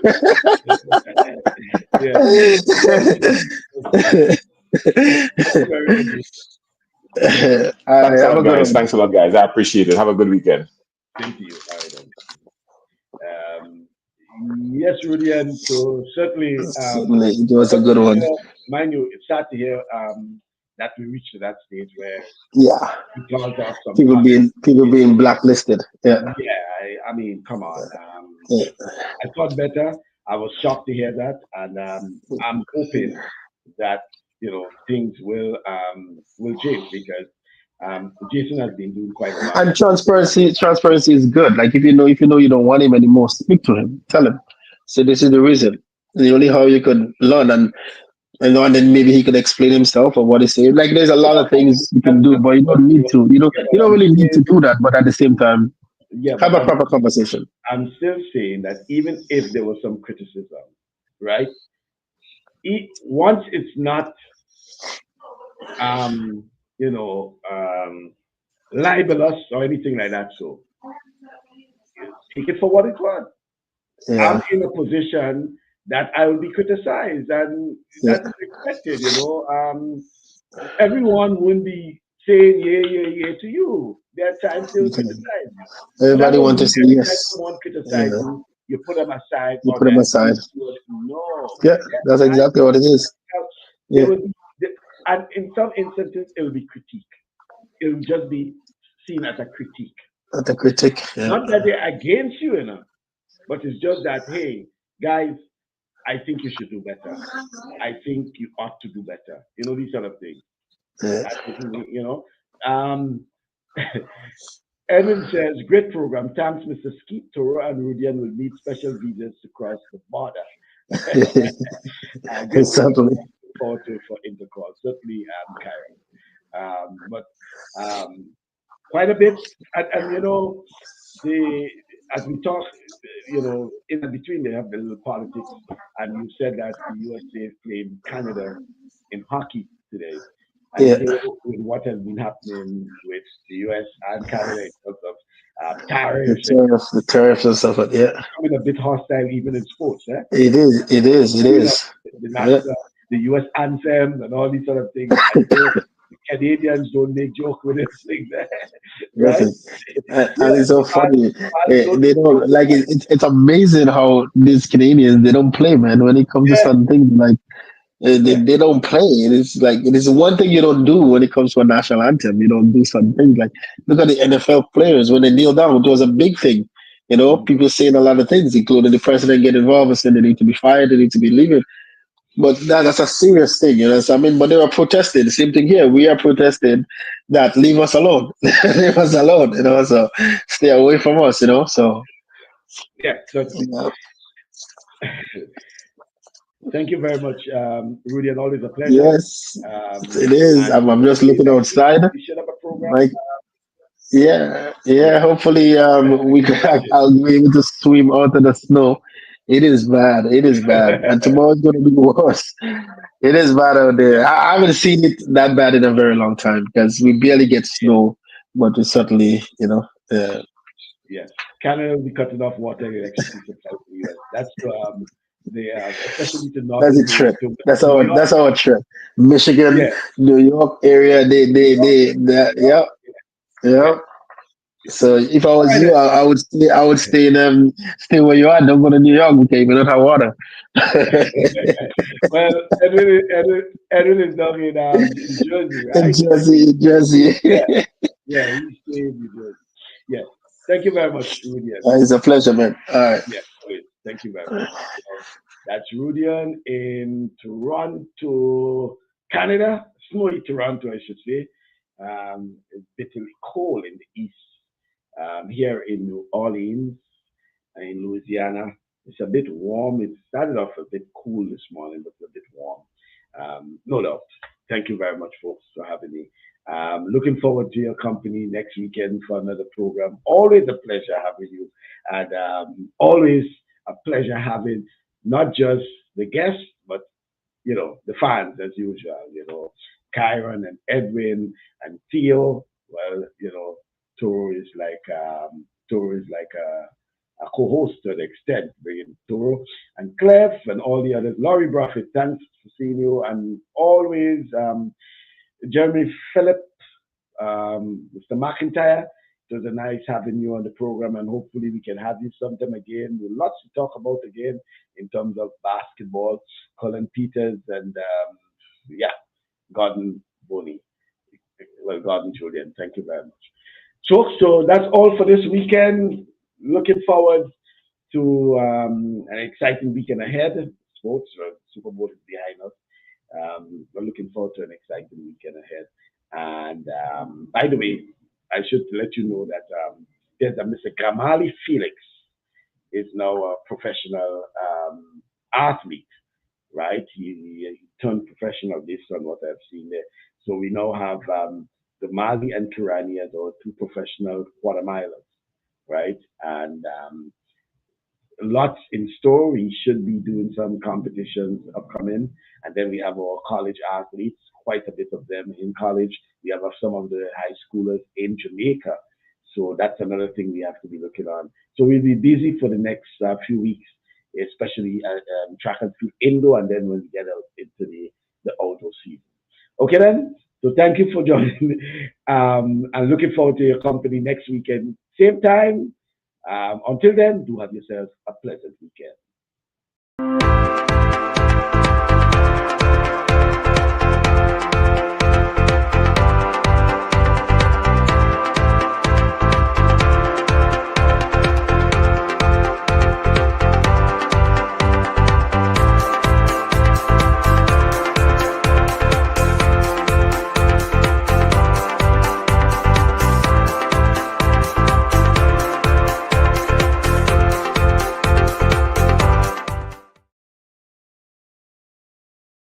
Speaker 1: Yeah. That's funny. Thank you very much, Jason.
Speaker 2: All right,
Speaker 3: Thanks a
Speaker 2: have a
Speaker 3: lot,
Speaker 2: good
Speaker 3: guys.
Speaker 2: one.
Speaker 3: Thanks a lot, guys. I appreciate it. Have a good weekend.
Speaker 1: Same to you. All right then. Um, yes, Rudian. So certainly,
Speaker 2: Certainly, it was a
Speaker 1: sorry
Speaker 2: good
Speaker 1: to
Speaker 2: one.
Speaker 1: hear, mind you, it's sad to hear that we reached to that stage where
Speaker 2: Yeah,
Speaker 1: because of some
Speaker 2: people being blacklisted. Yeah,
Speaker 1: yeah, I mean, come on.
Speaker 2: yeah.
Speaker 1: I thought better. I was shocked to hear that, and I'm hoping that things will change because Jason has been doing quite a lot.
Speaker 2: And transparency is good. Like if you know you don't want him anymore, speak to him, tell him. So this is the reason. The only how you could learn and then maybe he could explain himself or what he's saying. Like there's a lot of things you can do, but you don't need to.
Speaker 1: Yeah,
Speaker 2: You
Speaker 1: but
Speaker 2: don't
Speaker 1: I'm
Speaker 2: really need to
Speaker 1: saying,
Speaker 2: do that. But at the same time,
Speaker 1: yeah,
Speaker 2: have
Speaker 1: but
Speaker 2: a proper conversation.
Speaker 1: I'm still saying that even if there was some criticism, right? Once it's not, um, you know, um, libelous or anything like that, so take it for what it was. I'm
Speaker 2: Yeah,
Speaker 1: in a position that I will be criticized, and
Speaker 2: yeah.
Speaker 1: that is expected. Everyone wouldn't be saying yeah, yeah, yeah to you. There are times they will
Speaker 2: Okay.
Speaker 1: criticize you. So that
Speaker 2: Everybody
Speaker 1: don't
Speaker 2: wants to
Speaker 1: mean
Speaker 2: say
Speaker 1: every time
Speaker 2: yes.
Speaker 1: someone criticizes
Speaker 2: Yeah,
Speaker 1: you, you put them aside,
Speaker 2: You
Speaker 1: or
Speaker 2: put them
Speaker 1: they're
Speaker 2: aside.
Speaker 1: no.
Speaker 2: Yeah, that's
Speaker 1: Right?
Speaker 2: exactly what it is.
Speaker 1: There
Speaker 2: Yeah,
Speaker 1: will be, and in some instances, it will be critique. It will just be seen as a critique.
Speaker 2: not a critic. Yeah,
Speaker 1: Not that they're against you, but it's just that, hey, guys, I think you should do better. I think you ought to do better. These sort of things.
Speaker 2: yeah.
Speaker 1: That's what Um, Edwin says, great program. Thanks, Mr. Skeete. Toro and Rudian will need special visas to cross the border. Great program.
Speaker 2: Certainly.
Speaker 1: Look forward to it for Intercall. Certainly, Kyron. But quite a bit. And the as we talk, in between they have the little politics, and you said that the USA played Canada in hockey today. And
Speaker 2: Yeah,
Speaker 1: with what has been happening with the US and Canada in terms of
Speaker 2: the
Speaker 1: tariffs and
Speaker 2: tariffs, the tariffs and stuff. Yeah,
Speaker 1: becoming a bit hostile even in sports, eh?
Speaker 2: it is. It is. It
Speaker 1: You know,
Speaker 2: is.
Speaker 1: the
Speaker 2: Yeah,
Speaker 1: national, the US anthem and all these sort of things. I know the Canadians don't make joke with this thing, right?
Speaker 2: listen. And
Speaker 1: Yeah,
Speaker 2: it's so
Speaker 1: the
Speaker 2: funny.
Speaker 1: fans don't
Speaker 2: They
Speaker 1: make
Speaker 2: don't
Speaker 1: joke with
Speaker 2: like
Speaker 1: that.
Speaker 2: it. It's amazing how these Canadians they don't play, man. When it comes to
Speaker 1: Yeah,
Speaker 2: certain things, like they don't play. It is like it is one thing you don't do when it comes to a national anthem. You don't do certain things. Like look at the NFL players when they kneel down. It was a big thing.
Speaker 1: mm,
Speaker 2: People saying a lot of things, including the president get involved and saying they need to be fired, they need to be leaving. But that's a serious thing, So, I mean, but they were protesting. The same thing here. We are protesting that leave us alone, leave us alone. So stay away from us. So
Speaker 1: yeah, certainly.
Speaker 2: yeah.
Speaker 1: Thank you very much, Rudy, and always a pleasure.
Speaker 2: Yes, it is.
Speaker 1: And
Speaker 2: I'm just
Speaker 1: hopefully
Speaker 2: looking
Speaker 1: next week
Speaker 2: outside.
Speaker 1: we should have a program.
Speaker 2: Like, yeah.
Speaker 1: Yeah,
Speaker 2: Hopefully, we can, I'll be able to swim out of the snow. It is bad. It is bad, and tomorrow's going to be worse. It is bad out
Speaker 1: yeah,
Speaker 2: there. I haven't seen it that bad in a very long time because we barely get
Speaker 1: yeah,
Speaker 2: snow, but we certainly, uh,
Speaker 1: yes. Canada will be cutting off water and electricity supply to the US. That's especially to
Speaker 2: that's a
Speaker 1: northern
Speaker 2: trip.
Speaker 1: to
Speaker 2: That's
Speaker 1: New
Speaker 2: our
Speaker 1: York.
Speaker 2: that's our trip. Michigan,
Speaker 1: Yeah,
Speaker 2: New York area.
Speaker 1: New York,
Speaker 2: Yeah,
Speaker 1: yeah,
Speaker 2: yeah.
Speaker 1: yeah.
Speaker 2: So if I
Speaker 1: All
Speaker 2: was
Speaker 1: right
Speaker 2: you,
Speaker 1: then.
Speaker 2: I would stay. I would stay in stay where you are. Don't go to New York because we don't have water.
Speaker 1: Well, Edwin is down in New Jersey,
Speaker 2: In
Speaker 1: right?
Speaker 2: Jersey, in Jersey.
Speaker 1: Yeah, yeah, he's staying in New Jersey. Yeah. Thank you very much, Rudy.
Speaker 2: It's a pleasure, man. All right.
Speaker 1: Yeah, always. Thank you very much. That's Rudian in Toronto, Canada. Snowy Toronto, I should say. It's bitterly cold in the east. Here in New Orleans, in Louisiana, it's a bit warm. It started off a bit cool this morning, but a bit warm. No doubt. Thank you very much, folks, for having me. Looking forward to your company next weekend for another program. Always a pleasure having you, and always a pleasure having not just the guests, but the fans as usual. Kyron and Edwin and Theo. Well, Toro is like a co-host to the extent, bringing Toro and Clef and all the others. Laurie Bruffett, thanks for seeing you, and always Jeremy Phillip, Mr. McIntyre. It was a nice having you on the program, and hopefully we can have you sometime again. With lots to talk about again in terms of basketball. Colin Peters and yeah, Gordon Boney. Well, Gordon Julian. Thank you very much. So that's all for this weekend. Looking forward to an exciting weekend ahead. Sports, Super Bowl is behind us. We're looking forward to an exciting weekend ahead. And by the way, I should let you know that there's a Mr. Gamali Felix is now a professional athlete, right? He turned professional based on what I've seen there. So we now have the Mali and Kirani as our two professional quarter milers, right? And lots in store. We should be doing some competitions upcoming. And then we have our college athletes, quite a bit of them in college. We have some of the high schoolers in Jamaica. So that's another thing we have to be looking on. So we'll be busy for the next few weeks, especially track and field indoor, and then when we get out into the outdoor season. Okay then. So thank you for joining. I'm looking forward to your company next weekend. Same time, Until then, do have yourselves a pleasant weekend.